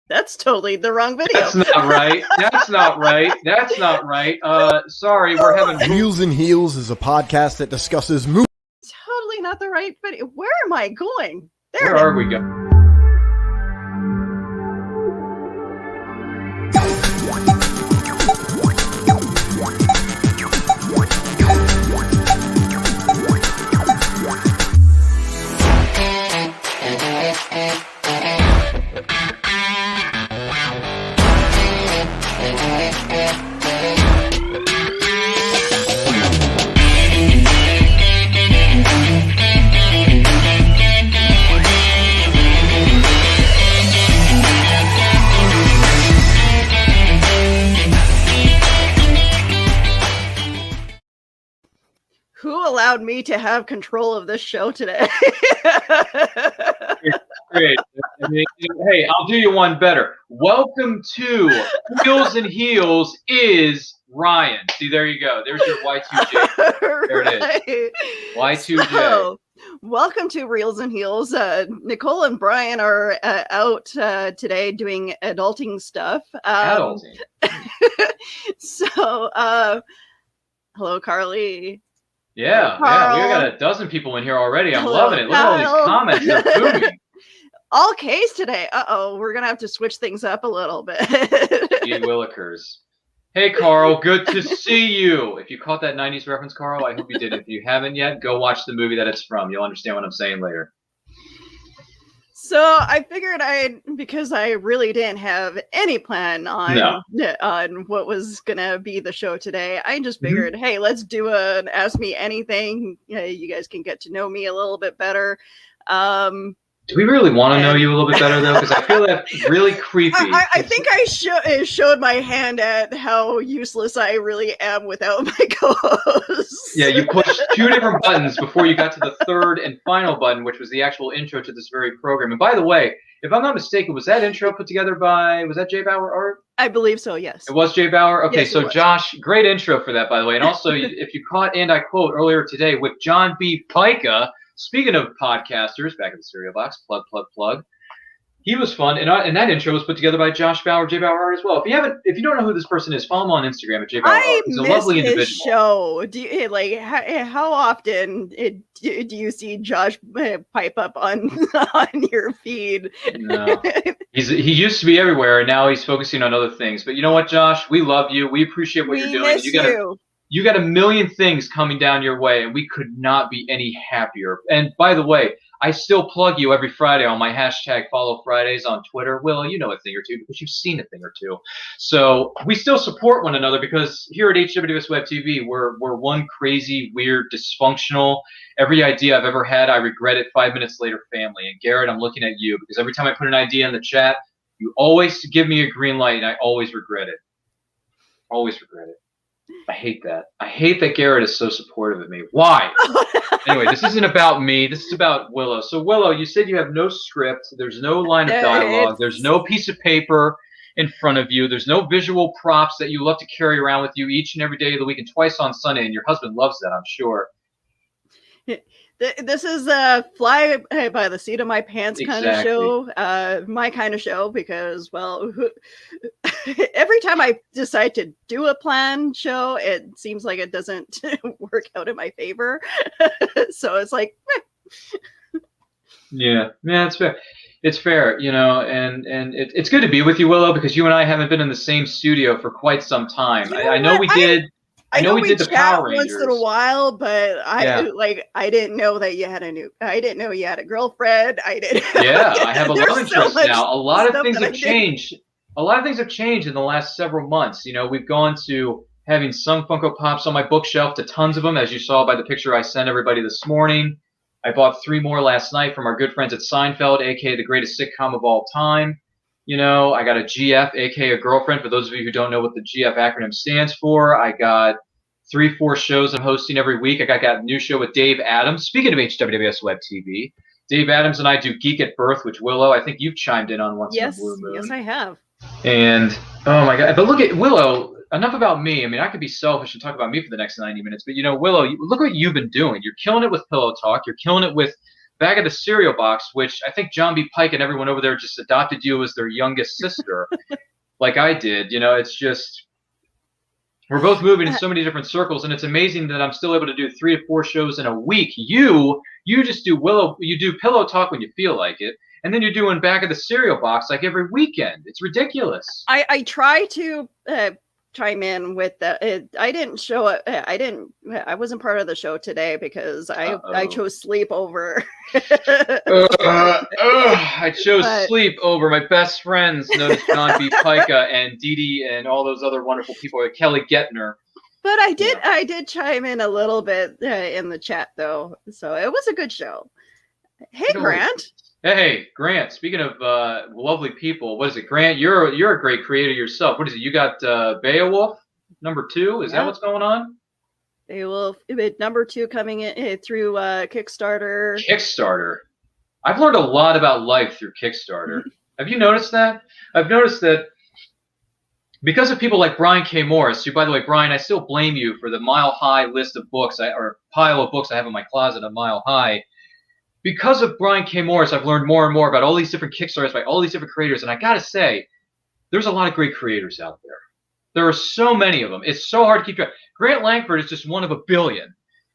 That's totally the wrong video. That's not right. That's not right. That's not right. Sorry, we're having... Wheels and Heels is a podcast that discusses movies. Totally not the right video. Where am I going? Where are we going? Who allowed me to have control of this show today? Great. I mean, hey, I'll do you one better. Welcome to Wheels and Heels is Ryan. See, there you go. There's your Y2J. There it is. Y2J. So, welcome to Reels and Heels. Nicole and Brian are out today doing adulting stuff. Adulting. So, hello, Carly. Yeah, Carl. we got a dozen people in here already. I'm loving it. Look at all these comments. They're booming. All K's today. Uh-oh, we're going to have to switch things up a little bit. Gee Willikers. Hey, Carl, good to see you. If you caught that 90s reference, Carl, I hope you did. If you haven't yet, go watch the movie that it's from. You'll understand what I'm saying later. So I figured because I really didn't have any plan on what was going to be the show today, I just figured, hey, let's do an Ask Me Anything. You guys can get to know me a little bit better. Do we really want to know you a little bit better, though? Because I feel that's really creepy. I think I showed my hand at how useless I really am without my co-host. Yeah, you pushed two different buttons before you got to the third and final button, which was the actual intro to this very program. And by the way, if I'm not mistaken, was that intro put together by, was that Jay Bauer art? I believe so, yes. It was Jay Bauer? Okay, yes, so Josh, great intro for that, by the way. And also, if you caught, and I quote earlier today, with John B. Pica, speaking of podcasters, back at the Cereal Box, plug. He was fun, and that intro was put together by Josh Bauer, Jay Bauer as well. If you don't know who this person is, follow him on Instagram at Jay Bauer. He's a lovely individual. His shodo. Do you, how often do you see Josh pipe up on your feed? No, he used to be everywhere, and now he's focusing on other things. But you know what, Josh? We love you. We appreciate what you're doing. Miss you. You got a million things coming down your way, and we could not be any happier. And by the way, I still plug you every Friday on my hashtag Follow Fridays on Twitter. Will, you know a thing or two because you've seen a thing or two. So we still support one another because here at HWS Web TV, we're one crazy, weird, dysfunctional, every idea I've ever had, I regret it 5 minutes later family. And Garrett, I'm looking at you because every time I put an idea in the chat, you always give me a green light, and I always regret it. Always regret it. I hate that. I hate that Garrett is so supportive of me. Why? Anyway, this isn't about me. This is about Willow. So, Willow, you said you have no script. There's no line of dialogue. There's no piece of paper in front of you. There's no visual props that you love to carry around with you each and every day of the week and twice on Sunday, and your husband loves that, I'm sure. This is a fly by the seat of my pants kind of show, my kind of show, because, well, every time I decide to do a planned show, it seems like it doesn't work out in my favor. So it's like, Yeah, it's fair. It's fair, you know, and it's good to be with you, Willow, because you and I haven't been in the same studio for quite some time. I know we did. I know we did the Power Rangers once in a while, but I didn't know that you had I didn't know you had a girlfriend. I have a love interest now. A lot of things have changed. A lot of things have changed in the last several months. You know, we've gone to having some Funko Pops on my bookshelf to tons of them, as you saw by the picture I sent everybody this morning. I bought 3 more last night from our good friends at Seinfeld, aka the greatest sitcom of all time. You know, I got a GF, aka a girlfriend, for those of you who don't know what the GF acronym stands for. I got 3-4 shows I'm hosting every week. I got a new show with Dave Adams. Speaking of HWS Web TV, Dave Adams and I do Geek at Birth, which Willow, I think you've chimed in on once in a blue moon. Yes, I have. And, oh my God, but look at Willow. Enough about me. I mean, I could be selfish and talk about me for the next 90 minutes, but you know, Willow, look what you've been doing. You're killing it with Pillow Talk. You're killing it with Bag of the Cereal Box, which I think John B. Pike and everyone over there just adopted you as their youngest sister, like I did. It's just we're both moving in so many different circles, and it's amazing that I'm still able to do 3 to 4 shows in a week. You just do Willow, you do Pillow Talk when you feel like it, and then you're doing Back of the Cereal Box like every weekend. It's ridiculous. I try to chime in with that. I didn't show it. I wasn't part of the show today because I chose sleep over. I chose sleep over my best friends, known as John B. Pica and Dee Dee and all those other wonderful people, like Kelly Gettner. But I did chime in a little bit in the chat though, so it was a good show. Hey, Grant. Hey, Grant. Speaking of lovely people, what is it, Grant? You're a great creator yourself. What is it? You got Beowulf #2? Is that what's going on? Beowulf #2 coming in through Kickstarter. Kickstarter. I've learned a lot about life through Kickstarter. Have you noticed that? I've noticed that because of people like Brian K. Morris, who, by the way, Brian, I still blame you for the mile-high list of books, or pile of books I have in my closet a mile high. Because of Brian K. Morris, I've learned more and more about all these different Kickstarters by all these different creators. And I got to say, there's a lot of great creators out there. There are so many of them. It's so hard to keep track. Grant Langford is just one of a billion.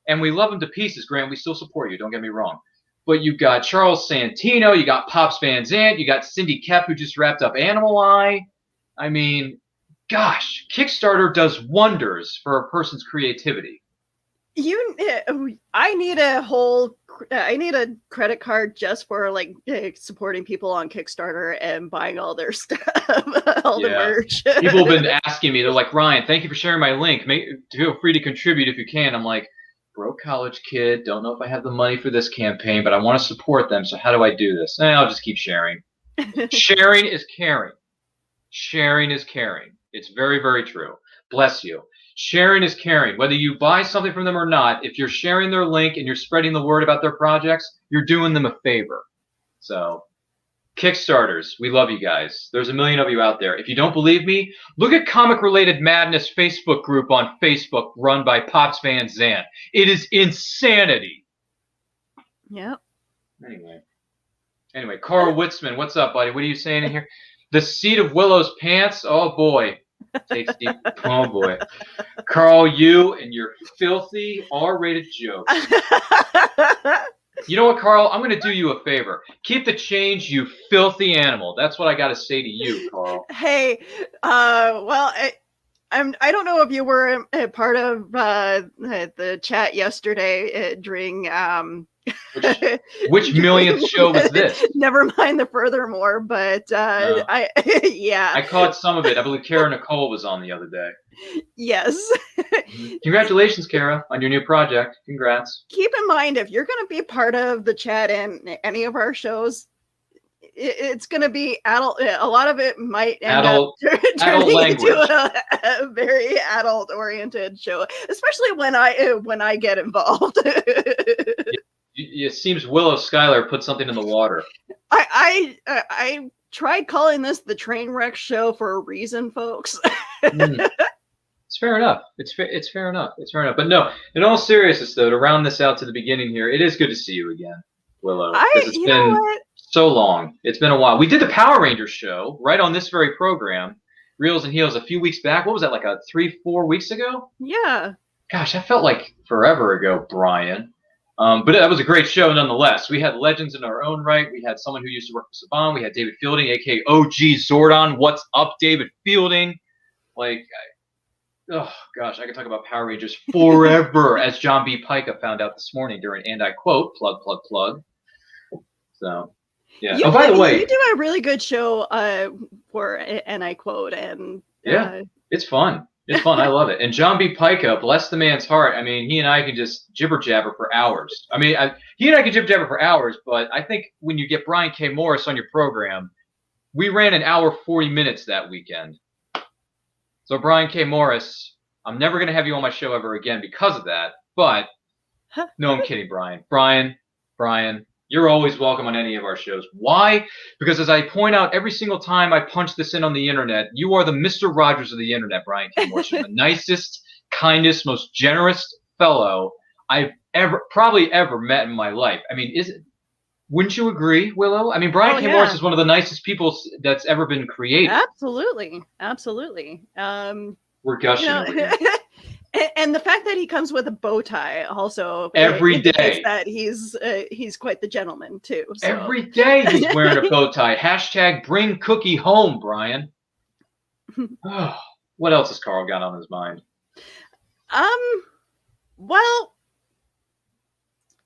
And we love him to pieces, Grant. We still support you. Don't get me wrong. But you've got Charles Santino. You got Pops Van Zandt. You got Cindy Kep, who just wrapped up Animal Eye. I mean, gosh, Kickstarter does wonders for a person's creativity. I need a credit card just for like supporting people on Kickstarter and buying all their stuff, the merch. People have been asking me, they're like, Ryan, thank you for sharing my link. Feel free to contribute if you can. I'm like, broke college kid, don't know if I have the money for this campaign, but I want to support them. So how do I do this? I'll just keep sharing. Sharing is caring. Sharing is caring. It's very, very true. Bless you. Sharing is caring. Whether you buy something from them or not, if you're sharing their link and you're spreading the word about their projects, you're doing them a favor. So, Kickstarters, we love you guys. There's a million of you out there. If you don't believe me, look at Comic Related Madness Facebook group on Facebook run by Pops Van Zandt. It is insanity. Yep. Anyway, Carl Witzman, what's up, buddy? What are you saying in here? The seat of Willow's pants? Oh, boy. Takes deep. Oh boy, Carl, you and your filthy R-rated jokes. You know what, Carl? I'm going to do you a favor. Keep the change, you filthy animal. That's what I got to say to you, Carl. Hey, well, I don't know if you were a part of the chat yesterday during which millionth show was this? Never mind the furthermore, but I caught some of it. I believe Kara Nicole was on the other day. Yes. Congratulations, Kara, on your new project. Congrats. Keep in mind, if you're going to be part of the chat in any of our shows, it's going to be adult. A lot of it might end up turning into a very adult-oriented show, especially when I get involved. It seems Willow Schuyler put something in the water. I tried calling this the train wreck show for a reason, folks. It's fair enough. It's fair enough. It's fair enough. But no, in all seriousness, though, to round this out to the beginning here, it is good to see you again, Willow. It's been so long. It's been a while. We did the Power Rangers show right on this very program, Reels and Heels, a few weeks back. What was that, like 3-4 weeks ago? Yeah. Gosh, that felt like forever ago, Brian. But that was a great show nonetheless. We had legends in our own right. We had someone who used to work for Saban. We had David Fielding, a.k.a. OG Zordon. What's up, David Fielding? Oh, gosh, I could talk about Power Rangers forever, as John B. Pica found out this morning during, and I quote, plug. So, yeah. By the way. You do a really good show for, and I quote, and... Yeah, it's fun. It's fun. I love it. And John B. Pica, bless the man's heart. I mean, he and I can just jibber jabber for hours. I mean, he and I can jibber jabber for hours, but I think when you get Brian K. Morris on your program, we ran an hour 40 minutes that weekend. So Brian K. Morris, I'm never going to have you on my show ever again because of that. But no, I'm kidding, Brian. Brian, you're always welcome on any of our shows. Why? Because as I point out every single time I punch this in on the internet, you are the Mr. Rogers of the internet, Brian K. Morris. You're the nicest, kindest, most generous fellow I've probably ever met in my life. I mean, Wouldn't you agree, Willow? I mean, Brian K. Morris is one of the nicest people that's ever been created. Absolutely. We're gushing over here. And the fact that he comes with a bow tie also every indicates day that he's quite the gentleman too. So. Every day he's wearing a bow tie. Hashtag bring Cookie home, Brian. What else has Carl got on his mind? Well,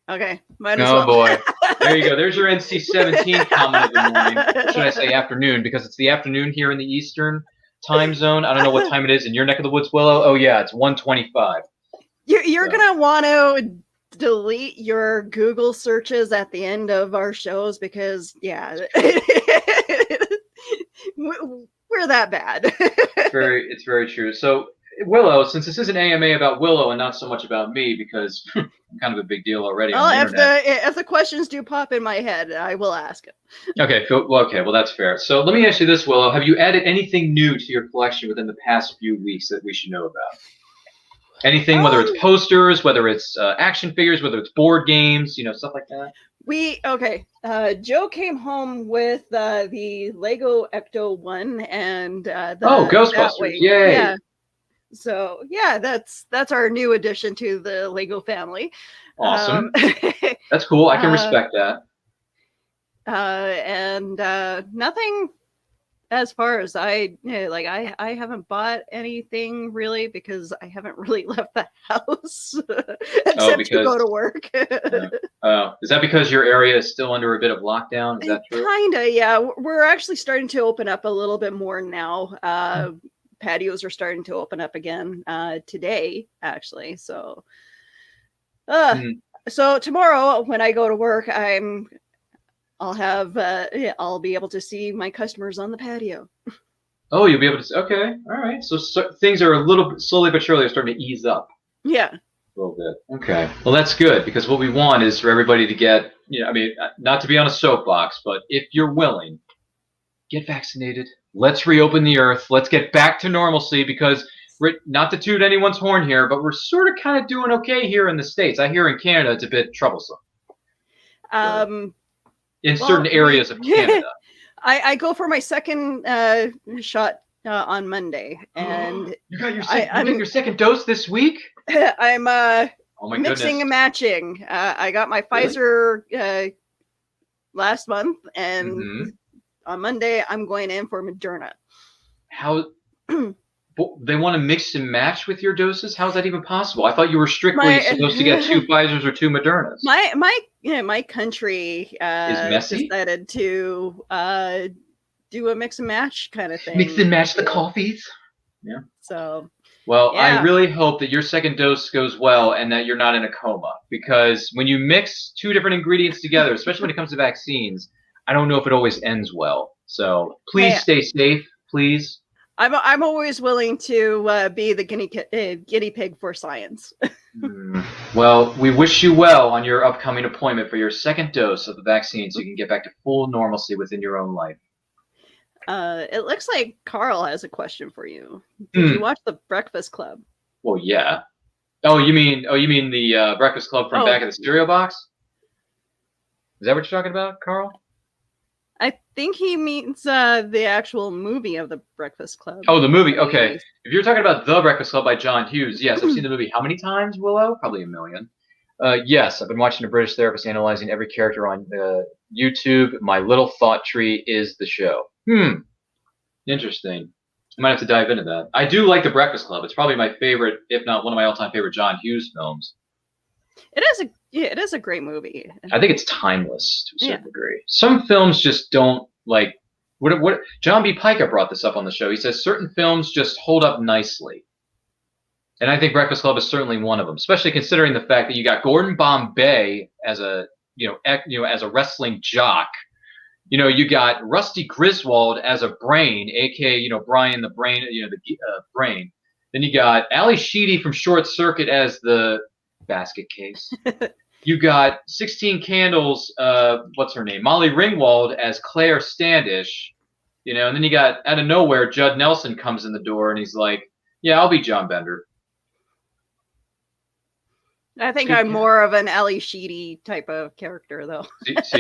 okay. Might as well. Boy. There There you go. There's your NC-17 comment of the morning. Or should I say afternoon? Because it's the afternoon here in the Eastern time zone. I don't know what time it is in your neck of the woods, Willow. Oh yeah, it's 1:25. You're gonna want to delete your Google searches at the end of our shows because we're that bad. It's very true. So Willow, since this is an AMA about Willow and not so much about me, because I'm kind of a big deal already on the internet. If the questions do pop in my head, I will ask it. Okay, well, that's fair. So let me ask you this, Willow. Have you added anything new to your collection within the past few weeks that we should know about? Anything, whether it's posters, whether it's action figures, whether it's board games, stuff like that? Joe came home with the Lego Ecto 1 and Ghostbusters! Yay! Yeah. So that's our new addition to the Lego family. Awesome. That's cool. I can respect that. And nothing as far as I haven't bought anything really because I haven't really left the house except to go to work. Is that because your area is still under a bit of lockdown? Is that true? Kinda, yeah. We're actually starting to open up a little bit more now. Patios are starting to open up again today, actually. So, so tomorrow when I go to work, I'll be able to see my customers on the patio. Oh, you'll be able to. Okay, all right. So things are a little bit slowly but surely starting to ease up. Yeah. A little bit. Okay. Well, that's good because what we want is for everybody to get. Not to be on a soapbox, but if you're willing, get vaccinated. Let's reopen the earth. Let's get back to normalcy because not to toot anyone's horn here, but we're sort of kind of doing okay here in the States. I hear in Canada it's a bit troublesome. In certain areas of Canada. I go for my second shot on Monday, and you got your second dose this week. I'm mixing goodness. And matching. I got my Pfizer last month, and on Monday I'm going in for Moderna. How? They want to mix and match with your doses? How is that even possible? I thought you were strictly supposed to get 2 Pfizers or 2 Modernas. My country decided to do a mix and match kind of thing. Mix and match the coffees. Yeah. So. Well, I really hope that your second dose goes well and that you're not in a coma because when you mix 2 different ingredients together, especially when it comes to vaccines, I don't know if it always ends well. So please stay safe, please. I'm always willing to be the guinea pig for science. Well, we wish you well on your upcoming appointment for your second dose of the vaccine so you can get back to full normalcy within your own life. It looks like Carl has a question for you. Did you watch The Breakfast Club? Well, yeah. Oh, you mean the Breakfast Club from back of the stereo box? Is that what you're talking about, Carl? I think he means the actual movie of The Breakfast Club. Oh, the movie. Okay. If you're talking about The Breakfast Club by John Hughes, yes, I've seen the movie. How many times, Willow? Probably a million. Yes, I've been watching a British therapist analyzing every character on YouTube. My little thought tree is the show. Interesting. I might have to dive into that. I do like The Breakfast Club. It's probably my favorite, if not one of my all-time favorite John Hughes films. It is a great movie. I think it's timeless to a certain degree. Some films just don't like. What John B. Pica brought this up on the show. He says certain films just hold up nicely, and I think Breakfast Club is certainly one of them. Especially considering the fact that you got Gordon Bombay as a as a wrestling jock. You got Rusty Griswold as a brain, aka Brian the Brain, the brain. Then you got Ali Sheedy from Short Circuit as the basket case. You got 16 Candles, what's her name? Molly Ringwald as Claire Standish. And then you got out of nowhere Judd Nelson comes in the door and he's like, "Yeah, I'll be John Bender." I think I'm more of an Ali Sheedy type of character, though. So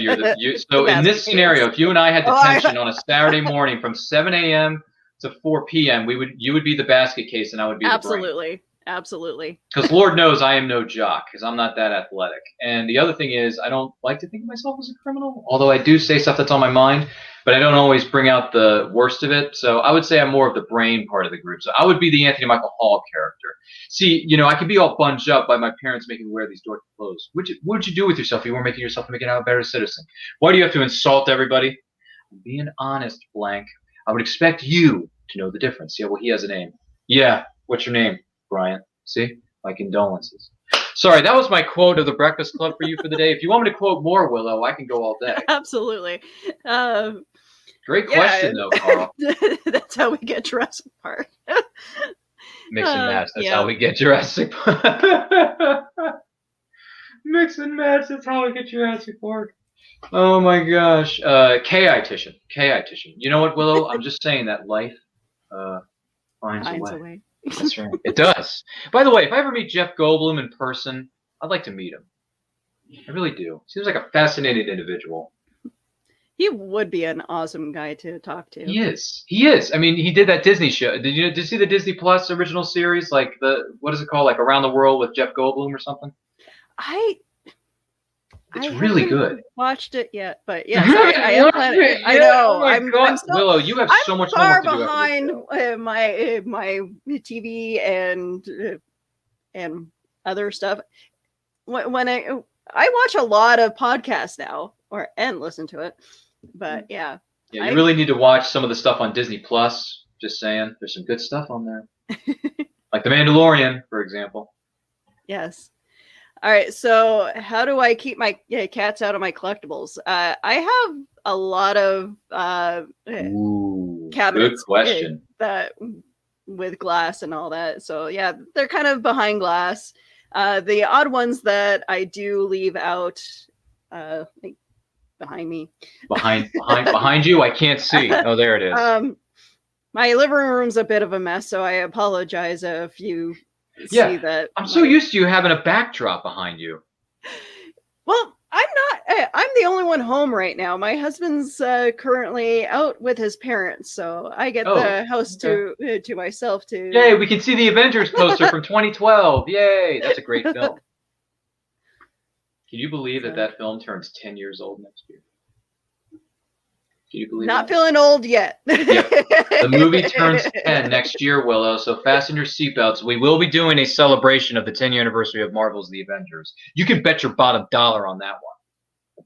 so in this scenario, if you and I had detention on a Saturday morning from 7 a.m. to 4 p.m., you would be the basket case and I would be the brain. Absolutely. Because Lord knows I am no jock, because I'm not that athletic. And the other thing is, I don't like to think of myself as a criminal, although I do say stuff that's on my mind, but I don't always bring out the worst of it. So I would say I'm more of the brain part of the group. So I would be the Anthony Michael Hall character. See, I could be all bunged up by my parents making me wear these dorky clothes. What would you do with yourself if you weren't making yourself making out a better citizen? Why do you have to insult everybody? I'm being honest, blank. I would expect you to know the difference. Yeah, well, he has a name. Yeah, what's your name? Brian. See? My condolences. Sorry, that was my quote of the Breakfast Club for you for the day. If you want me to quote more, Willow, I can go all day. Absolutely. Great question, though, Carl. That's how we get Jurassic Park. Mix and match. That's how we get Jurassic Park. Mix and match. That's how we get Jurassic Park. Oh, my gosh. K-I-tician. You know what, Willow? I'm just saying that life finds a way. That's right. It does. By the way, if I ever meet Jeff Goldblum in person, I'd like to meet him. I really do. Seems like a fascinating individual. He would be an awesome guy to talk to. He is. I mean, he did that Disney show. Did you see the Disney Plus original series? Like what is it called? Like Around the World with Jeff Goldblum or something? It's really good. Watched it yet, but yeah, I am planning. I know. I'm Willow, you have so much far homework behind to do my TV and other stuff. When I watch a lot of podcasts now, and listen to it, but yeah. Yeah, you really need to watch some of the stuff on Disney Plus. Just saying, there's some good stuff on there, like The Mandalorian, for example. Yes. All right, so how do I keep my cats out of my collectibles? I have a lot of cabinets. Good question. That with glass and all that. So yeah, they're kind of behind glass. The odd ones that I do leave out, like behind me. Behind you? I can't see. Oh, there it is. My living room's a bit of a mess, so I apologize if you see that. I'm so used to you having a backdrop behind you. Well, I'm the only one home right now. My husband's currently out with his parents, so I get the house to myself too. Yay, we can see the Avengers poster from 2012. Yay, that's a great film. Can you believe that film turns 10 years old next year? Can you believe Not feeling old yet. Yep. The movie turns 10 next year, Willow, so fasten your seatbelts. We will be doing a celebration of the 10-year anniversary of Marvel's The Avengers. You can bet your bottom dollar on that one.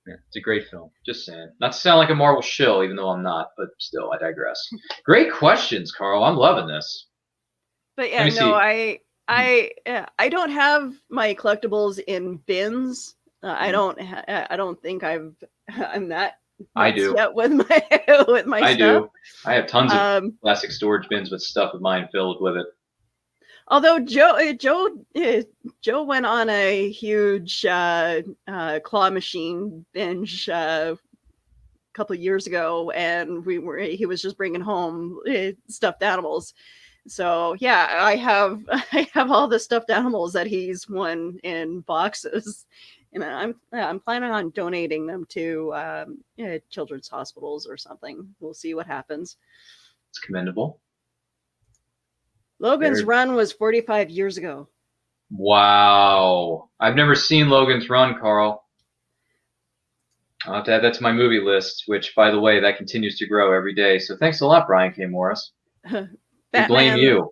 Yeah, it's a great film. Just saying. Not to sound like a Marvel shill, even though I'm not, but still, I digress. Great questions, Carl. I'm loving this. But yeah, no, I don't have my collectibles in bins. I don't think I'm that. I do. With my stuff. I do. I have tons of plastic storage bins with stuff of mine filled with it. Although Joe went on a huge claw machine binge a couple of years ago, and he was just bringing home stuffed animals. So yeah, I have all the stuffed animals that he's won in boxes. And I'm planning on donating them to children's hospitals or something. We'll see what happens. It's commendable. Logan's Run was 45 years ago. Wow. I've never seen Logan's Run, Carl. I'll have to add that to my movie list, which, by the way, that continues to grow every day. So thanks a lot, Brian K. Morris. I blame you.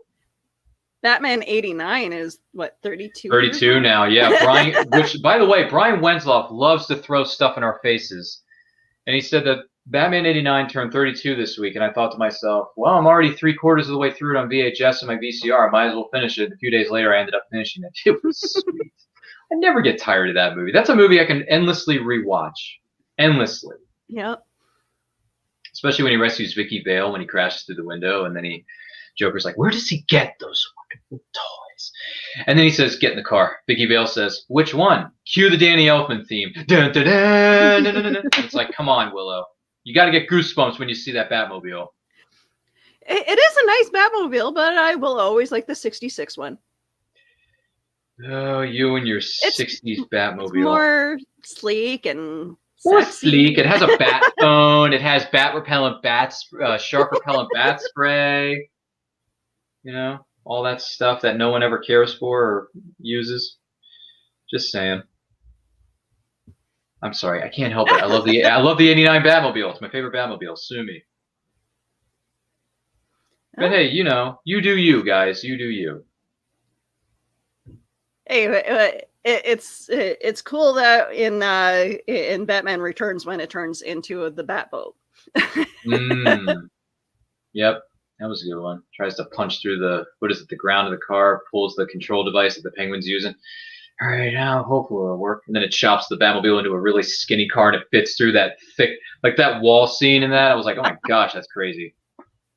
Batman 89 is what, 32? 32 now, yeah. Brian, which, by the way, Brian Wensloff loves to throw stuff in our faces. And he said that Batman 89 turned 32 this week. And I thought to myself, well, I'm already 3/4 of the way through it on VHS and my VCR. I might as well finish it. A few days later, I ended up finishing it. It was sweet. I never get tired of that movie. That's a movie I can endlessly rewatch. Endlessly. Yep. Especially when he rescues Vicky Vale when he crashes through the window. And then Joker's like, where does he get those wonderful toys? And then he says, get in the car. Vicky Vale says, which one? Cue the Danny Elfman theme. Dun, dun, dun, dun, dun, dun. It's like, come on, Willow. You got to get goosebumps when you see that Batmobile. It is a nice Batmobile, but I will always like the 66 one. Oh, you and your 60s Batmobile. It's more sleek and more sexy. sleek. It has a bat phone. It has bat repellent bats, shark repellent bat spray. You know, all that stuff that no one ever cares for or uses. Just saying. I'm sorry, I can't help it. I love the '89 Batmobile. It's my favorite Batmobile. Sue me. But hey, you know, you do you, guys. You do you. Hey, it's cool that in Batman Returns when it turns into the Batboat. Yep, that was a good one. Tries to punch through the ground of the car, pulls the control device that the Penguin's using. All right, now hopefully it'll work. And then it chops the Batmobile into a really skinny car, and it fits through that thick, like that wall scene in that. I was like, oh my gosh, that's crazy.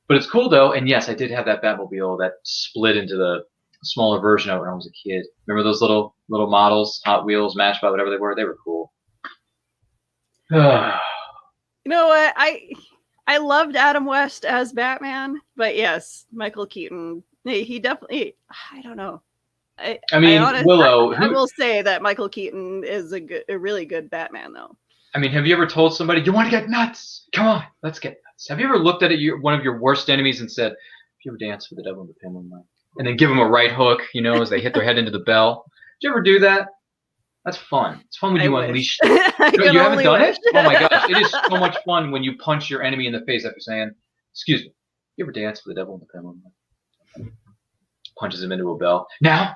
But it's cool though, and yes, I did have that Batmobile that split into the smaller version of it when I was a kid. Remember those little models, Hot Wheels, Matchbox, whatever they were? They were cool. You know what? I loved Adam West as Batman, but yes, Michael Keaton. He definitely. I don't know. Willow. I will say that Michael Keaton is a really good Batman, though. I mean, have you ever told somebody you want to get nuts? Come on, let's get nuts. Have you ever looked at one of your worst enemies and said, "If you ever dance for the devil in the penguin line," and then give them a right hook, you know, as they hit their head into the bell? Did you ever do that? That's fun. It's fun when you unleash. You haven't done it? Oh my gosh, it is so much fun when you punch your enemy in the face after saying, "Excuse me, you ever dance for the devil in the penguin line?" Punches him into a bell. Now,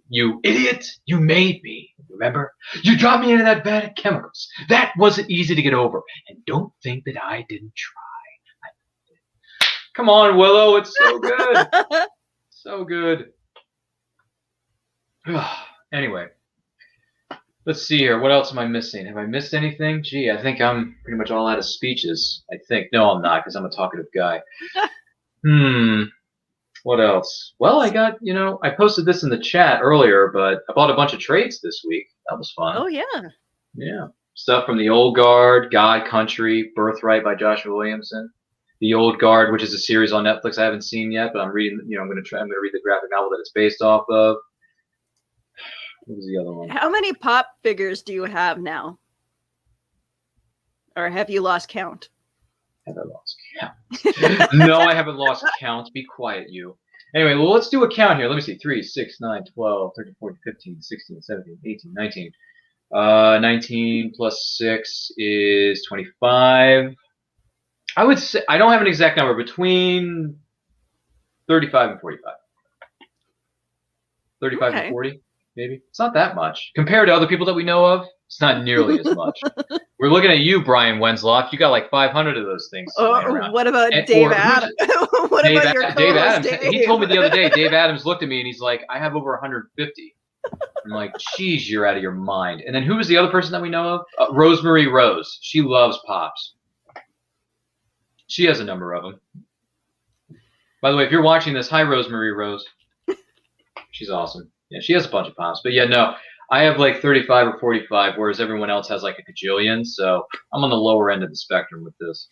you idiot, you made me. Remember? You dropped me into that bag of chemicals. That wasn't easy to get over. And don't think that I didn't try. Come on, Willow. It's so good. So good. Anyway, let's see here. What else am I missing? Have I missed anything? Gee, I think I'm pretty much all out of speeches. I think. No, I'm not, because I'm a talkative guy. What else? Well, I got, I posted this in the chat earlier, but I bought a bunch of trades this week. That was fun. Oh, yeah. Yeah. Stuff from The Old Guard, God Country, Birthright by Joshua Williamson. The Old Guard, which is a series on Netflix I haven't seen yet, but I'm reading, I'm going to read the graphic novel that it's based off of. What was the other one? How many pop figures do you have now? Or have you lost count? Have I lost count? No, I haven't lost count. Be quiet, you. Anyway, well, let's do a count here. Let me see. 3, 6, 9, 12, 13, 14, 15, 16, 17, 18, 19. 19 plus 6 is 25. I would say, I don't have an exact number, between 35 and 45. 35 and 40, maybe. It's not that much. Compared to other people that we know of, it's not nearly as much. We're looking at you, Brian Wensloff. You got like 500 of those things. What about Dave Adams? What about your Dave Adams? Dave? He told me the other day, Dave Adams looked at me and he's like, I have over 150. I'm like, geez, you're out of your mind. And then who was the other person that we know of? Rosemary Rose. She loves Pops. She has a number of them. By the way, if you're watching this, hi, Rosemary Rose. She's awesome. Yeah, she has a bunch of Pops. But yeah, no, I have like 35 or 45, whereas everyone else has like a gajillion. So I'm on the lower end of the spectrum with this.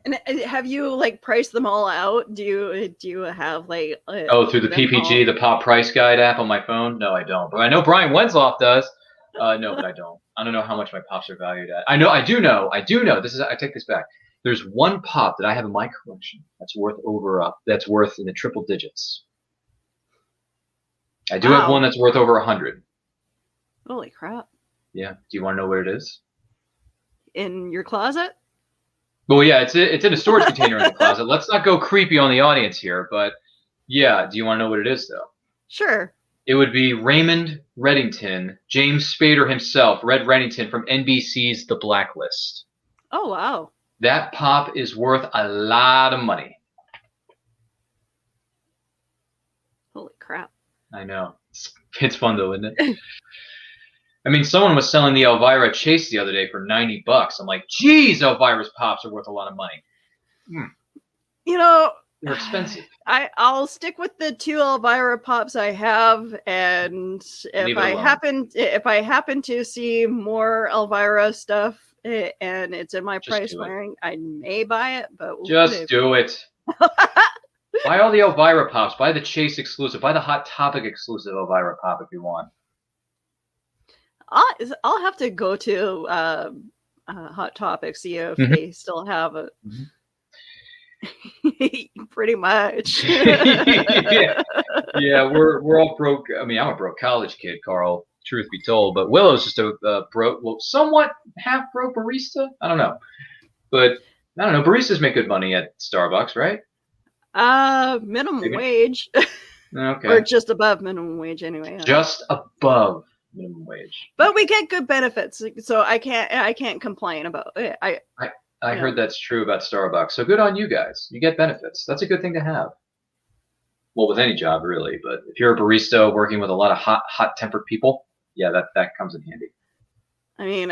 And have you like priced them all out? Do you have like through the PPG, the Pop Price Guide app on my phone? No, I don't. But I know Brian Wensloff does. No, but I don't. I don't know how much my Pops are valued at. I do know. I take this back. There's one Pop that I have in my collection that's worth in the triple digits. I do have one that's worth over 100. Holy crap! Yeah. Do you want to know where it is? In your closet? Well, yeah, it's in a storage container in the closet. Let's not go creepy on the audience here, but yeah, do you want to know what it is, though? Sure. It would be Raymond Reddington, James Spader himself, Red Reddington from NBC's The Blacklist. Oh, wow. That Pop is worth a lot of money. Holy crap. I know. It's fun, though, isn't it? I mean, someone was selling the Elvira Chase the other day for $90. I'm like, geez, Elvira's Pops are worth a lot of money. They're expensive. I'll stick with the 2 Elvira Pops I have, and if I happen to see more Elvira stuff and it's in my price range, I may buy it. But just do it. Buy all the Elvira Pops. Buy the Chase exclusive. Buy the Hot Topic exclusive Elvira Pop if you want. I'll have to go to Hot Topic, see if they still have it. Pretty much. Yeah, we're all broke. I mean, I'm a broke college kid, Carl. Truth be told, but Willow's just a broke, well, somewhat half broke barista. I don't know, but I don't know. Baristas make good money at Starbucks, right? Minimum wage. Okay. Or just above minimum wage, anyway. Just above minimum wage. But we get good benefits, so I can't complain about it. I heard that's true about Starbucks. So good on you guys. You get benefits. That's a good thing to have. Well, with any job, really. But if you're a barista working with a lot of hot-tempered people, yeah, that comes in handy. I mean,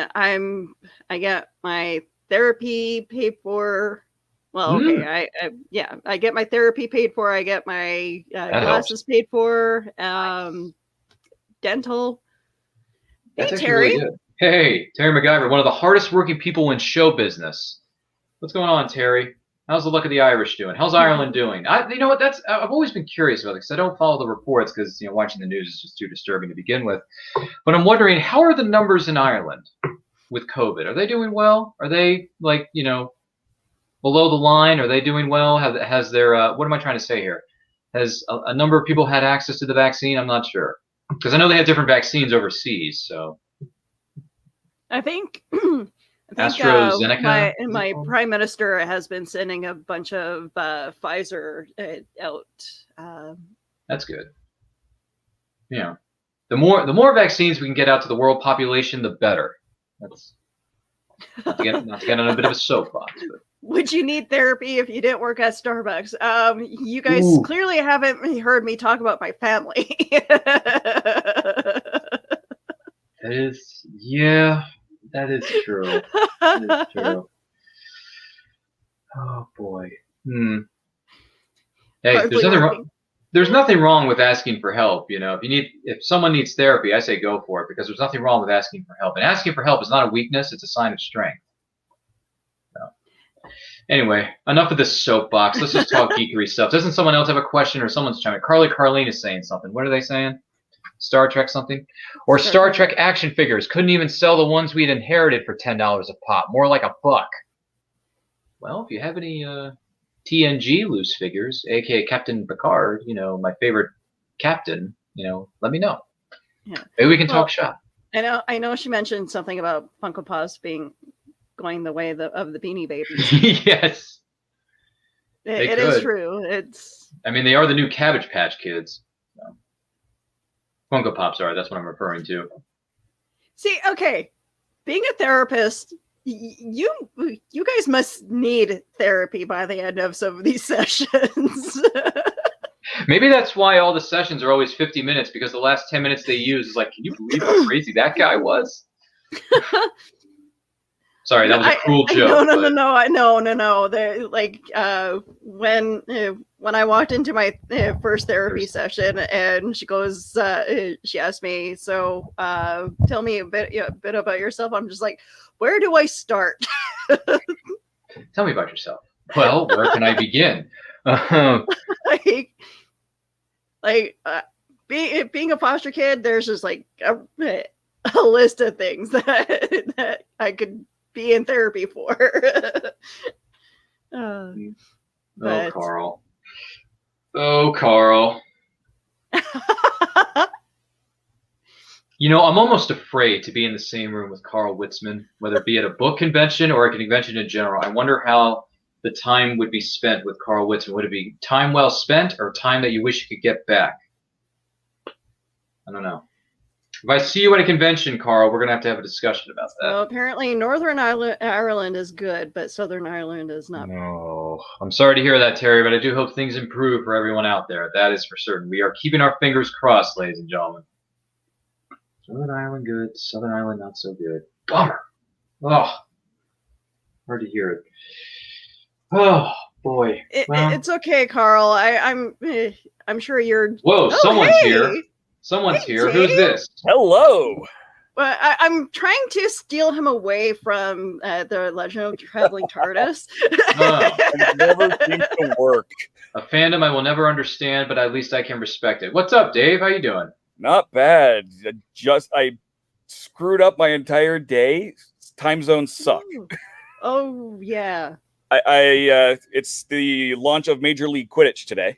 I get my therapy paid for. Well, okay, I get my therapy paid for. I get my glasses paid for. Dental. That's hey, Terry. Really good. Hey, Terry MacGyver, one of the hardest working people in show business. What's going on, Terry? How's the luck of the Irish doing? How's Ireland doing? You know what? I've always been curious about it because I don't follow the reports because watching the news is just too disturbing to begin with. But I'm wondering, how are the numbers in Ireland with COVID? Are they doing well? Are they below the line? Are they doing well? Has their what am I trying to say here? Has a number of people had access to the vaccine? I'm not sure because I know they have different vaccines overseas. So I think AstraZeneca. my prime minister has been sending a bunch of Pfizer out. That's good. The more vaccines we can get out to the world population, the better. That's not to get on a bit of a soapbox. But. Would you need therapy if you didn't work at Starbucks? You guys clearly haven't heard me talk about my family. That is true. That is true. Oh boy. Hey, there's nothing wrong with asking for help. If someone needs therapy, I say go for it because there's nothing wrong with asking for help. And asking for help is not a weakness; it's a sign of strength. So, anyway, enough of this soapbox. Let's just talk geekery stuff. Doesn't someone else have a question or someone's chiming? Carlene is saying something. What are they saying? Star Trek something? Or Star Trek action figures. Couldn't even sell the ones we'd inherited for $10 a pop. More like $1. Well, if you have any TNG loose figures, aka Captain Picard, my favorite captain, let me know. Yeah. Maybe we can talk shop. I know she mentioned something about Funko Pops going the way of the Beanie Babies. Yes. It is true. They are the new Cabbage Patch Kids. So. Funko Pops are. That's what I'm referring to. See, okay, being a therapist, you guys must need therapy by the end of some of these sessions. Maybe that's why all the sessions are always 50 minutes because the last 10 minutes they use is like, can you believe how crazy that guy was? Sorry, that was a cruel joke. No. When I walked into my first therapy session, and she goes, she asked me, "So, tell me a bit about yourself." I'm just like, "Where do I start?" Tell me about yourself. Well, where can I begin? Being a foster kid, there's just like a list of things that I could be in therapy for. Carl. Oh, Carl. I'm almost afraid to be in the same room with Carl Witzman, whether it be at a book convention or a convention in general. I wonder how the time would be spent with Carl Witzman. Would it be time well spent or time that you wish you could get back? I don't know. If I see you at a convention, Carl, we're going to have a discussion about that. Well, apparently Northern Ireland is good, but Southern Ireland is not. No. I'm sorry to hear that, Terry, but I do hope things improve for everyone out there. That is for certain. We are keeping our fingers crossed, ladies and gentlemen. Northern Ireland good, Southern Ireland not so good. Bummer. Oh, hard to hear it. Oh, boy. It's okay, Carl. I'm sure you're... Whoa, someone's here. Someone's here. Who's this? Hello. Well, I'm trying to steal him away from the Legend of the Traveling TARDIS. Oh, It never seems to work. a fandom I will never understand, but at least I can respect it. What's up, Dave? How you doing? Not bad. I screwed up my entire day. Time zones suck. Oh yeah. It's the launch of Major League Quidditch today.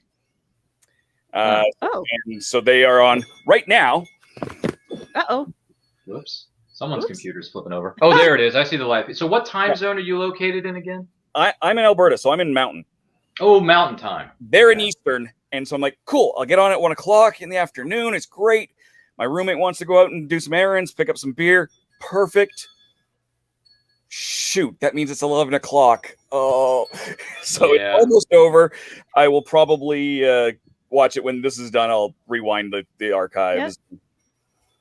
Oh. And so they are on right now. Uh-oh. Whoops. Someone's Whoops. computer's flipping over. Oh, there it is. I see the live. So what time zone are you located in again? I'm in Alberta, so I'm in Mountain. Oh, Mountain Time. They're in Eastern, and so I'm like, cool, I'll get on at 1 o'clock in the afternoon. It's great. My roommate wants to go out and do some errands, pick up some beer. Perfect. Shoot, that means it's 11 o'clock. Oh, so Yeah. It's almost over. I will probably watch it when this is done. I'll rewind the archives.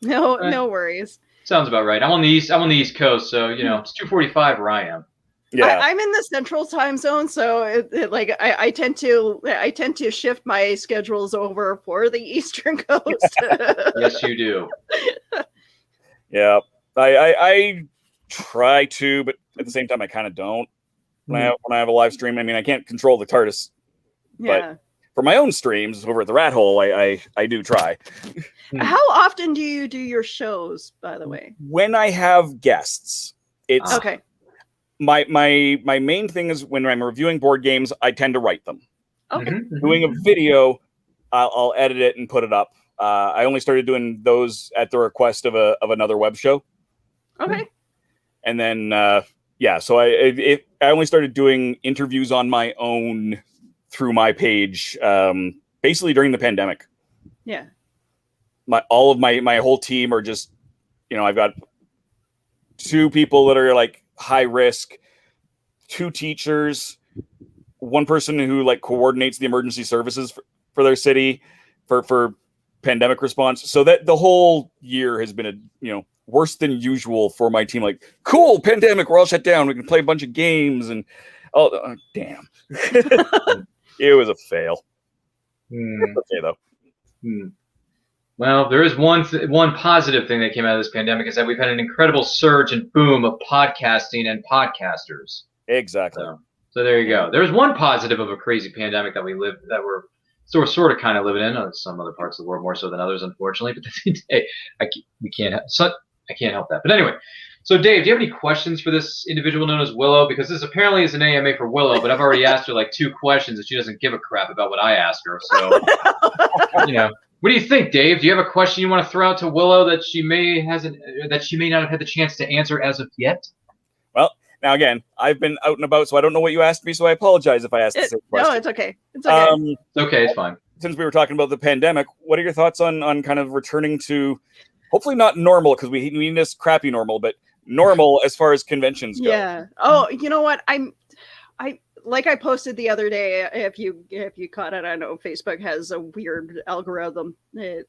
No worries. Sounds about right. I'm on the East Coast, so it's 2:45 where I am. Yeah, I'm in the Central Time Zone, so I tend to shift my schedules over for the Eastern Coast. Yes, you do. yeah. I try to, but at the same time, I kind of don't. When I have a live stream, I mean, I can't control the TARDIS. Yeah. For my own streams over at the Rat Hole, I do try. How often do you do your shows, by the way? When I have guests, it's Okay. My main thing is when I'm reviewing board games, I tend to write them. Okay. Doing a video, I'll edit it and put it up. I only started doing those at the request of another web show. Okay. And then so I only started doing interviews on my own through my page, basically during the pandemic. Yeah. All of my whole team are just, I've got 2 people that are like high risk, 2 teachers, 1 person who like coordinates the emergency services for their city for pandemic response. So that the whole year has been worse than usual for my team. Like, cool, pandemic, we're all shut down. We can play a bunch of games and damn. It was a fail. Okay though. Well, there is one positive thing that came out of this pandemic is that we've had an incredible surge and boom of podcasting and podcasters. Exactly. So there you go. There's one positive of a crazy pandemic that we're sort of kind of living in. Some other parts of the world more so than others, unfortunately. But I can't help that. But anyway, so Dave, do you have any questions for this individual known as Willow? Because this apparently is an AMA for Willow, but I've already asked her like 2 questions and she doesn't give a crap about what I asked her. So what do you think, Dave? Do you have a question you want to throw out to Willow that she may not have had the chance to answer as of yet? Well, now again, I've been out and about, so I don't know what you asked me, so I apologize if I asked the same question. No, it's okay. It's okay. It's okay. It's fine. Since we were talking about the pandemic, what are your thoughts on kind of returning to, hopefully not normal, because we need this crappy normal, but normal as far as conventions go? Yeah. Oh, you know what? I posted the other day, if you caught it, I know Facebook has a weird algorithm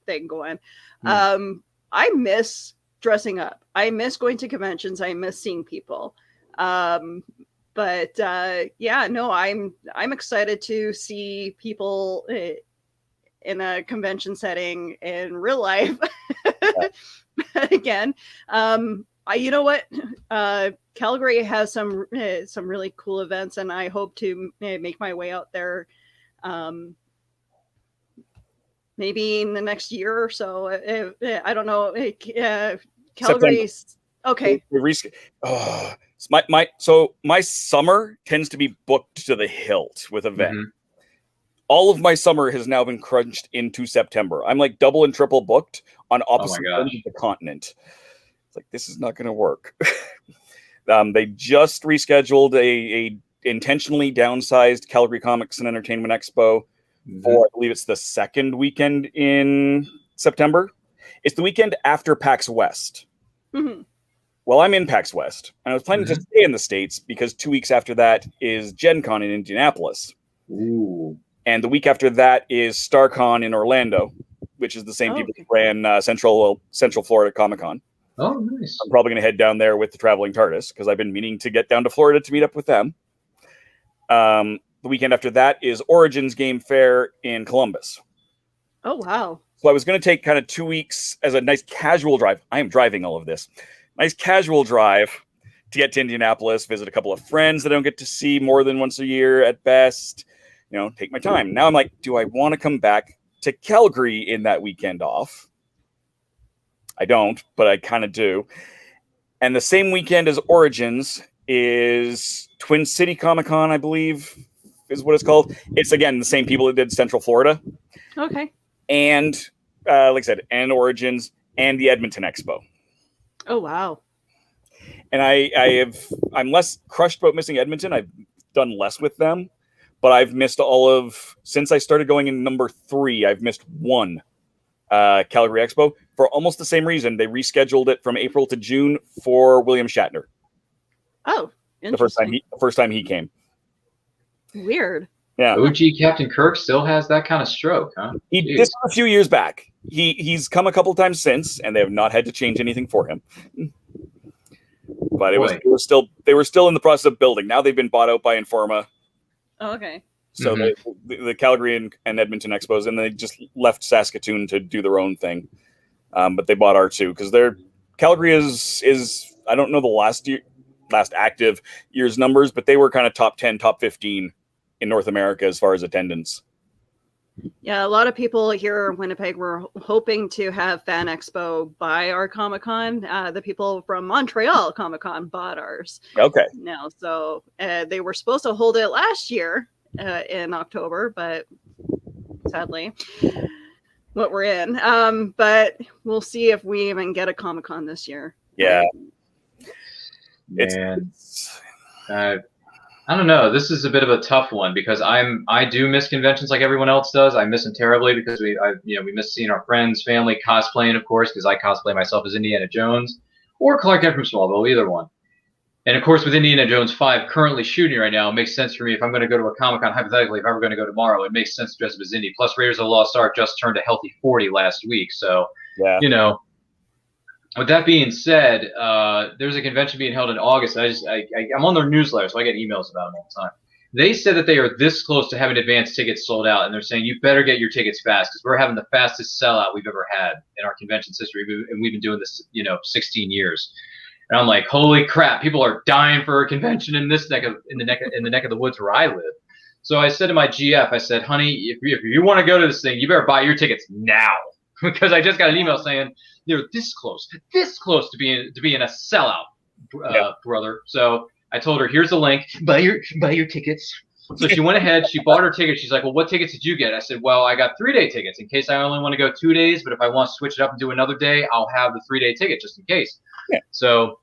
thing going. I miss dressing up. I miss going to conventions. I miss seeing people. I'm excited to see people in a convention setting in real life again. You know what? Calgary has some really cool events, and I hope to make my way out there. Maybe in the next year or so. I don't know. Calgary's okay. My summer tends to be booked to the hilt with events. All of my summer has now been crunched into September. I'm like double and triple booked on opposite ends of the continent. It's like, this is not going to work. They just rescheduled a intentionally downsized Calgary Comics and Entertainment Expo for, I believe it's the 2nd weekend in September. It's the weekend after PAX West. Well, I'm in PAX West, and I was planning to stay in the States because 2 weeks after that is Gen Con in Indianapolis. Ooh. And the week after that is StarCon in Orlando, which is the same people who ran Central Florida Comic Con. Oh, nice. I'm probably going to head down there with the Traveling TARDIS because I've been meaning to get down to Florida to meet up with them. The weekend after that is Origins Game Fair in Columbus. Oh, wow. So I was going to take kind of 2 weeks as a nice casual drive. I am driving all of this. Nice casual drive to get to Indianapolis, visit a couple of friends that I don't get to see more than once a year at best. Take my time. Now I'm like, do I want to come back to Calgary in that weekend off? I don't, but I kind of do. And the same weekend as Origins is Twin City Comic-Con, I believe is what it's called. It's, again, the same people that did Central Florida. Okay. And, like I said, and Origins and the Edmonton Expo. Oh, wow. And I'm less crushed about missing Edmonton. I've done less with them, but I've missed since I started going in number 3, I've missed one Calgary Expo for almost the same reason. They rescheduled it from April to June for William Shatner. Oh, interesting. The first time he came. Weird. Yeah. OG Captain Kirk still has that kind of stroke, huh? This was a few years back. He's come a couple times since, and they have not had to change anything for him. But they were still in the process of building. Now they've been bought out by Informa. Oh, okay. So the Calgary and Edmonton Expos, and they just left Saskatoon to do their own thing. But they bought R2 because Calgary is I don't know the last active year's numbers, but they were kind of top 10, top 15 in North America as far as attendance. Yeah, a lot of people here in Winnipeg were hoping to have Fan Expo buy our Comic-Con. The people from Montreal Comic-Con bought ours. Okay. Now, so they were supposed to hold it last year in October, but sadly, what we're in. But we'll see if we even get a Comic-Con this year. Yeah. Man. I don't know. This is a bit of a tough one because I do miss conventions like everyone else does. I miss them terribly because we miss seeing our friends, family, cosplaying, of course, because I cosplay myself as Indiana Jones or Clark Kent from Smallville, either one. And of course, with Indiana Jones 5 currently shooting right now, it makes sense for me if I'm going to go to a Comic-Con, hypothetically, if I were going to go tomorrow, it makes sense to dress up as Indy. Plus, Raiders of the Lost Ark just turned a healthy 40 last week, so yeah. With that being said, there's a convention being held in August. I'm on their newsletter, so I get emails about them all the time. They said that they are this close to having advance tickets sold out, and they're saying you better get your tickets fast because we're having the fastest sellout we've ever had in our convention's history, and we've been doing this, 16 years. And I'm like, holy crap! People are dying for a convention in the neck of the woods where I live. So I said to my GF, I said, honey, if you want to go to this thing, you better buy your tickets now because I just got an email saying they're this close to being a sellout, brother. So I told her, here's the link, buy your tickets. So she went ahead, she bought her ticket. She's like, well, what tickets did you get? I said, well, I got 3-day tickets in case I only want to go 2 days, but if I want to switch it up and do another day, I'll have the 3-day ticket just in case. Yeah. So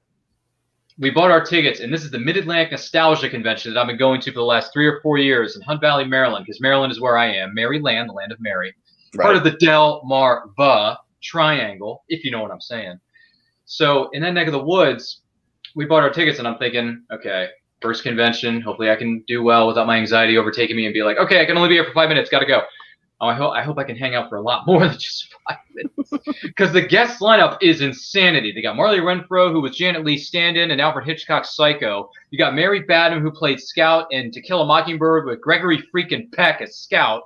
we bought our tickets, and this is the Mid-Atlantic Nostalgia Convention that I've been going to for the last 3 or 4 years in Hunt Valley, Maryland, because Maryland is where I am, Maryland, the land of Mary. Right. Part of the Delmarva Triangle, if you know what I'm saying. So in that neck of the woods, we bought our tickets, and I'm thinking, okay, first convention, hopefully I can do well without my anxiety overtaking me and be like, okay, I can only be here for 5 minutes, gotta go. Oh, I hope I can hang out for a lot more than just 5 minutes. Because the guest lineup is insanity. They got Marley Renfro, who was Janet Leigh's stand-in and Alfred Hitchcock's Psycho. You got Mary Badham, who played Scout in To Kill a Mockingbird with Gregory freaking Peck as Scout.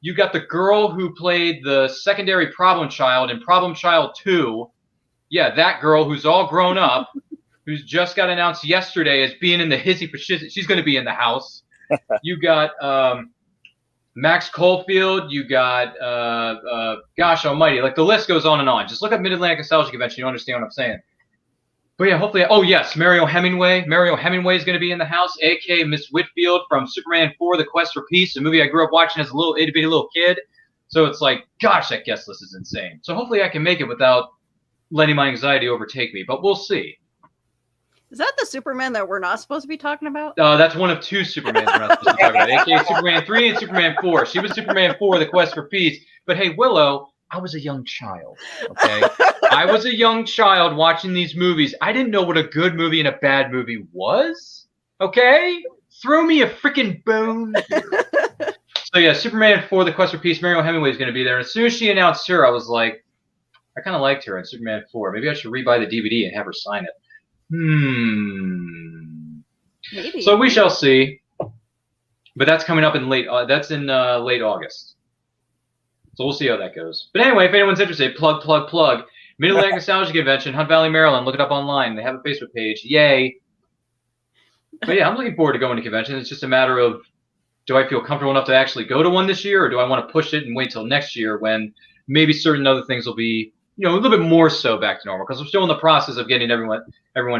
You got the girl who played the secondary problem child in Problem Child 2. Yeah, that girl who's all grown up, who's just got announced yesterday as being in the Hissy for Shizzy. She's going to be in the house. You got Max Caulfield. You got, gosh almighty, like the list goes on and on. Just look up Mid-Atlantic Nostalgia Convention. You'll understand what I'm saying. But yeah, hopefully, oh yes, Mario Hemingway. Mario Hemingway is going to be in the house, a.k.a. Miss Whitfield from Superman 4, The Quest for Peace, a movie I grew up watching as a little itty-bitty little kid. So it's like, gosh, that guest list is insane. So hopefully I can make it without letting my anxiety overtake me, but we'll see. Is that the Superman that we're not supposed to be talking about? That's one of 2 Supermans we're not supposed to talk about, a.k.a. Superman 3 and Superman 4. She was Superman 4, The Quest for Peace. But hey, Willow, I was a young child, okay? I was a young child watching these movies. I didn't know what a good movie and a bad movie was, okay? Throw me a freaking bone. So yeah, Superman 4, The Quest for Peace, Mario Hemingway is going to be there. And as soon as she announced her, I was like, I kind of liked her in Superman 4. Maybe I should rebuy the DVD and have her sign it. Maybe. So we shall see. But that's coming up in late August. So we'll see how that goes. But anyway, if anyone's interested, plug. Mid-Atlantic Nostalgia Convention, Hunt Valley, Maryland. Look it up online. They have a Facebook page. Yay. But yeah, I'm looking forward to going to convention. It's just a matter of, do I feel comfortable enough to actually go to one this year, or do I want to push it and wait till next year when maybe certain other things will be, a little bit more so back to normal? Because we're still in the process of getting everyone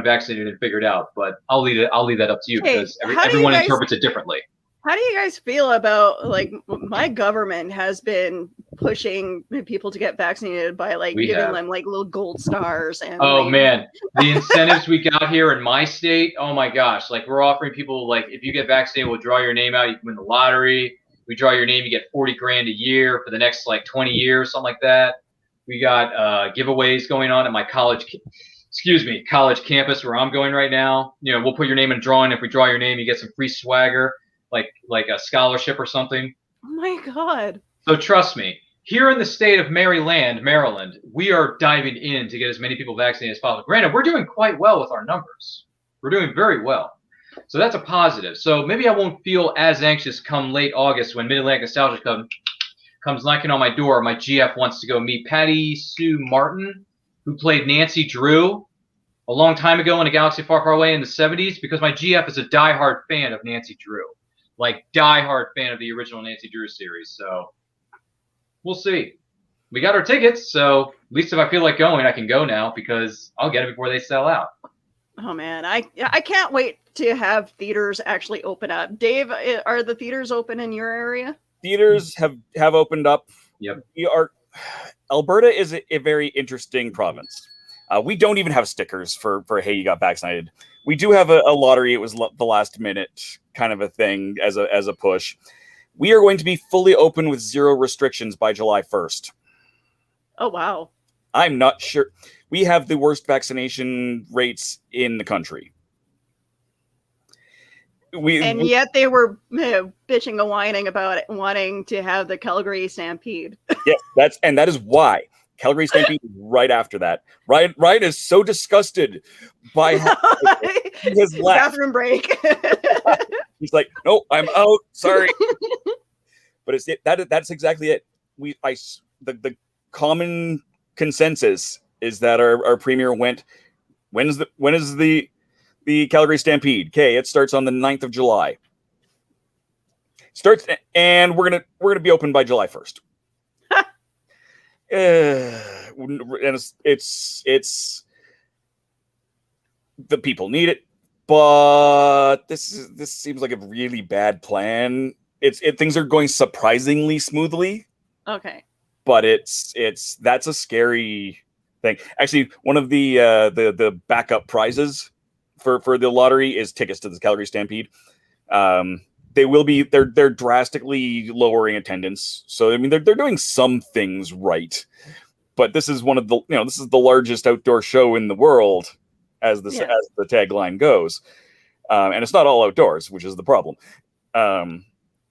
vaccinated and figured out. But I'll leave that up to you, because everyone interprets it differently. How do you guys feel about, like, my government has been pushing people to get vaccinated by, like, giving them, like, little gold stars? And man, the incentives we got here in my state, oh my gosh. Like, we're offering people, like, if you get vaccinated, we'll draw your name out, you can win the lottery. We draw your name, you get $40,000 a year for the next, like, 20 years, something like that. We got giveaways going on at my college campus where I'm going right now. We'll put your name in a drawing. If we draw your name, you get some free swagger. Like a scholarship or something. Oh my God. So trust me, here in the state of Maryland, we are diving in to get as many people vaccinated as possible. Granted, we're doing quite well with our numbers. We're doing very well. So that's a positive. So maybe I won't feel as anxious come late August when Mid-Atlantic Nostalgia comes knocking on my door. My GF wants to go meet Patty Sue Martin, who played Nancy Drew a long time ago in a galaxy far, far away in the 70s, because my GF is a diehard fan of Nancy Drew. Like, diehard fan of the original Nancy Drew series. So we'll see. We got our tickets, so at least if I feel like going, I can go now, because I'll get it before they sell out. Oh man, I can't wait to have theaters actually open up. Dave, are the theaters open in your area? Theaters have opened up. Yep. Alberta is a very interesting province. We don't even have stickers for hey, you got vaccinated. We do have a lottery. It was the last minute kind of a thing as a push. We are going to be fully open with 0 restrictions by July 1st. Oh, wow. I'm not sure. We have the worst vaccination rates in the country. Yet they were bitching and whining about it, wanting to have the Calgary Stampede. Yes, that is why. Calgary Stampede is right after that. Ryan is so disgusted by how he has left. Bathroom break. He's like, no, I'm out. Sorry. But that's exactly it. The common consensus is that our premier went, when is the Calgary Stampede? Okay, it starts on the 9th of July. And we're gonna be open by July 1st. And it's the people need it, but this seems like a really bad plan. Things are going surprisingly smoothly. Okay, but that's a scary thing. Actually, one of the backup prizes for the lottery is tickets to the Calgary Stampede. They're drastically lowering attendance. So I mean they're doing some things right. But this is this is the largest outdoor show in the world as the tagline goes. And it's not all outdoors, which is the problem.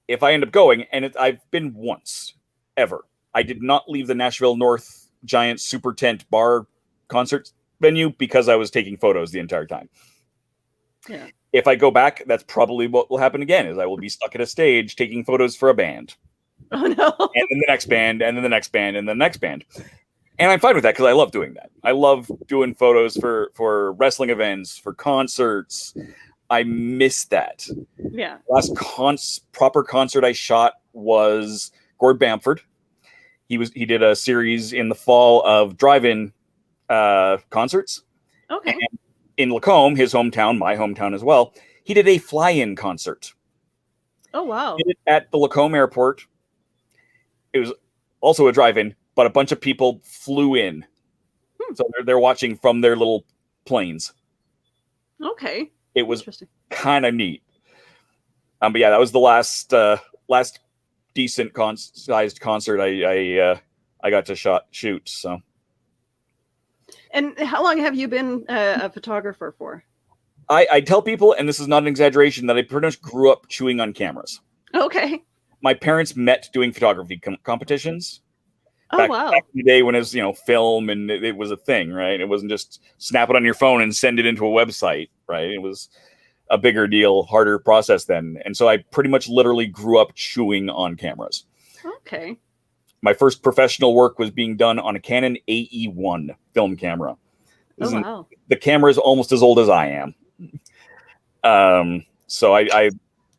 If I end up going, and I've been once ever, I did not leave the Nashville North Giant Super Tent Bar concert venue because I was taking photos the entire time. Yeah. If I go back, that's probably what will happen again, is I will be stuck at a stage taking photos for a band. Oh, no. And then the next band, and then the next band, and the next band. And I'm fine with that because I love doing that. I love doing photos for wrestling events, for concerts. I miss that. Yeah. Last proper concert I shot was Gord Bamford. He did a series in the fall of drive-in concerts. Okay. And in Lacombe, his hometown, my hometown as well, he did a fly-in concert. Oh, wow. He did it at the Lacombe airport. It was also a drive-in, but a bunch of people flew in. So they're watching from their little planes. Okay. It was kind of neat. But yeah, that was the last decent sized concert I got to shoot. So. And how long have you been a photographer for? I tell people, and this is not an exaggeration, that I pretty much grew up chewing on cameras. Okay. My parents met doing photography competitions. Oh, wow. Back in the day when it was, film and it was a thing, right? It wasn't just snap it on your phone and send it into a website, right? It was a bigger deal, harder process then. And so I pretty much literally grew up chewing on cameras. Okay. My first professional work was being done on a Canon AE1 film camera. Oh, wow. The camera is almost as old as I am. So I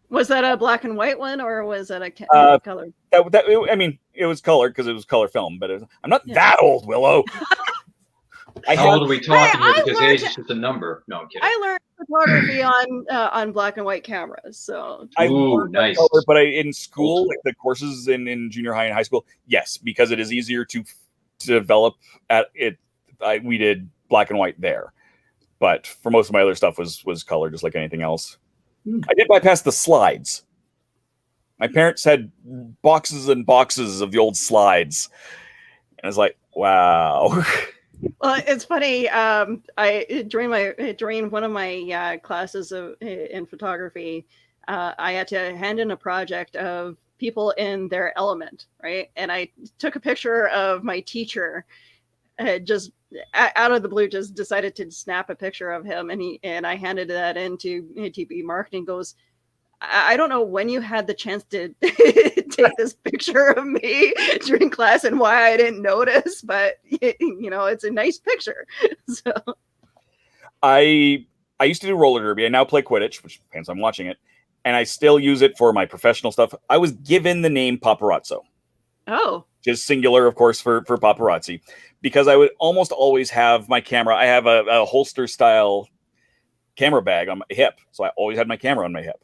was that a black and white one, or was that a color? It was color because it was color film, but I'm not that old, Willow. How old are we talking here? Because age is just a number. No, I'm kidding. I learned photography on black and white cameras. So nice. Color, but in school, like the courses in junior high and high school, yes, because it is easier to develop at it. We did black and white there, but for most of my other stuff was color, just like anything else. I did bypass the slides. My parents had boxes and boxes of the old slides, and I was like, wow. Well, it's funny. During one of my classes in photography, I had to hand in a project of people in their element, right? And I took a picture of my teacher. Just out of the blue, just decided to snap a picture of him, and I handed that in to TP Marketing. Goes, I don't know when you had the chance to take this picture of me during class and why I didn't notice, but it's a nice picture. So I used to do roller derby. I now play Quidditch, which hence I'm watching it, and I still use it for my professional stuff. I was given the name Paparazzo. Oh. Just singular, of course, for paparazzi, because I would almost always have my camera. I have a holster style camera bag on my hip, so I always had my camera on my hip.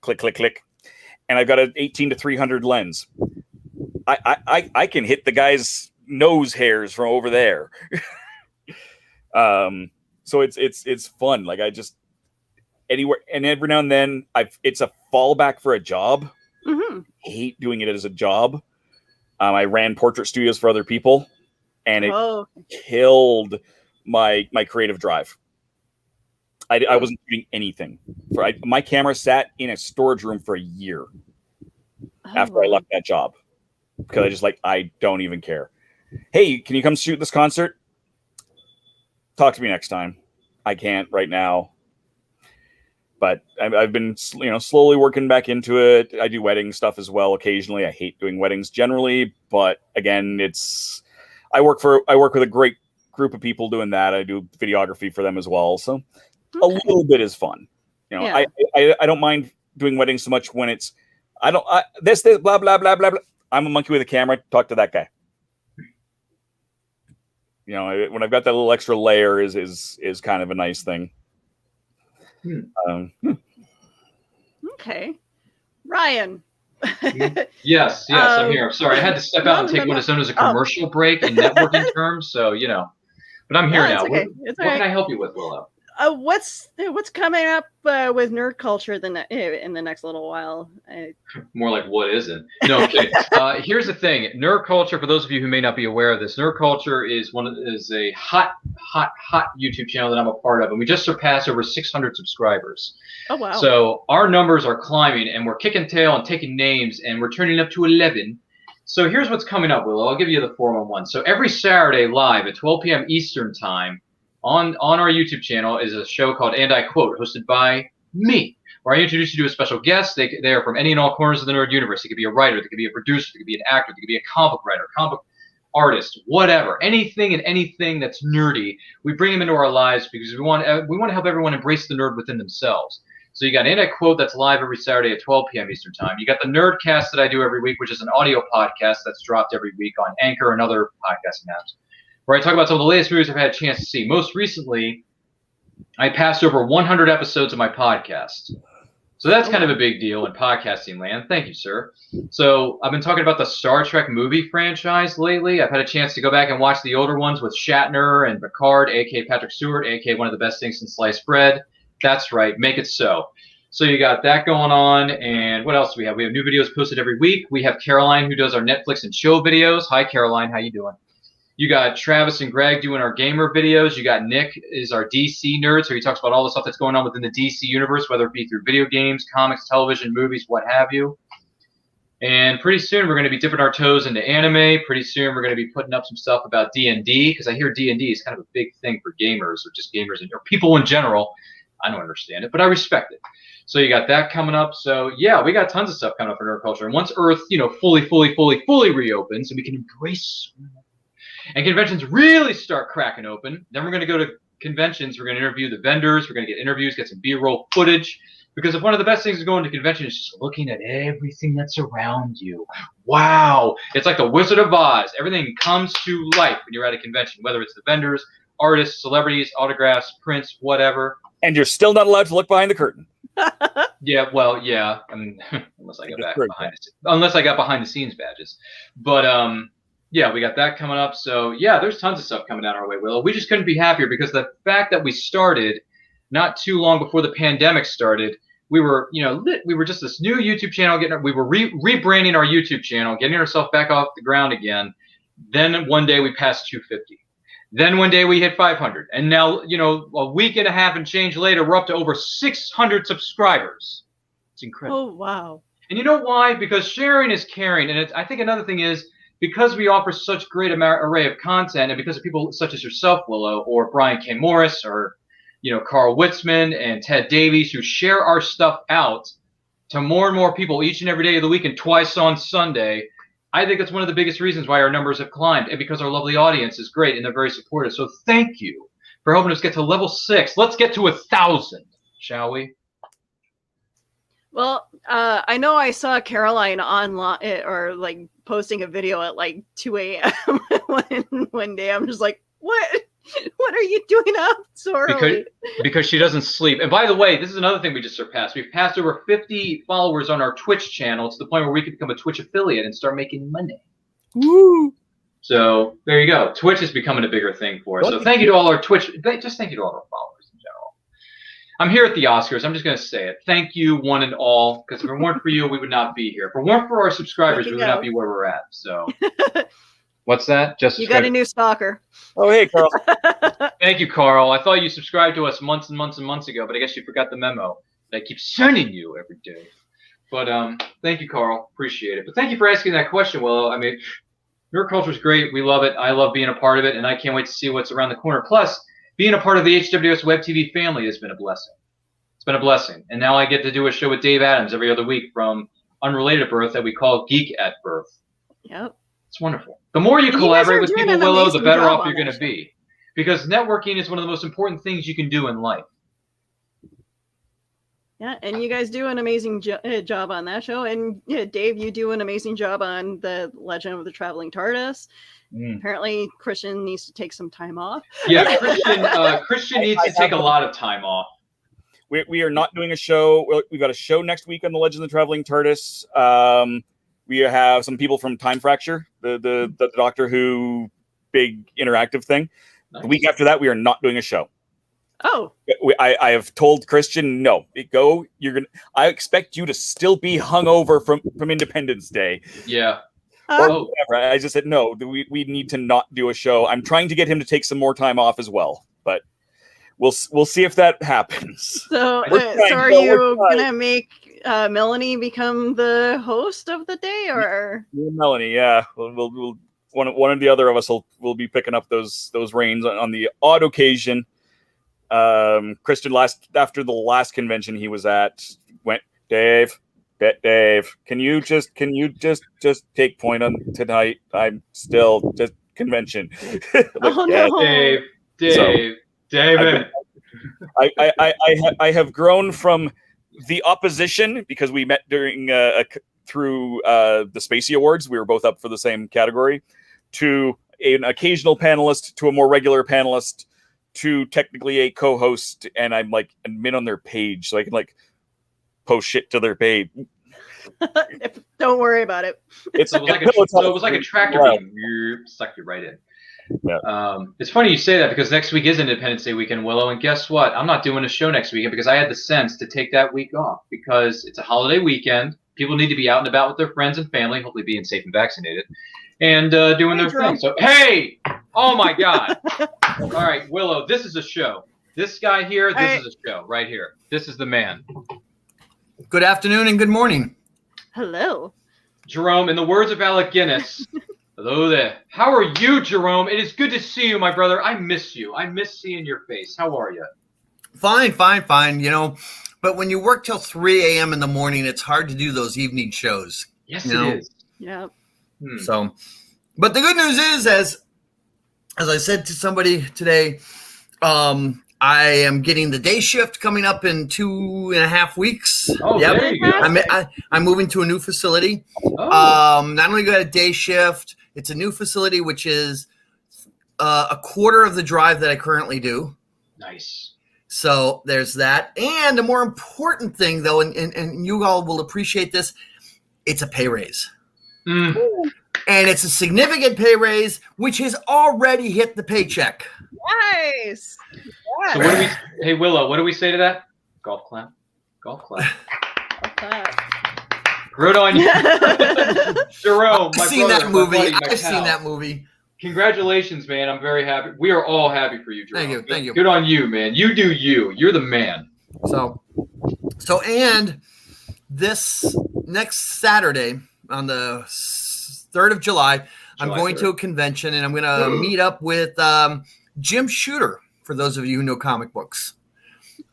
Click, click, click, and I've got an 18-300 lens. I can hit the guy's nose hairs from over there. So it's fun. Like I just anywhere and every now and then it's a fallback for a job. Mm-hmm. Hate doing it as a job. I ran portrait studios for other people, and it killed my creative drive. I wasn't shooting anything. My camera sat in a storage room for a year after I left that job because I don't even care. Hey, can you come shoot this concert? Talk to me next time. I can't right now. But I've been, slowly working back into it. I do wedding stuff as well occasionally. I hate doing weddings generally, but again, I work with a great group of people doing that. I do videography for them as well, so a little bit is fun. I don't mind doing weddings so much when it's this blah blah blah blah blah. I'm a monkey with a camera. Talk to that guy. When I've got that little extra layer is kind of a nice thing. Okay, Ryan. Yes, I'm here. Sorry, I had to step out and take what is known as a commercial break in networking terms. So but I'm here now. Okay. What can I help you with, Willow? What's coming up with nerd culture in the next little while? More like what isn't? No, okay. Here's the thing: nerd culture. For those of you who may not be aware of this, nerd culture is a hot YouTube channel that I'm a part of, and we just surpassed over 600 subscribers. Oh wow! So our numbers are climbing, and we're kicking tail and taking names, and we're turning up to 11. So here's what's coming up, Willow. I'll give you the 411. So every Saturday live at 12 p.m. Eastern time. On our YouTube channel is a show called And I Quote, hosted by me, where I introduce you to a special guest. They are from any and all corners of the nerd universe. It could be a writer, they could be a producer, they could be an actor, they could be a comic writer, comic artist, whatever. Anything and anything that's nerdy, we bring them into our lives because we want to help everyone embrace the nerd within themselves. So you got And I Quote that's live every Saturday at 12 p.m. Eastern time. You got the Nerdcast that I do every week, which is an audio podcast that's dropped every week on Anchor and other podcasting apps, where I talk about some of the latest movies I've had a chance to see. Most recently, I passed over 100 episodes of my podcast. So that's kind of a big deal in podcasting land. Thank you, sir. So I've been talking about the Star Trek movie franchise lately. I've had a chance to go back and watch the older ones with Shatner and Picard, a.k.a. Patrick Stewart, a.k.a. one of the best things since sliced bread. That's right. Make it so. So you got that going on. And what else do we have? We have new videos posted every week. We have Caroline, who does our Netflix and chill videos. Hi, Caroline. How you doing? You got Travis and Greg doing our gamer videos. You got Nick is our DC nerd, so he talks about all the stuff that's going on within the DC universe, whether it be through video games, comics, television, movies, what have you. And pretty soon we're going to be dipping our toes into anime. Pretty soon we're going to be putting up some stuff about D&D, because I hear D&D is kind of a big thing for gamers, or just gamers or people in general. I don't understand it, but I respect it. So you got that coming up. So yeah, we got tons of stuff coming up for nerd culture. And once Earth, fully reopens and we can embrace and conventions really start cracking open, then we're going to go to conventions. We're going to interview the vendors. We're going to get interviews, get some B-roll footage. Because if one of the best things of going to convention is just looking at everything that's around you. Wow. It's like the Wizard of Oz. Everything comes to life when you're at a convention, whether it's the vendors, artists, celebrities, autographs, prints, whatever. And you're still not allowed to look behind the curtain. Yeah, well, yeah. I mean, unless I got behind the scenes badges. But yeah, we got that coming up. So yeah, there's tons of stuff coming down our way, Willow. We just couldn't be happier because the fact that we started not too long before the pandemic started, we were just this new YouTube channel we were rebranding our YouTube channel, getting ourselves back off the ground again. Then one day we passed 250. Then one day we hit 500. And now, a week and a half and change later, we're up to over 600 subscribers. It's incredible. Oh, wow. And you know why? Because sharing is caring. And I think another thing is because we offer such great array of content, and because of people such as yourself, Willow, or Brian K. Morris, or Carl Witzman and Ted Davies, who share our stuff out to more and more people each and every day of the week and twice on Sunday. I think it's one of the biggest reasons why our numbers have climbed, and because our lovely audience is great and they're very supportive. So thank you for helping us get to level 6. Let's get to 1,000, shall we? Well, I know I saw Caroline online or like posting a video at like 2 a.m. one day. I'm just like, what? What are you doing up so early? Because she doesn't sleep. And by the way, this is another thing we just surpassed. We've passed over 50 followers on our Twitch channel to the point where we could become a Twitch affiliate and start making money. Woo! So there you go. Twitch is becoming a bigger thing for us. So thank you to all our Twitch. Just thank you to all our followers in general. I'm here at the Oscars. I'm just going to say it. Thank you, one and all. Because if it weren't for you, we would not be here. If it weren't for our subscribers, we would not be where we're at. So. What's that? You got a new stalker. Oh, hey, Carl. Thank you, Carl. I thought you subscribed to us months and months and months ago, but I guess you forgot the memo that I keep sending you every day. But thank you, Carl. Appreciate it. But thank you for asking that question, Willow. I mean, your culture is great. We love it. I love being a part of it, and I can't wait to see what's around the corner. Plus, being a part of the HWS Web TV family has been a blessing. It's been a blessing. And now I get to do a show with Dave Adams every other week from Unrelated Birth that we call Geek at Birth. Yep. It's wonderful. The more you collaborate with people, Willow, the better off you're going to be. Because networking is one of the most important things you can do in life. Yeah, and you guys do an amazing job on that show. And Dave, you do an amazing job on the Legend of the Traveling TARDIS. Apparently, Christian needs to take some time off. Yeah, Christian needs to take a lot of time off. We are not doing a show. We've got a show next week on the Legend of the Traveling TARDIS. We have some people from Time Fracture, the Doctor Who big interactive thing. Nice. The week after that, we are not doing a show. Oh. I have told Christian, no, go. I expect you to still be hungover from Independence Day. Yeah. Or whatever. I just said, no, we need to not do a show. I'm trying to get him to take some more time off as well, but we'll see if that happens. So are you gonna make Melanie become the host of the day, or Melanie? Yeah, we'll one or the other of us will be picking up those reins on the odd occasion. Christian after the last convention he was at went, Dave, can you just take point on tonight? I'm still just convention. No. David. I have grown from the opposition because we met during through the Spacey Awards. We were both up for the same category, to an occasional panelist, to a more regular panelist, to technically a co-host, and I'm like admin on their page, so I can like post shit to their page. Don't worry about it. It was like a tractor beam. You sucked it right in. Yeah. It's funny you say that because next week is Independence Day weekend, Willow, and guess what? I'm not doing a show next weekend because I had the sense to take that week off because it's a holiday weekend. People need to be out and about with their friends and family, hopefully being safe and vaccinated, and doing their thing. So, hey! Oh, my God. All right, Willow, this is a show. This guy here, this is a show right here. This is the man. Good afternoon and good morning. Hello. Jerome, in the words of Alec Guinness, hello there. How are you, Jerome? It is good to see you, my brother. I miss you. I miss seeing your face. How are you? Fine. But when you work till 3 a.m. in the morning, it's hard to do those evening shows. Yes, it is. Yeah. So, but the good news is, as I said to somebody today, I am getting the day shift coming up in 2.5 weeks. Oh, there you go. I'm moving to a new facility. Oh. Not only got a day shift, it's a new facility, which is a quarter of the drive that I currently do. Nice. So there's that. And the more important thing, though, and you all will appreciate this, it's a pay raise. Mm. And it's a significant pay raise, which has already hit the paycheck. Nice. So what do we? Hey Willow, what do we say to that? Golf clap. Golf clap. Good on you, Jerome. I've seen that movie. Congratulations, man. I'm very happy. We are all happy for you, Jerome. Thank you. Good on you, man. You do you. You're the man. So and this next Saturday on the 3rd of July, I'm going to a convention and I'm going to meet up with Jim Shooter, for those of you who know comic books.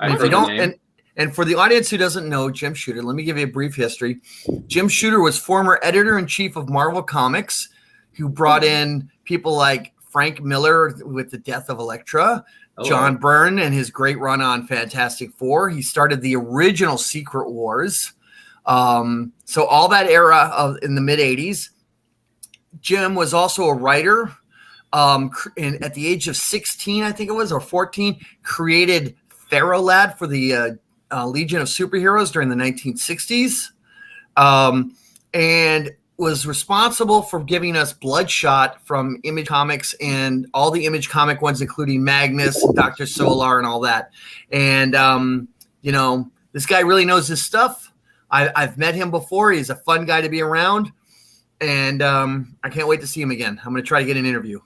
And if you don't, and for the audience who doesn't know Jim Shooter, let me give you a brief history. Jim Shooter was former editor-in-chief of Marvel Comics, who brought in people like Frank Miller with the death of Elektra, John Byrne and his great run on Fantastic Four. He started the original Secret Wars. So all that era in the mid-'80s. Jim was also a writer. And at the age of 16, I think it was, or 14, created Pharaoh Lad for the Legion of Superheroes during the 1960s. And was responsible for giving us Bloodshot from Image Comics and all the Image comic ones, including Magnus and Dr. Solar and all that. And, this guy really knows his stuff. I've met him before. He's a fun guy to be around. And I can't wait to see him again. I'm going to try to get an interview.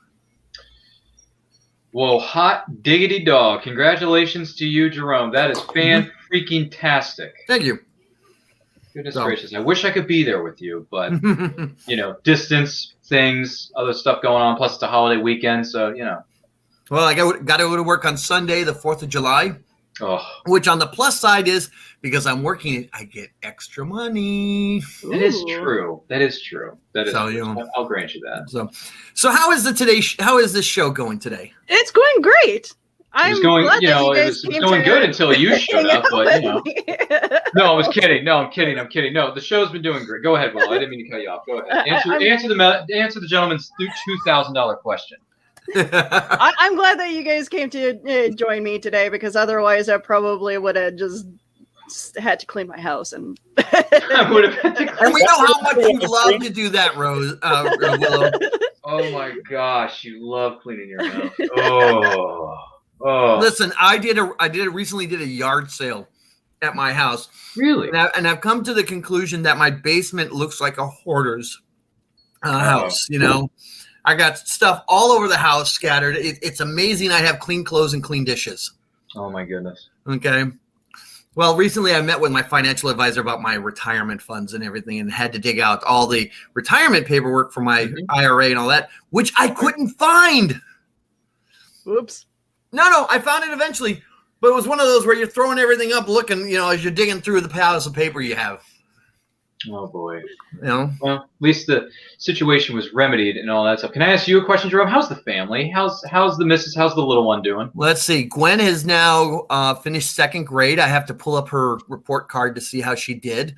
Whoa, hot diggity dog. Congratulations to you, Jerome. That is fan-freaking-tastic. Thank you. Goodness gracious. I wish I could be there with you, but, distance, things, other stuff going on, plus it's a holiday weekend, so, Well, I got to go to work on Sunday, the 4th of July, which on the plus side is because I'm working, I get extra money. That is true. That is true. I'll grant you that. So how is this show going today? It's going great. It was going, it was going good until you showed up, but No, I was kidding. No, I'm kidding. No, the show's been doing great. Go ahead, Will. I didn't mean to cut you off. Go ahead. Answer the gentleman's $2,000 question. I'm glad that you guys came to join me today, because otherwise I probably would have just had to clean my house and I would have had to clean. And we know how much you love to do that, Willow. Oh my gosh, you love cleaning your house. Oh. Listen, I recently did a yard sale at my house. Really? And I've come to the conclusion that my basement looks like a hoarder's house. I got stuff all over the house scattered. It's amazing. I have clean clothes and clean dishes. Oh my goodness. Okay. Well, recently I met with my financial advisor about my retirement funds and everything, and had to dig out all the retirement paperwork for my IRA and all that, which I couldn't find. Oops. No, I found it eventually, but it was one of those where you're throwing everything up, looking, as you're digging through the piles of paper you have. Oh boy. Well, at least the situation was remedied and all that stuff. Can I ask you a question, Jerome? How's the family? How's the missus? How's the little one doing? Let's see. Gwen has now finished 2nd grade. I have to pull up her report card to see how she did.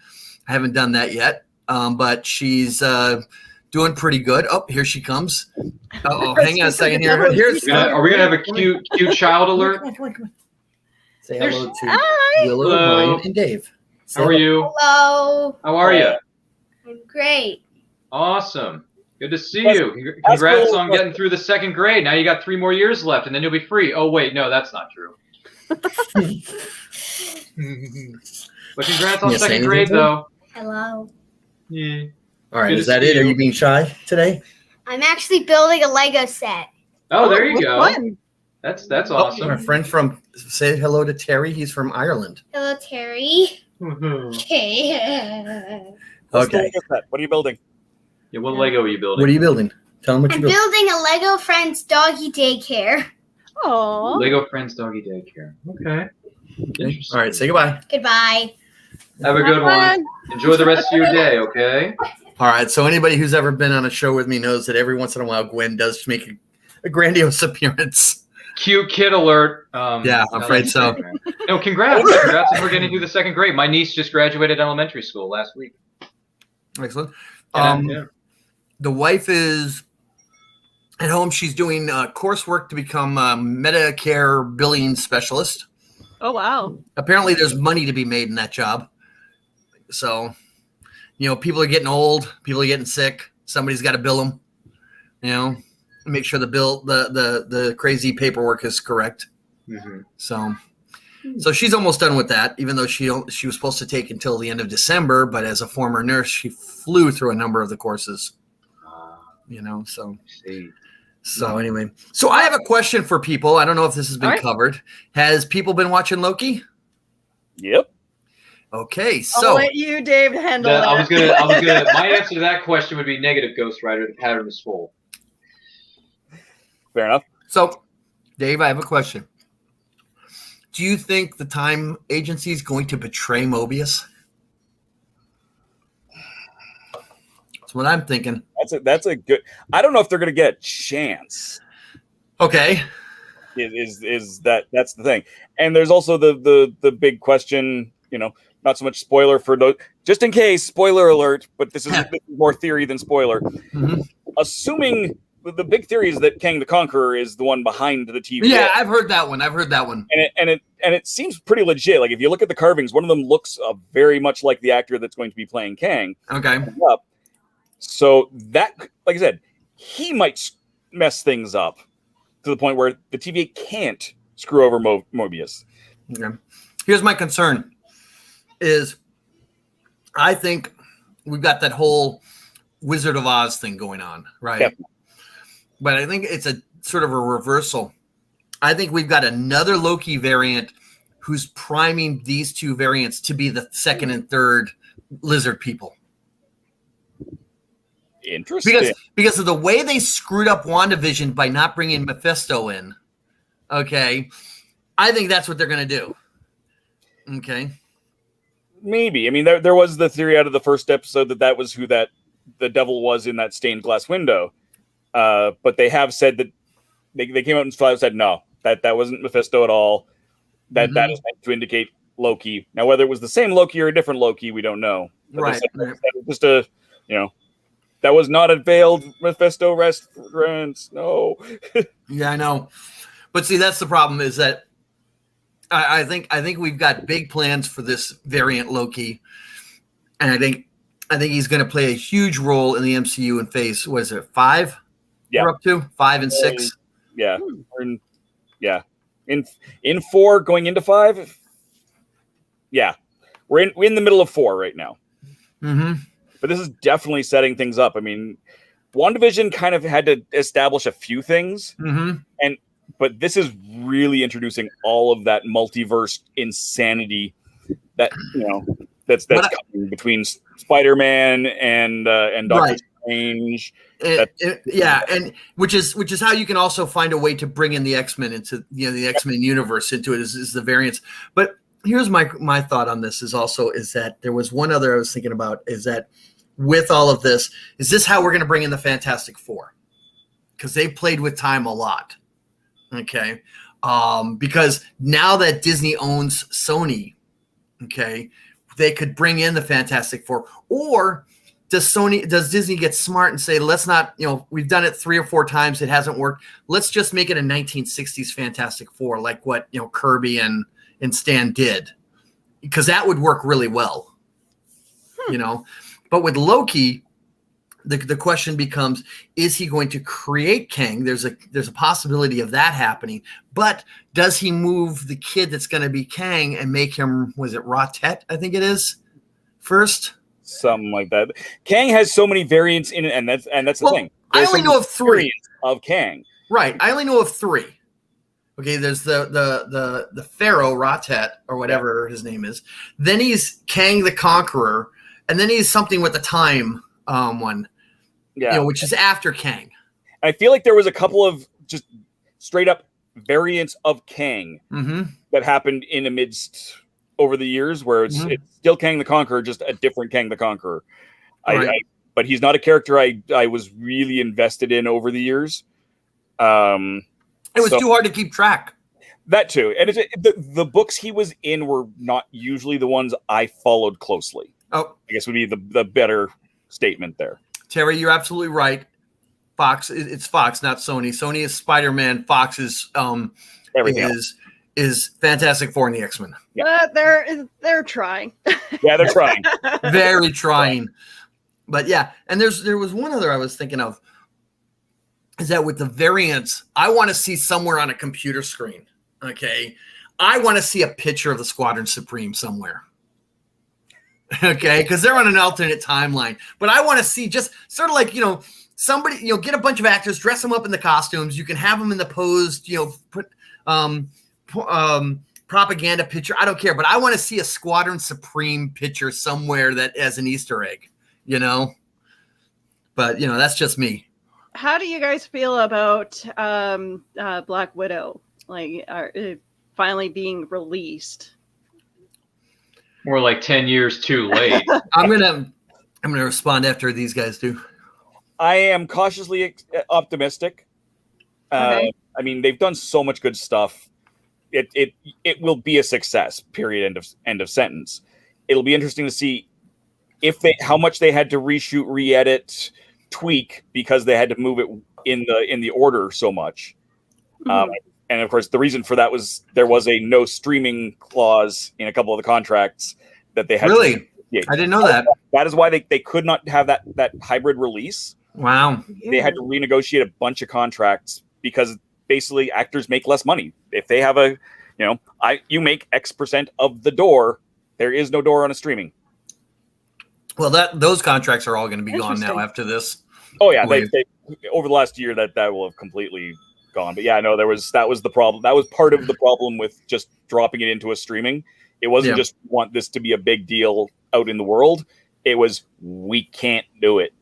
I haven't done that yet, but she's doing pretty good. Oh, here she comes. Hang on a second here. Are we gonna have a cute child alert? Come on. Say hello to Willow, Ryan, and Dave. How are you? Hello. How are you? I'm great. Awesome. Good to see you. Congrats on getting through the 2nd grade. Now you got 3 more years left, and then you'll be free. Oh, wait. No, that's not true. But congrats on 2nd grade, though. Hello. Yeah. All right. Is that it? Are you being shy today? I'm actually building a Lego set. Oh, there you go. Fun. That's awesome. My friend say hello to Terry. He's from Ireland. Hello, Terry. Okay. What are you building? Yeah, what Lego are you building? What are you building? Tell them what I'm you're building. building a Lego Friends doggy daycare. Aww. Lego Friends Doggy Daycare. Okay. All right, say goodbye. Goodbye. Have a good one. Enjoy the rest of your day, okay? All right, so anybody who's ever been on a show with me knows that every once in a while Gwen does make a grandiose appearance. Cute kid alert. Yeah, I'm afraid so. No, congrats. Congrats on her getting through the second grade. My niece just graduated elementary school last week. Excellent. Yeah. The wife is at home. She's doing coursework to become a Medicare billing specialist. Oh, wow. Apparently, there's money to be made in that job. So, people are getting old. People are getting sick. Somebody's got to bill them. Make sure the crazy paperwork is correct. Mm-hmm. So she's almost done with that, even though she was supposed to take until the end of December. But as a former nurse, she flew through a number of the courses. So anyway, so I have a question for people. I don't know if this has been covered. Has people been watching Loki? Yep. Okay, I'll let you, Dave, handle that. I was gonna. My answer to that question would be negative, Ghost Rider. The pattern is full. Fair enough. So, Dave, I have a question. Do you think the Time Agency is going to betray Mobius? That's what I'm thinking. That's a good. I don't know if they're going to get a chance. Okay. Is that's the thing, and there's also the big question. Not so much spoiler for those. Just in case, spoiler alert. But this is more theory than spoiler. Mm-hmm. Assuming the big theory is that Kang the Conqueror is the one behind the TV. Yeah, I've heard that one. And it seems pretty legit. Like if you look at the carvings, one of them looks very much like the actor that's going to be playing Kang. Okay. So that, like I said, he might mess things up to the point where the TVA can't screw over Mobius. Okay. Here's my concern is I think we've got that whole Wizard of Oz thing going on, right? Yep. But I think it's a sort of a reversal. I think we've got another Loki variant who's priming these two variants to be the second and third lizard people. Interesting. Because of the way they screwed up WandaVision by not bringing Mephisto in. Okay. I think that's what they're going to do. Okay. Maybe. I mean, there was the theory out of the first episode that was who the devil was in that stained glass window. But they have said that they came out and said, no, that wasn't Mephisto at all. That is meant to indicate Loki. Now, whether it was the same Loki or a different Loki, we don't know. But right. Just that was not a veiled Mephisto reference. No. Yeah, I know. But see, that's the problem is that I think we've got big plans for this variant Loki. And I think he's going to play a huge role in the MCU in phase, what is it, 5? Yeah. We're up to 5 and 6. Yeah. In 4 going into 5. Yeah. We're in the middle of 4 right now. Mm-hmm. But this is definitely setting things up. I mean, WandaVision kind of had to establish a few things. Mm-hmm. But this is really introducing all of that multiverse insanity that, that's coming between Spider-Man and Doctor Strange. And which is how you can also find a way to bring in the X-Men into the X-Men universe into it is the variants. But here's my thought on this is that there was one other I was thinking about is that with all of this, is this how we're going to bring in the Fantastic Four? Because they played with time a lot. Okay. Because now that Disney owns Sony, okay, they could bring in the Fantastic Four. Or does Disney get smart and say, let's not, we've done it 3 or 4 times, it hasn't worked. Let's just make it a 1960s Fantastic Four, like what Kirby and Stan did, because that would work really well. But with Loki, the question becomes, is he going to create Kang? There's a possibility of that happening, but does he move the kid that's going to be Kang and make him, was it Rotet? I think it is first. Something like that. Kang has so many variants in it, and that's the thing. There's I only know of 3 of Kang. Right. I only know of 3. Okay, there's the Pharaoh Rotet or whatever his name is. Then he's Kang the Conqueror, and then he's something with the time one. Yeah, which is after Kang. I feel like there was a couple of just straight up variants of Kang that happened in amidst over the years, where it's still Kang the Conqueror, just a different Kang the Conqueror. Right. But he's not a character I was really invested in over the years. It was too hard to keep track. That too, and the books he was in were not usually the ones I followed closely. Oh, I guess would be the better statement there. Terry, you're absolutely right. Fox, it's Fox, not Sony. Sony is Spider-Man. Fox is everything is Fantastic Four and the X-Men. Yeah. They're trying. Yeah, they're trying. Very trying. But yeah, and there was one other I was thinking of. Is that with the variants, I want to see somewhere on a computer screen. Okay. I want to see a picture of the Squadron Supreme somewhere. Okay. Because they're on an alternate timeline. But I want to see just sort of like, somebody, get a bunch of actors, dress them up in the costumes. You can have them in the posed, propaganda picture. I don't care. But I want to see a Squadron Supreme picture somewhere that as an Easter egg, But, that's just me. How do you guys feel about Black Widow? Finally being released? More like 10 years too late. I'm gonna respond after these guys do. I am cautiously optimistic. Okay. I mean, they've done so much good stuff. It will be a success. Period. End of sentence. It'll be interesting to see how much they had to reshoot, re-edit, tweak because they had to move it in the order so much. Mm-hmm. And of course, the reason for that was there was a no streaming clause in a couple of the contracts that they had. Really? I didn't know that. That is why they could not have that hybrid release. Wow. They had to renegotiate a bunch of contracts because basically actors make less money. If they have you make X percent of the door, there is no door on a streaming. Well, those contracts are all going to be gone now after this. Oh yeah, they over the last year that will have completely gone. But yeah, no, that was the problem. That was part of the problem with just dropping it into a streaming. It wasn't just want this to be a big deal out in the world. It was we can't do it.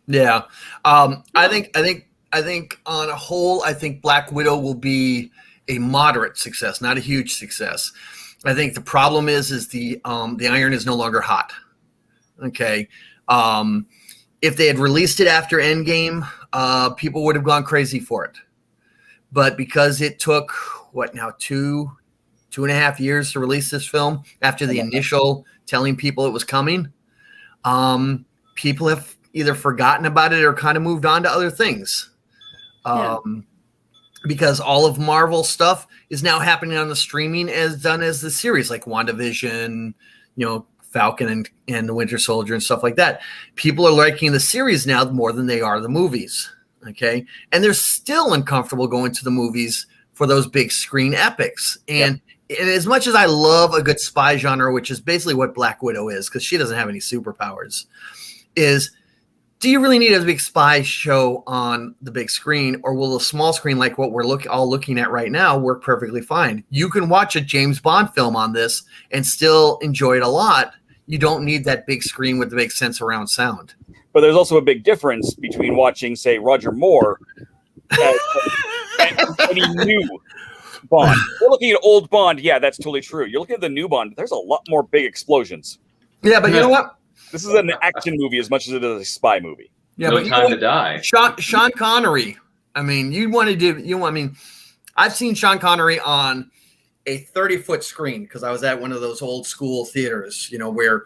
Yeah, I think on a whole, I think Black Widow will be a moderate success, not a huge success. I think the problem is the iron is no longer hot. Okay. If they had released it after Endgame, people would have gone crazy for it. But because it took, 2.5 years to release this film after the initial telling people it was coming, people have either forgotten about it or kind of moved on to other things. Because all of Marvel stuff is now happening on the streaming as done as the series, like WandaVision, Falcon and the Winter Soldier and stuff like that. People are liking the series now more than they are the movies. Okay. And they're still uncomfortable going to the movies for those big screen epics. And as much as I love a good spy genre, which is basically what Black Widow is, because she doesn't have any superpowers, do you really need a big spy show on the big screen, or will a small screen like what we're all looking at right now work perfectly fine? You can watch a James Bond film on this and still enjoy it a lot. You don't need that big screen with the big sense around sound. But there's also a big difference between watching, say, Roger Moore and any new Bond. You're looking at old Bond, yeah, that's totally true. You're looking at the new Bond, there's a lot more big explosions. Yeah, but you know what? This is an action movie as much as it is a spy movie. Yeah, no time to die. Sean Connery. I mean, I've seen Sean Connery on a 30-foot screen because I was at one of those old school theaters, where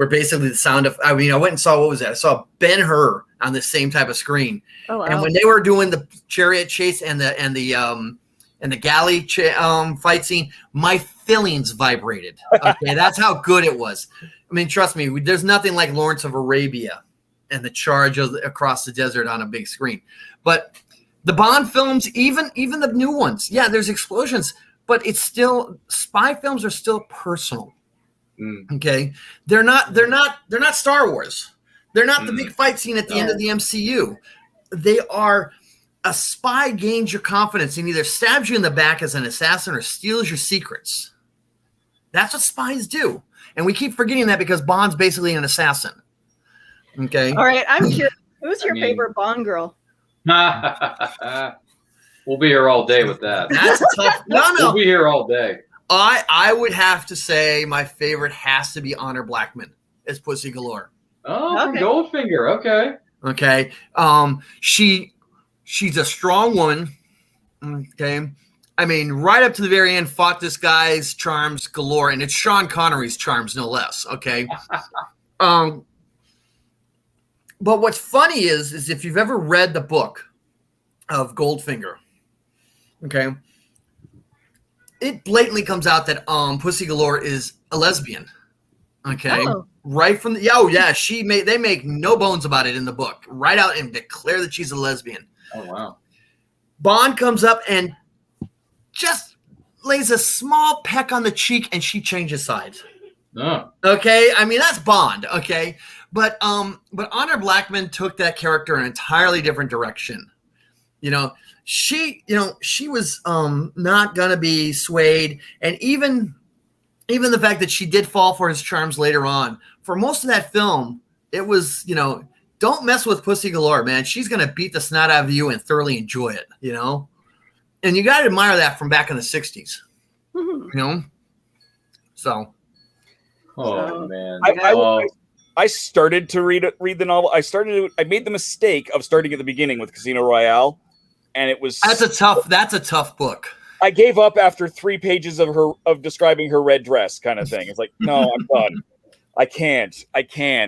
basically the sound of, I went and saw, what was that? I saw Ben-Hur on the same type of screen. Oh, wow. And when they were doing the chariot chase and the galley fight scene, my fillings vibrated. Okay, that's how good it was. I mean, trust me, there's nothing like Lawrence of Arabia and the charge across the desert on a big screen. But the Bond films, even the new ones, yeah, there's explosions, but it's still, spy films are still personal. Okay, they're not Star Wars. They're not the big fight scene at the end of the MCU. They are a spy gains your confidence and either stabs you in the back as an assassin or steals your secrets. That's what spies do. And we keep forgetting that because Bond's basically an assassin. Okay. All right. I'm curious. Who's your favorite Bond girl? We'll be here all day with that. That's tough. No. We'll be here all day. I would have to say my favorite has to be Honor Blackman as Pussy Galore. Oh, from Goldfinger. Okay. Okay. She's a strong woman. Okay. I mean, right up to the very end, fought this guy's charms galore, and it's Sean Connery's charms, no less. Okay. But what's funny is if you've ever read the book of Goldfinger, okay, it blatantly comes out that Pussy Galore is a lesbian. Okay. Oh. Right from they make no bones about it in the book. Right out and declare that she's a lesbian. Oh wow. Bond comes up and just lays a small peck on the cheek, and she changes sides. Oh. Okay, I mean that's Bond. Okay, but Honor Blackman took that character in an entirely different direction. She was not gonna be swayed, and even the fact that she did fall for his charms later on. For most of that film, it was don't mess with Pussy Galore, man. She's gonna beat the snot out of you and thoroughly enjoy it. And you got to admire that from back in the 60s, So. Oh, man. I started to read the novel. I made the mistake of starting at the beginning with Casino Royale, and it was... That's a tough book. I gave up after 3 pages of describing her red dress kind of thing. It's like, no, I'm done. I can't.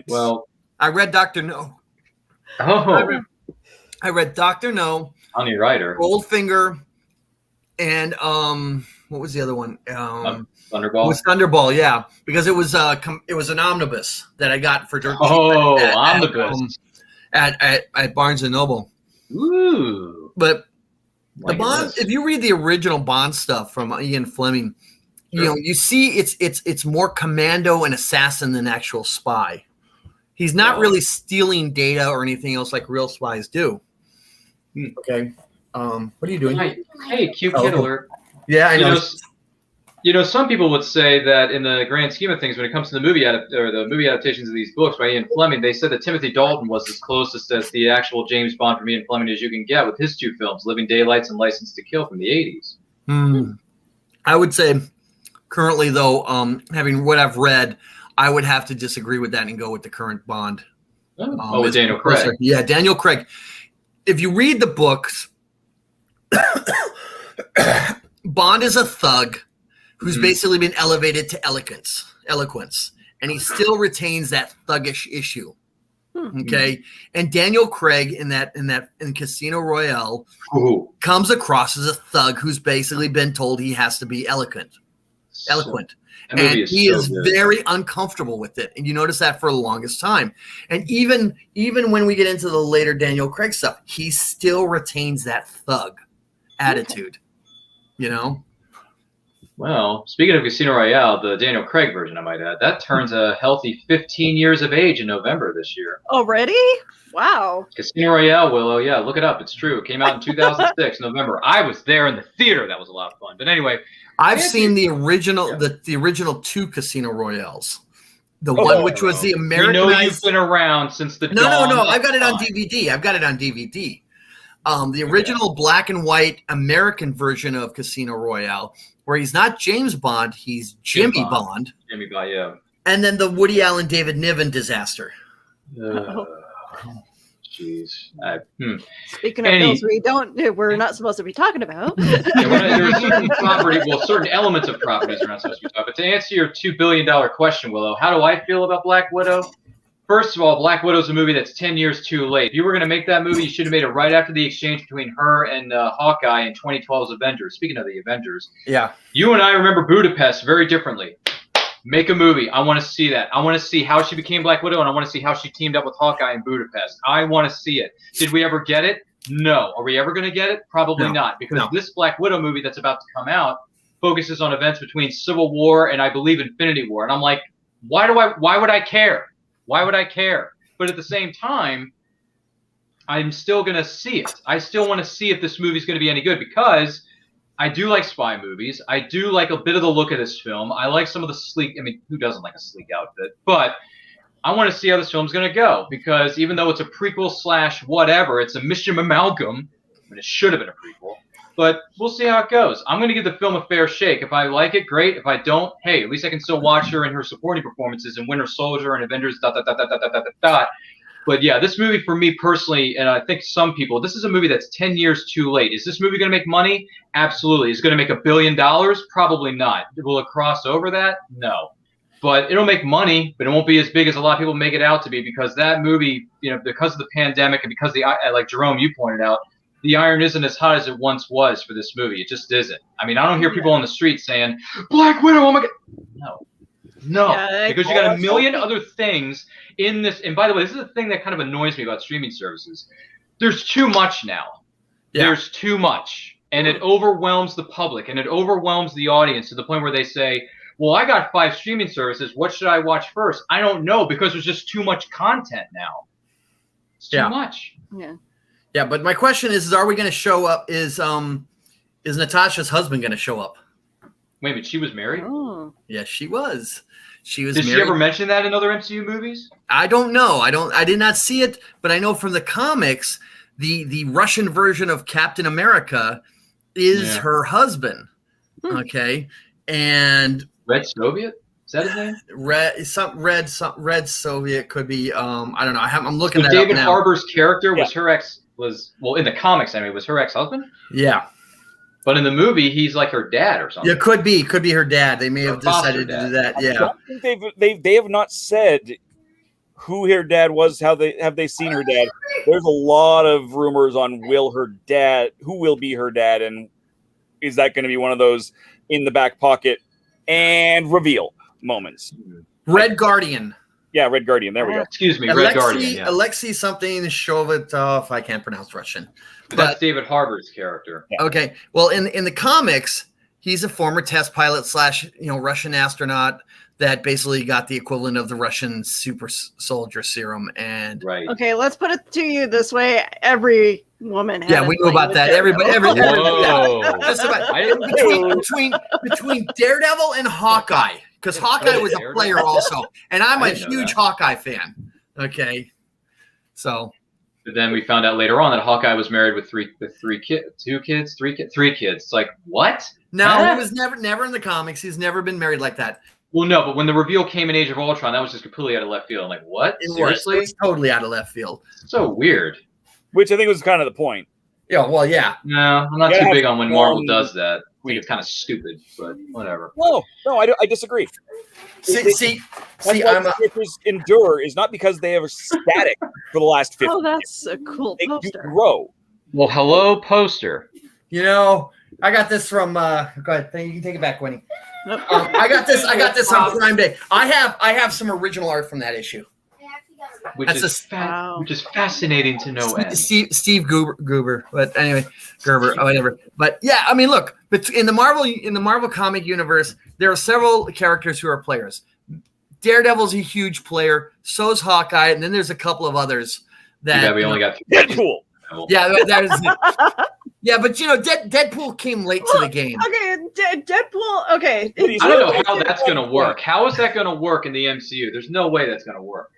Well, I read Dr. No. Oh. I read Dr. No. Honey Rider. Goldfinger. And what was the other one? Thunderball. It was Thunderball, yeah, because it was an omnibus that I got for omnibus at Barnes and Noble. Ooh, but the Bond, if you read the original Bond stuff from Ian Fleming, you see it's more commando and assassin than actual spy. He's not really stealing data or anything else like real spies do. Okay. What are you doing? Hey, cute kid alert. Yeah, I know. Some people would say that in the grand scheme of things, when it comes to the movie adaptations of these books by Ian Fleming, they said that Timothy Dalton was as closest as the actual James Bond from Ian Fleming as you can get with his 2 films, Living Daylights and License to Kill from the 80s. I would say currently, though, having what I've read, I would have to disagree with that and go with the current Bond. With Daniel Craig. Yeah, Daniel Craig. If you read the books, Bond is a thug who's basically been elevated to eloquence, and he still retains that thuggish issue. Okay, and Daniel Craig in Casino Royale comes across as a thug who's basically been told he has to be eloquent, and he is very uncomfortable with it. And you notice that for the longest time. And even when we get into the later Daniel Craig stuff, he still retains that thug attitude. Well, speaking of Casino Royale, the Daniel Craig version, I might add, that turns a healthy 15 years of age in November this year. Already? Wow. Casino Royale, Willow. Yeah, look it up. It's true. It came out in 2006, November. I was there in the theater. That was a lot of fun. But anyway, I've seen the original, the original 2 Casino Royales. The one which was the Americanized. We know you've been around since the No. I've got it on DVD. The original black and white American version of Casino Royale, where he's not James Bond, he's Jimmy Bond. Jimmy Bond, yeah. And then the Woody Allen, David Niven disaster. Jeez. Speaking of those we're not supposed to be talking about. There are certain elements of properties we're not supposed to be talking about. But to answer your $2 billion question, Willow, how do I feel about Black Widow? First of all, Black Widow's a movie that's 10 years too late. If you were going to make that movie, you should have made it right after the exchange between her and Hawkeye in 2012's Avengers. Speaking of the Avengers, yeah, you and I remember Budapest very differently. Make a movie. I want to see that. I want to see how she became Black Widow, and I want to see how she teamed up with Hawkeye in Budapest. I want to see it. Did we ever get it? No. Are we ever going to get it? Probably not, because this Black Widow movie that's about to come out focuses on events between Civil War and I believe Infinity War. And I'm like, why would I care? Why would I care? But at the same time, I'm still going to see it. I still want to see if this movie's going to be any good, because I do like spy movies. I do like a bit of the look of this film. I like some of the sleek, who doesn't like a sleek outfit? But I want to see how this film's going to go, because even though it's a prequel / whatever, it's a mission amalgam. It should have been a prequel. But we'll see how it goes. I'm going to give the film a fair shake. If I like it, great. If I don't, hey, at least I can still watch her in her supporting performances in Winter Soldier and Avengers. But yeah, this movie for me personally, and I think some people, this is a movie that's 10 years too late. Is this movie going to make money? Absolutely. Is it going to make $1 billion? Probably not. Will it cross over that? No. But it'll make money, but it won't be as big as a lot of people make it out to be, because that movie, because of the pandemic and because like Jerome, you pointed out, the iron isn't as hot as it once was for this movie. It just isn't. I mean, I don't hear people on the street saying, Black Widow, oh my God. No, because you got a million other things in this. And by the way, this is the thing that kind of annoys me about streaming services. There's too much now. Yeah. There's too much. And it overwhelms the public and it overwhelms the audience to the point where they say, well, I got 5 streaming services. What should I watch first? I don't know, because there's just too much content now. It's too much. Yeah. Yeah, but my question is are we going to show up? Is Natasha's husband going to show up? Wait a minute, she was married? Oh. Yes, she was. She was Did married. She ever mention that in other MCU movies? I don't know. I did not see it, but I know from the comics, the Russian version of Captain America is her husband. Okay. And Red Soviet? Is that his name? Red Soviet could be. I don't know. I'm looking at David Harbour's character was in the comics anyway, was her ex-husband? Yeah. But in the movie, he's like her dad or something. Yeah, could be her dad. They may have decided to do that. Yeah. I think they have not said who her dad was. Have they seen her dad? There's a lot of rumors on who will be her dad, and is that going to be one of those in the back pocket and reveal moments? Red Guardian. Yeah, Red Guardian. There we go. Excuse me, Red Guardian. Yeah. Alexei something Shovetov. I can't pronounce Russian. That's David Harbour's character. Yeah. Okay. Well, in the comics, he's a former test pilot / Russian astronaut that basically got the equivalent of the Russian super soldier serum. And right. Okay, let's put it to you this way: every woman. Yeah, we knew about that. Everybody. Between Daredevil and Hawkeye. Because Hawkeye was a player also, and I'm a huge Hawkeye fan. Okay, so. But then we found out later on that Hawkeye was married with three kids. It's like, what? No, he was never in the comics. He's never been married like that. Well, no, but when the reveal came in Age of Ultron, that was just completely out of left field. I'm like, what? Seriously? It was totally out of left field. So weird. Which I think was kind of the point. Yeah, well, yeah. No, I'm not too big on when Marvel does that. I think it's kind of stupid, but whatever. No, I disagree. See, characters endure is not because they are static for the last 50 years. Oh, that's a cool poster. They grow. Well, hello, poster. I got this from. Go ahead, you can take it back, Winnie. I got this on Prime Day. I have some original art from that issue. Which is fascinating to no end. Steve Gerber, but anyway, Gerber, whatever. But yeah, I mean, look, in the Marvel comic universe, there are several characters who are players. Daredevil's a huge player. So is Hawkeye, and then there's a couple of others that. Yeah, we only got Deadpool. Yeah, that is. Yeah, but Deadpool came late to the game. Okay, Deadpool. Okay, I don't know how that's going to work. How is that going to work in the MCU? There's no way that's going to work.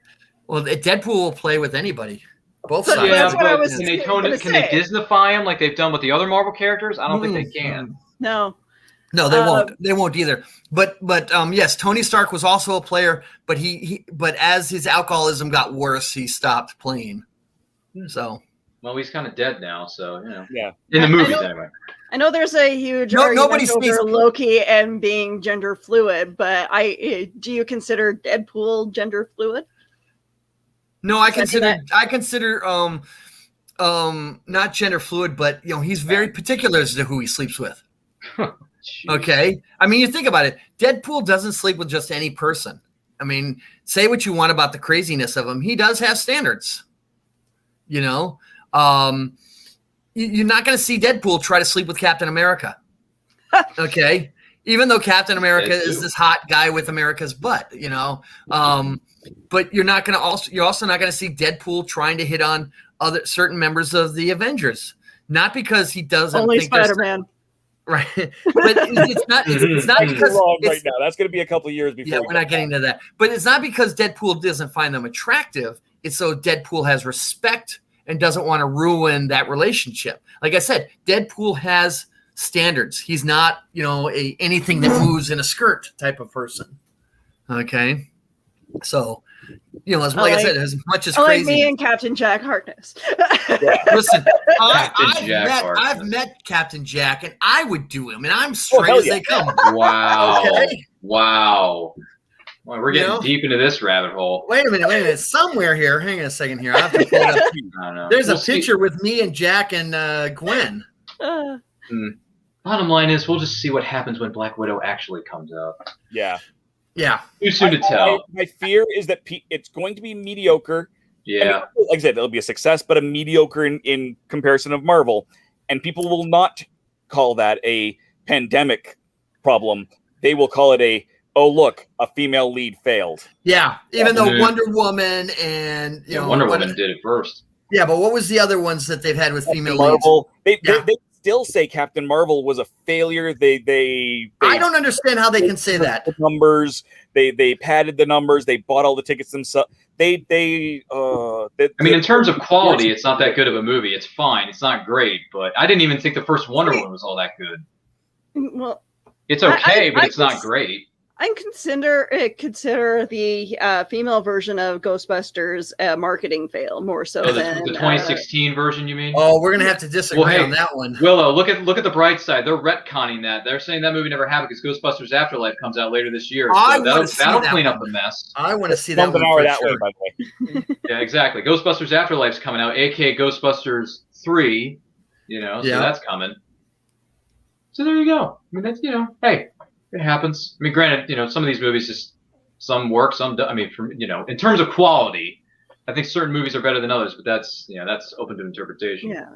Well, Deadpool will play with anybody. Both sides. Yeah, but can they Disneyfy him like they've done with the other Marvel characters? I don't think they can. No, they won't. They won't either. But yes, Tony Stark was also a player, but but as his alcoholism got worse, he stopped playing. So. Well, he's kind of dead now, so Yeah. In the movies, anyway. I know there's a huge argument over Loki and being gender fluid, but do you consider Deadpool gender fluid? No, I consider not gender fluid, but he's very particular as to who he sleeps with. Okay, I mean, you think about it. Deadpool doesn't sleep with just any person. I mean, say what you want about the craziness of him, he does have standards. You're not going to see Deadpool try to sleep with Captain America. Okay, even though Captain America is this hot guy with America's butt, but you're also not going to see Deadpool trying to hit on certain members of the Avengers, not because he doesn't only think Spider-Man. Right, but it's not because wrong right now. That's going to be a couple of years before. Yeah, we're not getting to that. But it's not because Deadpool doesn't find them attractive. It's so Deadpool has respect and doesn't want to ruin that relationship. Like I said, Deadpool has standards. He's not, anything that moves in a skirt type of person. Okay. So, like I said, as much as crazy. Like me and Captain Jack Harkness. Listen, I've Harkness. met Captain Jack, and I would do him, and I'm straight as they come. Wow. Okay. Wow. Well, we're getting deep into this rabbit hole. Wait a minute. Somewhere here. Hang on a second here. I have to pull it up. I don't know. There's a picture with me and Jack and Gwen. Bottom line is, we'll just see what happens when Black Widow actually comes out. Yeah. Yeah. Too soon to tell. My fear is that it's going to be mediocre. Yeah. I mean, like I said, it'll be a success, but a mediocre in comparison of Marvel. And people will not call that a pandemic problem. They will call it oh, look, a female lead failed. Yeah. Even though Wonder Woman and, Wonder Woman did it first. Yeah, but what was the other ones that they've had with female Marvel, leads? They still say Captain Marvel was a failure. They I don't understand how they can say that. The numbers, they padded the numbers, they bought all the tickets themselves. I mean, in terms of quality, it's not that good of a movie. It's fine. It's not great, but I didn't even think the first Wonder Woman was all that good. Well, it's okay, but it's not great. I consider the female version of Ghostbusters a marketing fail more so than the 2016 version. You mean? Oh, we're gonna have to disagree on that one. Willow, look at the bright side. They're retconning that. They're saying that movie never happened because Ghostbusters Afterlife comes out later this year. So that'll clean up the mess. I want to see that one that sure. way, by the way. Yeah, exactly. Ghostbusters Afterlife's coming out, aka Ghostbusters 3. So that's coming. So there you go. I mean, that's hey. It happens. I mean, granted, some of these movies just some work, some don't. I mean, in terms of quality, I think certain movies are better than others, but that's open to interpretation. Yeah,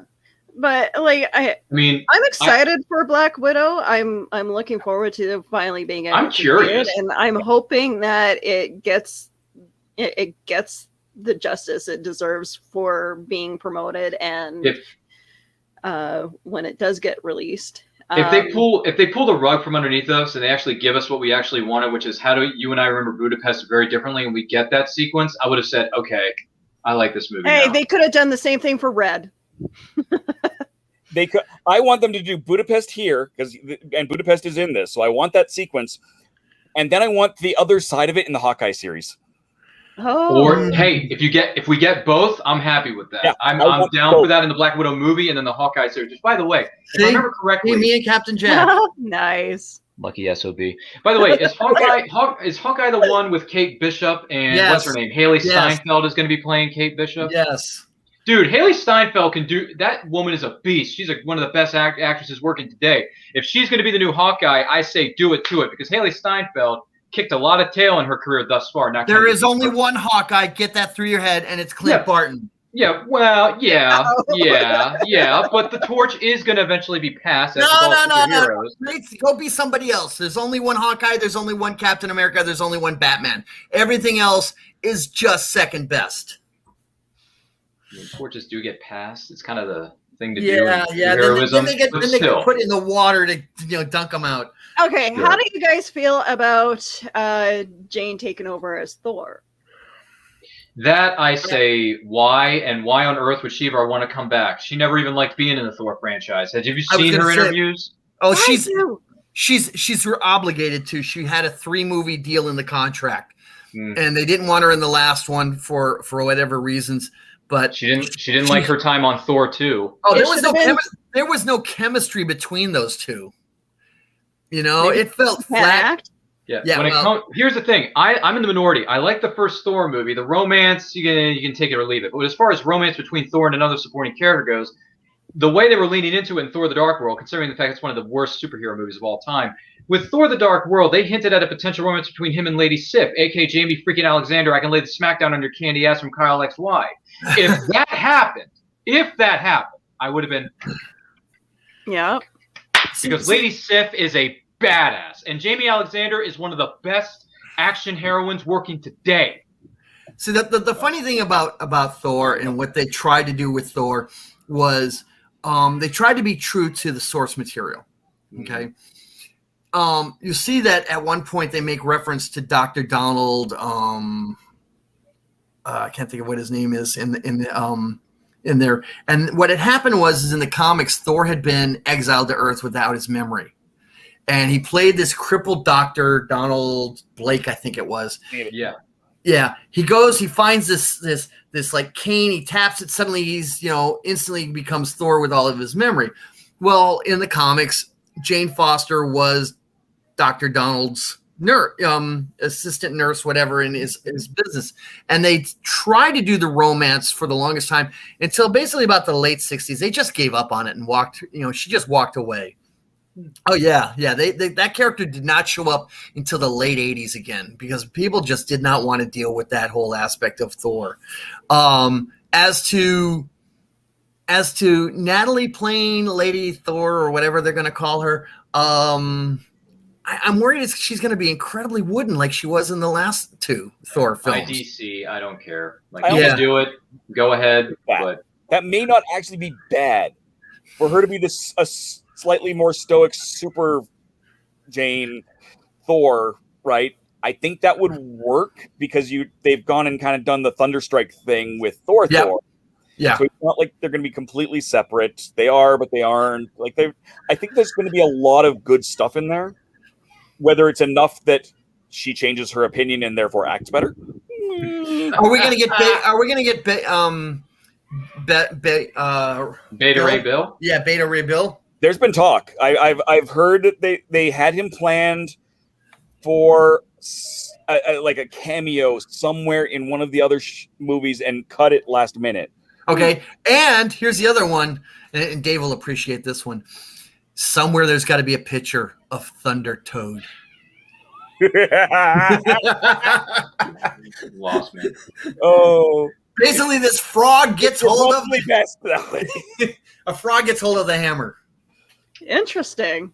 but I'm excited for Black Widow. I'm looking forward to finally being able to curious, see it, and I'm hoping that it gets the justice it deserves for being promoted, and when it does get released. If they pull the rug from underneath us and they actually give us what we actually wanted, which is how do you and I remember Budapest very differently, and we get that sequence, I would have said, okay, I like this movie. Hey, now. They could have done the same thing for Red. They could. I want them to do Budapest here and Budapest is in this, so I want that sequence, and then I want the other side of it in the Hawkeye series. Oh. Or hey, if we get both, I'm happy with that. Yeah, I'm down for that in the Black Widow movie and then the Hawkeye series. Which, by the way, if I remember correctly, me and Captain Jack. Nice. Lucky SOB. By the way, is Hawkeye the one with Kate Bishop and what's her name? Haley Steinfeld is going to be playing Kate Bishop. Yes. Dude, Haley Steinfeld can do that. Woman is a beast. She's one of the best actresses working today. If she's going to be the new Hawkeye, I say do it to it because Haley Steinfeld kicked a lot of tail in her career thus far. There is only one Hawkeye. Get that through your head, and it's Clint Barton. Yeah, well, yeah. But the torch is going to eventually be passed. No. Go be somebody else. There's only one Hawkeye. There's only one Captain America. There's only one Batman. Everything else is just second best. Torches do get passed. It's kind of the thing to do. Yeah. Heroism, then they get put in the water to dunk them out. Okay, How do you guys feel about Jane taking over as Thor? That I say, why on earth would she ever want to come back? She never even liked being in the Thor franchise. Have you seen her interviews? Oh, she's obligated to. She had a 3-movie deal in the contract, and they didn't want her in the last one for whatever reasons. But she didn't like her time on Thor 2. Oh, there was no chemistry between those two. It felt flat. Yeah. Here's the thing. I'm in the minority. I like the first Thor movie. The romance, you can take it or leave it. But as far as romance between Thor and another supporting character goes, the way they were leaning into it in Thor: The Dark World, considering the fact it's one of the worst superhero movies of all time, with Thor: The Dark World, they hinted at a potential romance between him and Lady Sif, aka Jamie freaking Alexander. I can lay the smackdown on your candy ass from Kyle XY. If that happened, I would have been. Yeah. Because Lady Sif is a badass, and Jamie Alexander is one of the best action heroines working today. See, the funny thing about Thor and what they tried to do with Thor was they tried to be true to the source material. Okay. You see that at one point they make reference to Dr. Donald. I can't think of what his name is in in there. And what had happened is in the comics, Thor had been exiled to Earth without his memory. And he played this crippled doctor, Donald Blake, I think it was. Yeah. Yeah. He goes, he finds this like cane, he taps it, suddenly he's, instantly becomes Thor with all of his memory. Well, in the comics, Jane Foster was Dr. Donald's nurse, assistant nurse, whatever, in his business. And they tried to do the romance for the longest time until basically about the late 60s. They just gave up on it and walked, she just walked away. Oh yeah. That character did not show up until the late 80s again because people just did not want to deal with that whole aspect of Thor. As to Natalie playing Lady Thor or whatever they're going to call her, I'm worried she's going to be incredibly wooden like she was in the last two Thor films. IDC, I don't care. You do it, go ahead. But that may not actually be bad for her to be a slightly more stoic super Jane Thor, right? I think that would work because they've gone and kind of done the Thunderstrike thing with Thor. Yeah. So it's not like they're going to be completely separate. They are, but they aren't. I think there's going to be a lot of good stuff in there. Whether it's enough that she changes her opinion and therefore acts better. Are we going to get Beta Ray Bill? Yeah, Beta Ray Bill. There's been talk. I've heard that they had him planned for a cameo somewhere in one of the other movies and cut it last minute. Okay, and here's the other one, and Dave will appreciate this one. Somewhere there's got to be a picture of Thunder Toad. Lost me. Oh. Basically, this frog gets hold of a frog gets hold of the hammer. Interesting.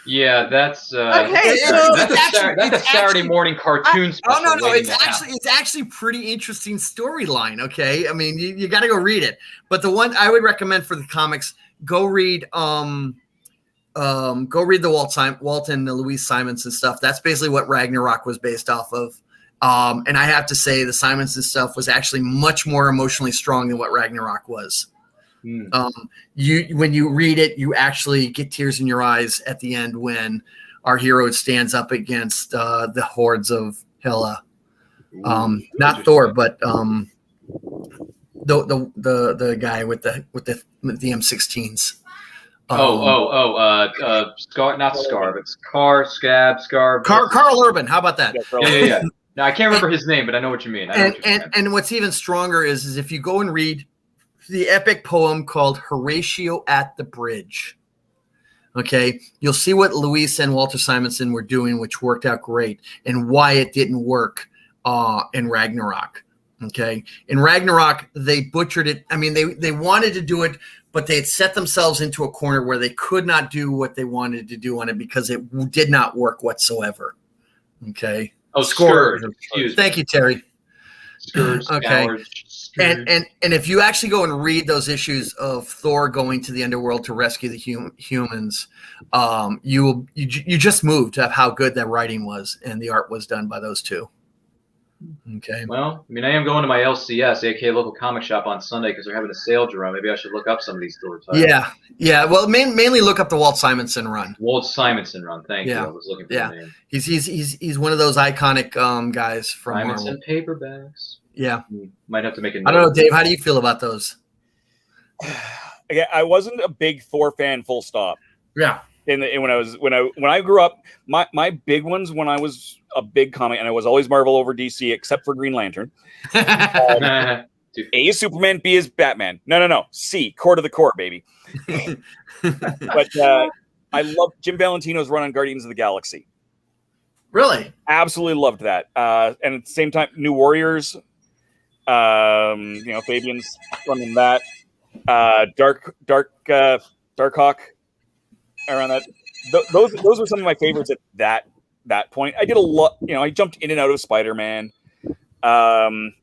Yeah, that's okay. That's a Saturday morning cartoon. No. It's actually pretty interesting storyline. Okay, I mean you got to go read it. But the one I would recommend for the comics, go read the Walt and Louise Simonson stuff. That's basically what Ragnarok was based off of. And I have to say the Simonson stuff was actually much more emotionally strong than what Ragnarok was. When you read it, you actually get tears in your eyes at the end when our hero stands up against the hordes of Hela. Not Thor, but the guy with the M16s. Scar, but Scar. Carl Urban. How about that? Yeah. No, I can't remember his name, but I know what you mean. And what's even stronger is if you go and read the epic poem called Horatio at the Bridge. Okay, you'll see what Louise and Walter Simonson were doing, which worked out great, and why it didn't work in Ragnarok. Okay, in Ragnarok, they butchered it. I mean, they wanted to do it, but they had set themselves into a corner where they could not do what they wanted to do on it because it did not work whatsoever. Okay. Oh, Scourge. Thank you, Terry. Scourge. Okay. Scourge. And if you actually go and read those issues of Thor going to the underworld to rescue the humans, you just moved at how good that writing was and the art was done by those two. Okay. Well, I mean, I am going to my LCS, aka local comic shop, on Sunday because they're having a sale, Jerome. Maybe I should look up some of these Thor titles. Yeah. Well, mainly look up the Walt Simonson run. Walt Simonson run. Thank you. I was looking for the name. He's one of those iconic guys from Simonson Marvel. paperbacks. Yeah. Might have to make a note. I don't know, Dave. How do you feel about those? Again, I wasn't a big Thor fan. Full stop. Yeah. And when I grew up, my big ones when I was a big comic, and I was always Marvel over DC except for Green Lantern. A is Superman, B is Batman. No. C, core to the core, baby. But I love Jim Valentino's run on Guardians of the Galaxy. Really? Absolutely loved that. And at the same time, New Warriors. Fabian's running that. Darkhawk. Around that, those were some of my favorites at that point. I did a lot. I jumped in and out of Spider-Man.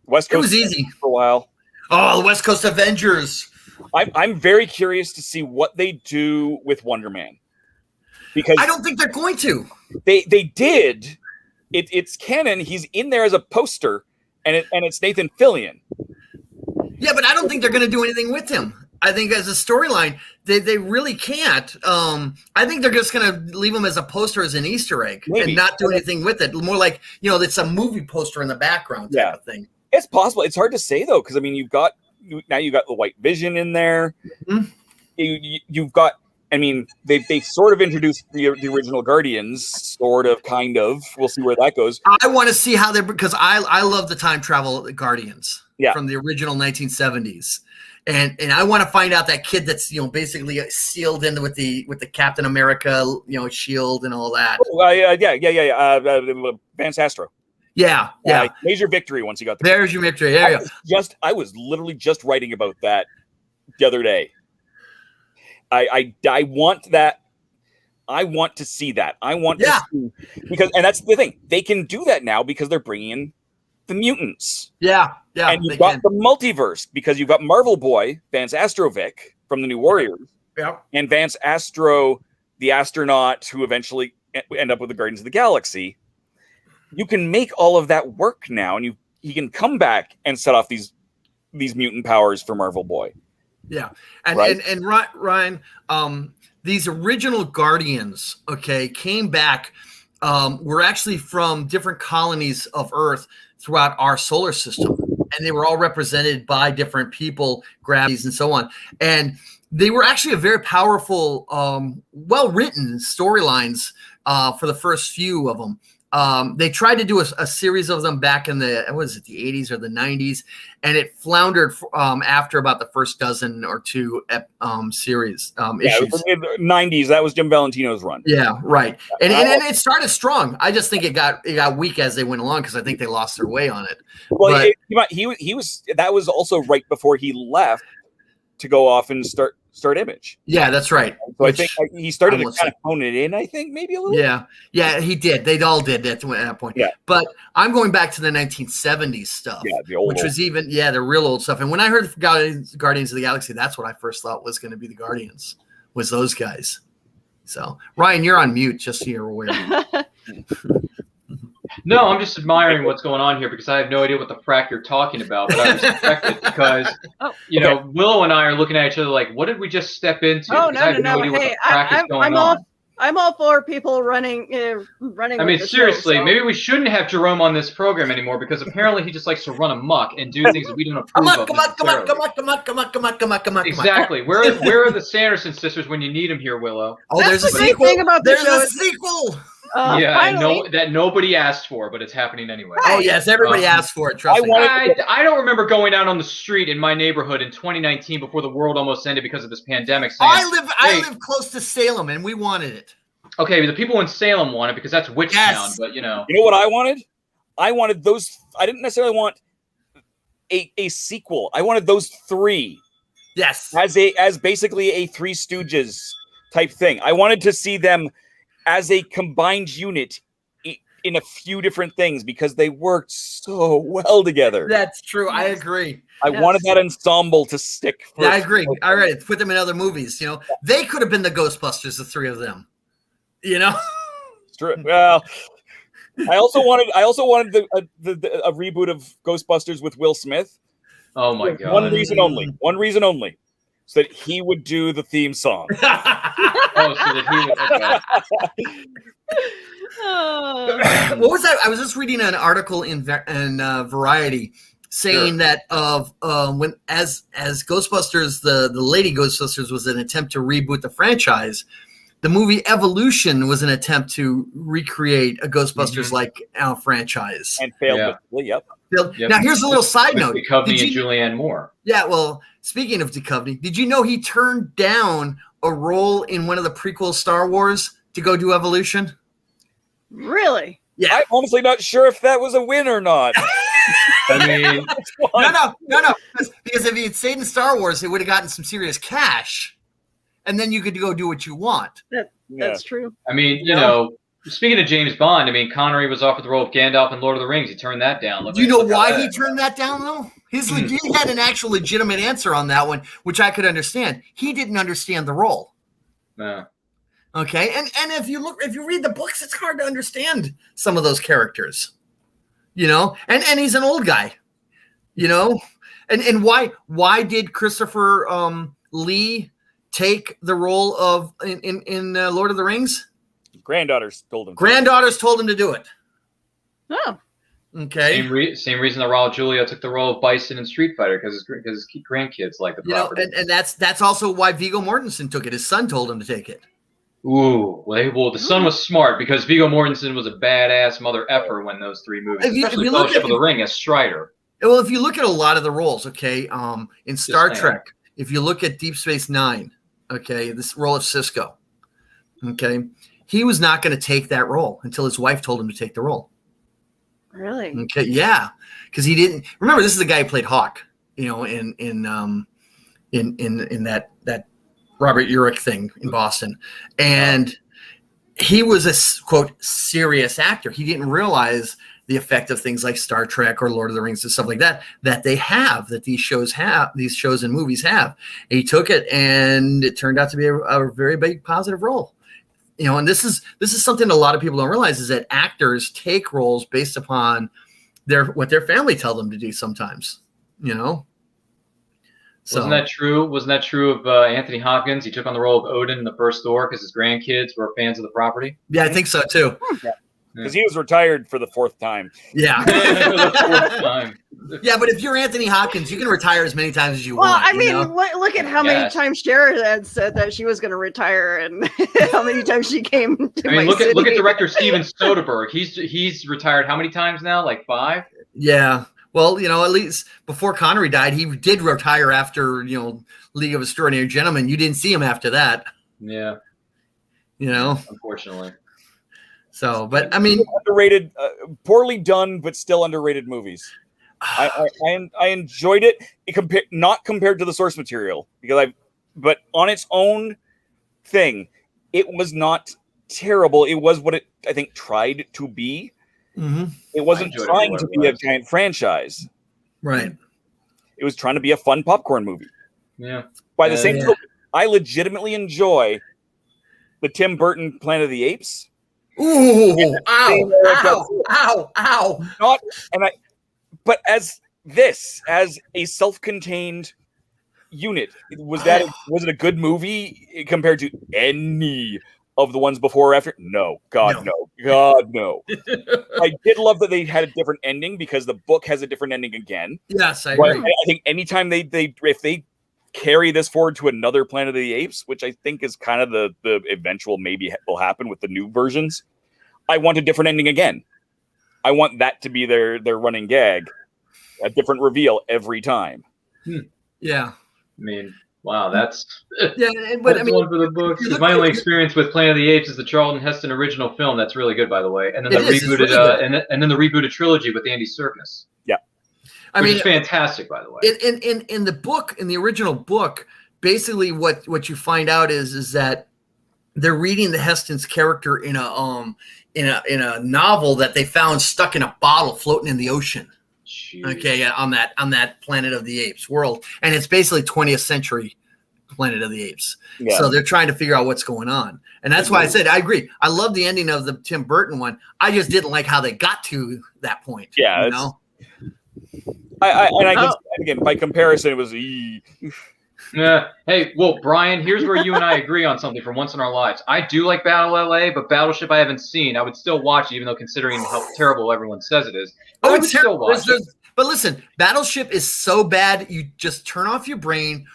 West Coast. It was easy for a while. Oh, the West Coast Avengers. I'm very curious to see what they do with Wonder Man, because I don't think they're going to. They did. It's canon. He's in there as a poster, and it's Nathan Fillion. Yeah, but I don't think they're going to do anything with him. I think as a storyline, they really can't. I think they're just going to leave him as a poster, as an Easter egg, and not do anything with it. More like, it's a movie poster in the background type of thing. It's possible. It's hard to say, though, because, I mean, you've got the White Vision in there. Mm-hmm. You've got, I mean, they sort of introduced the original Guardians, sort of, kind of. We'll see where that goes. I want to see how because I love the time travel Guardians from the original 1970s. And I want to find out that kid that's basically sealed in with the Captain America shield and all that. Vance Astro. Yeah. Major victory once you got there. There's your victory. There you go. I was literally just writing about that the other day. I want that. I want to see that. I want to see, and that's the thing. They can do that now because they're bringing in the mutants. Yeah. And you've got the multiverse because you've got Marvel Boy, Vance Astrovic from the New Warriors. Yeah. And Vance Astro, the astronaut who eventually end up with the Guardians of the Galaxy. You can make all of that work now, and he can come back and set off these mutant powers for Marvel Boy. Yeah. And Ryan, these original Guardians, came back, were actually from different colonies of Earth throughout our solar system. And they were all represented by different people, gravities, and so on. And they were actually a very powerful, well-written storylines for the first few of them. They tried to do a series of them back in the 80s or the 90s, and it floundered after about the first dozen or two series issues. In the 90s, that was Jim Valentino's run. Yeah, right. And it started strong. I just think it got weak as they went along because I think they lost their way on it. Well, he was that was also right before he left to go off and start Image. Yeah, that's right. So I think he started to kind of hone it in, I think, maybe a little. Yeah, he did. They all did at that point. Yeah. But I'm going back to the 1970s stuff, which was even, the real old stuff. And when I heard Guardians of the Galaxy, that's what I first thought was going to be the Guardians, was those guys. So, Ryan, you're on mute, just so you're aware. No, I'm just admiring what's going on here because I have no idea what the frack you're talking about, but I respect it because, Willow and I are looking at each other like, what did we just step into? Oh, no. Hey, I'm all for people running. I mean, seriously, maybe we shouldn't have Jerome on this program anymore because apparently he just likes to run amok and do things that we don't approve of. Come on. Exactly. Where are the Sanderson sisters when you need them here, Willow? Oh, there's a sequel. There's a sequel. I know that nobody asked for, but it's happening anyway. Oh yes, everybody asked for it. Trust me. I don't remember going out on the street in my neighborhood in 2019 before the world almost ended because of this pandemic. Saying, I live close to Salem, and we wanted it. Okay, the people in Salem want it because that's Witch Town. But you know what I wanted? I wanted those. I didn't necessarily want a sequel. I wanted those three. Yes, as basically a Three Stooges type thing. I wanted to see them as a combined unit in a few different things because they worked so well together. That's true. I agree. I wanted that ensemble to stick. Yeah, I agree. All right, put them in other movies. They could have been the Ghostbusters, the three of them. It's true. Well, I also wanted a reboot of Ghostbusters with Will Smith. Oh my god! One reason only, so that he would do the theme song. So that he would. Okay. What was that? I was just reading an article in Variety saying that when as Ghostbusters, the Lady Ghostbusters was an attempt to reboot the franchise. The movie Evolution was an attempt to recreate a Ghostbusters-like franchise. And failed. Yep. Now, here's a little side note. Duchovny and Julianne Moore. Yeah, well, speaking of Duchovny, did you know he turned down a role in one of the prequel Star Wars to go do Evolution? Really? Yeah. I'm honestly not sure if that was a win or not. I mean... No. Because if he had stayed in Star Wars, he would have gotten some serious cash. And then you could go do what you want. That's true. I mean, speaking of James Bond, I mean, Connery was offered the role of Gandalf in Lord of the Rings. He turned that down. Do you know why he turned that down, though? He had an actual legitimate answer on that one, which I could understand. He didn't understand the role. No. Okay, and if you read the books, it's hard to understand some of those characters. And he's an old guy. And why did Christopher Lee take the role of in Lord of the Rings? Granddaughters told him. Granddaughters told him to do it. Oh. Okay. Same reason that Raul Julia took the role of Bison in Street Fighter, because his grandkids like the property. And that's also why Viggo Mortensen took it. His son told him to take it. Ooh, well, the son was smart because Viggo Mortensen was a badass mother effer when those three movies, especially Fellowship of the Ring as Strider. Well, if you look at a lot of the roles, okay, in Star Trek, if you look at Deep Space Nine, okay, this role of Cisco, okay, he was not going to take that role until his wife told him to take the role. Really? Okay, yeah, because he didn't remember. This is the guy who played Hawk, you know, in that Robert Urich thing in Boston, and he was a quote serious actor. He didn't realize the effect of things like Star Trek or Lord of the Rings and stuff like that that these shows and movies have. And he took it, and it turned out to be a very big positive role. You know, and this is something a lot of people don't realize is that actors take roles based upon what their family tell them to do sometimes, you know. So, wasn't that true of Anthony Hopkins? He took on the role of Odin in the first Thor because his grandkids were fans of the property. Yeah, I think so too. Because he was retired for the fourth time. Yeah. For the fourth time. Yeah, but if you're Anthony Hopkins, you can retire as many times as you want. Well, I mean, know? look at how many times Sheridan said that she was going to retire, and how many times she came to my look city. at director Steven Soderbergh. He's retired how many times now? Like 5? Yeah. Well, you know, at least before Connery died, he did retire after, you know, League of Extraordinary Gentlemen. You didn't see him after that. Yeah. You know, unfortunately. So, but I mean, underrated, poorly done, but still underrated movies. I enjoyed it. Not compared to the source material but on its own thing, it was not terrible. It was what it I think tried to be. Mm-hmm. It wasn't trying to be a giant franchise. Right. It was trying to be a fun popcorn movie. Yeah. By the same token, I legitimately enjoy the Tim Burton Planet of the Apes. Ooh! Ow! But as a self-contained unit, was it a good movie compared to any of the ones before or after? No. God, no. I did love that they had a different ending because the book has a different ending again. Yes, I agree. I think anytime if they carry this forward to another Planet of the Apes, which I think is kind of the eventual maybe will happen with the new versions, I want a different ending again. I want that to be their running gag, a different reveal every time. Yeah. I mean, wow, that's but that's I mean, one for the books. My only experience with Planet of the Apes is the Charlton Heston original film. That's really good, by the way. And then and then the rebooted trilogy with Andy Serkis. Yeah, which is fantastic, by the way. In the book, in the original book, basically what you find out is that they're reading the Heston's character in a novel that they found stuck in a bottle floating in the ocean. Jeez. Okay, on that Planet of the Apes world, and it's basically 20th century Planet of the Apes. Yeah. So they're trying to figure out what's going on, and that's why I said I agree. I love the ending of the Tim Burton one. I just didn't like how they got to that point. Yeah, you know? I guess again by comparison, it was. Yeah. Hey, well, Brian, here's where you and I agree on something for once in our lives. I do like Battle LA, but Battleship I haven't seen. I would still watch it, even though considering how terrible everyone says it is. I would still watch it. But listen, Battleship is so bad, you just turn off your brain,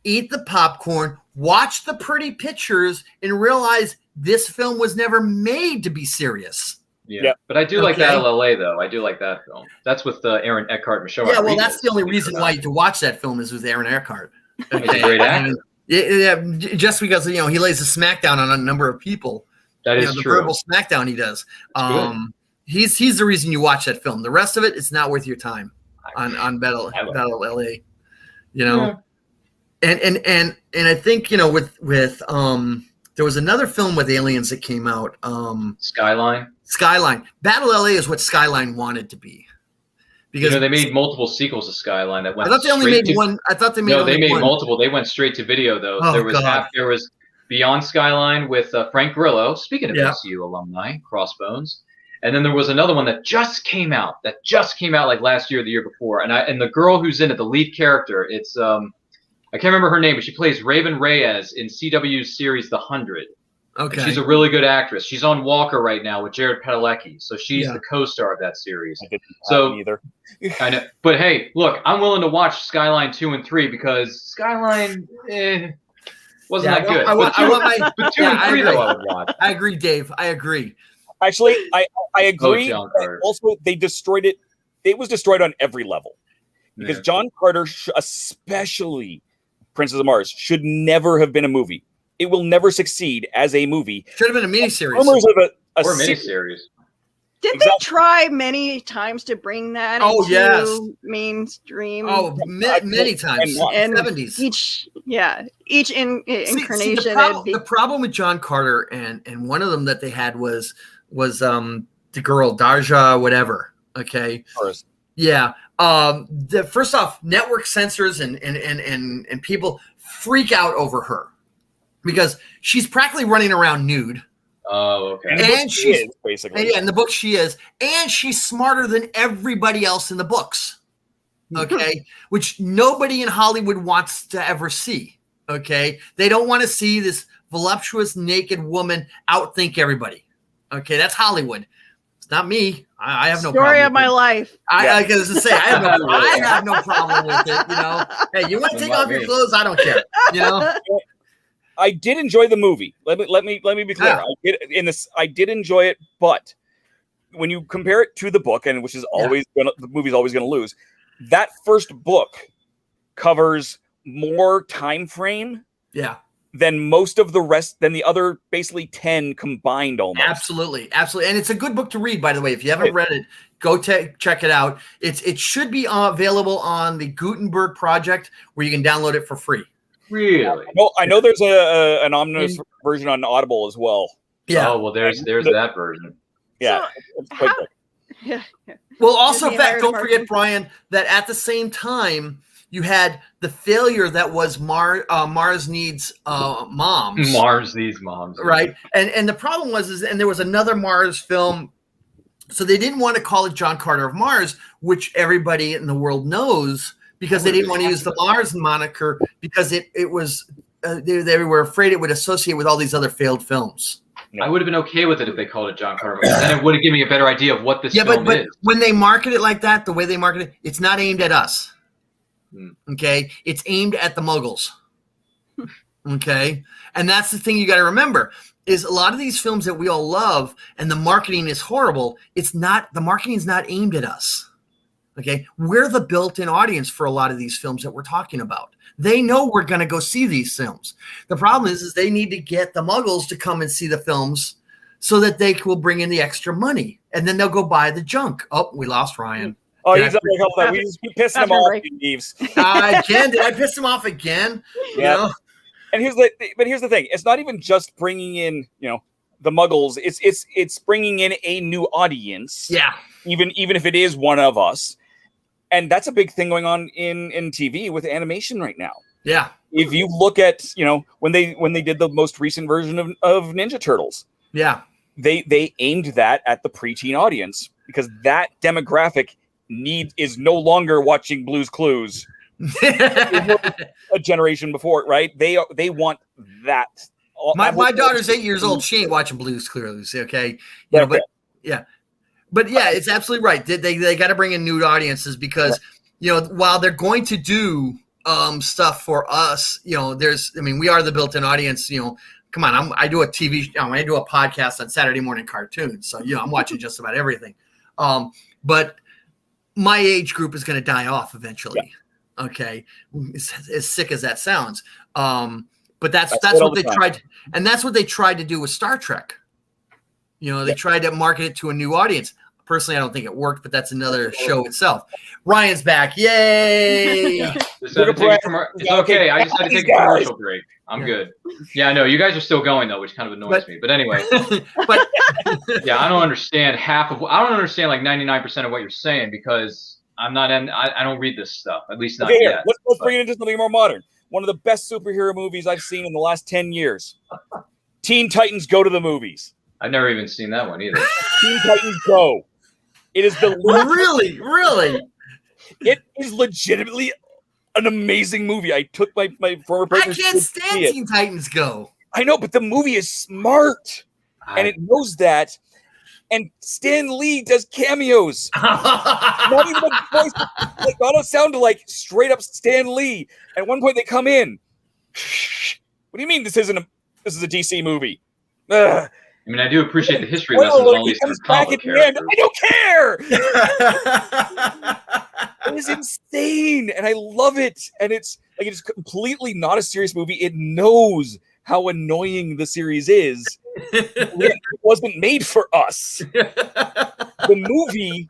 eat the popcorn, watch the pretty pictures, and realize this film was never made to be serious. Yeah. But I do like Battle LA, though. I do like that film. That's with Aaron Eckhart and Michelle. Yeah, well, that's the only reason why to watch that film is with Aaron Eckhart. Okay. He's a great actor. Yeah, just because he lays a smackdown on a number of people. That is the true. verbal smackdown he does. He's the reason you watch that film. The rest of it's not worth your time on Battle LA. You know, and I think with there was another film with aliens that came out. Skyline. Battle LA is what Skyline wanted to be. Because they made multiple sequels of Skyline that went. I thought they only made one. I thought they made. No, they made multiple. They went straight to video though. Oh, there was Beyond Skyline with Frank Grillo. Speaking of MCU alumni, Crossbones, And then there was another one that just came out like last year or the year before. And the girl who's in it, the lead character, it's I can't remember her name, but she plays Raven Reyes in CW's series The 100. Okay. And she's a really good actress. She's on Walker right now with Jared Padalecki. So she's the co-star of that series. I didn't so either. I know. But hey, look, I'm willing to watch Skyline 2 and 3 because Skyline wasn't that good. But 2 and 3 though I would watch. I agree, Dave. I agree. Actually, I agree. John Carter. Also, they destroyed it. It was destroyed on every level because John Carter, especially Princess of Mars, should never have been a movie. It will never succeed as a movie. Should have been a miniseries. Or a miniseries. Did they try many times to bring that into mainstream? Oh, many times. And 70s. Each incarnation. The problem with John Carter and one of them that they had was the girl Darja whatever. Okay. First. Yeah. First off, network censors and people freak out over her because she's practically running around nude. Oh, okay. And she's basically in the book she is, and she's smarter than everybody else in the books. Okay, which nobody in Hollywood wants to ever see. Okay, they don't want to see this voluptuous naked woman outthink everybody. Okay, that's Hollywood. It's not me. I have no story problem of my life. I was to say I have no problem with it. You know, hey, you want to take off your clothes? I don't care. You know. I did enjoy the movie. Let me be clear. Yeah. I did enjoy it, but when you compare it to the book, and which is always the movie's always gonna lose, that first book covers more time frame than most of the rest than the other basically 10 combined almost. Absolutely. And it's a good book to read, by the way. If you haven't read it, go check it out. It should be available on the Gutenberg Project where you can download it for free. Really? I know there's an omnibus version on Audible as well. Yeah. Oh well, there's that version. Yeah. So Well, also, in fact, don't forget, Brian, that at the same time you had the failure that was Mars Needs Moms. Mars Needs Moms. Right, and the problem was and there was another Mars film. So they didn't want to call it John Carter of Mars, which everybody in the world knows. Because they didn't want to use the Mars moniker because it was they were afraid it would associate with all these other failed films. I would have been okay with it if they called it John Carter. Then it would have given me a better idea of what this film but is. When they market it like that, the way they market it, it's not aimed at us. Okay? It's aimed at the muggles. Okay? And that's the thing you got to remember is a lot of these films that we all love and the marketing is horrible, the marketing is not aimed at us. Okay, we're the built-in audience for a lot of these films that we're talking about. They know we're going to go see these films. The problem is they need to get the muggles to come and see the films so that they will bring in the extra money. And then they'll go buy the junk. Oh, we lost Ryan. Oh, he's up like we just keep pissing him off. He leaves. Again, did I piss him off again? Yeah. You know? And here's the thing. It's not even just bringing in, the muggles. It's bringing in a new audience. Yeah. Even if it is one of us. And that's a big thing going on in TV with animation right now. Yeah. If you look at, when they did the most recent version of Ninja Turtles. Yeah. They aimed that at the preteen audience because that demographic is no longer watching Blue's Clues. A generation before, right? They want that. My daughter's 8 years old. She ain't watching Blue's Clues, okay? But it's absolutely right. They got to bring in new audiences because, while they're going to do stuff for us, we are the built-in audience. Come on, I do a TV. I do a podcast on Saturday morning cartoons, so I'm watching just about everything. But my age group is going to die off eventually. Yeah. Okay, as sick as that sounds, but that's what they tried, and that's what they tried to do with Star Trek. They tried to market it to a new audience. Personally, I don't think it worked, but that's another show itself. Ryan's back. Yay! It's okay. I just had to take a commercial break. I'm good. Yeah, I know. You guys are still going, though, which kind of annoys me. But anyway. Yeah, I don't understand like 99% of what you're saying because I don't read this stuff, at least not yet. Let's bring it into something more modern. One of the best superhero movies I've seen in the last 10 years. Teen Titans Go to the Movies. I've never even seen that one either. Teen Titans Go. It is the Really. It is legitimately an amazing movie. I took my former I partner. can't stand Teen Titans Go. I know, but the movie is smart, and it knows that. And Stan Lee does cameos. Not even a voice. Like, not a sound like straight up Stan Lee. At one point, they come in. What do you mean this is a DC movie? Ugh. I mean, I do appreciate the history lessons on all these different comic characters. I don't care. It is insane, and I love it. And it's completely not a serious movie. It knows how annoying the series is. It wasn't made for us. The movie,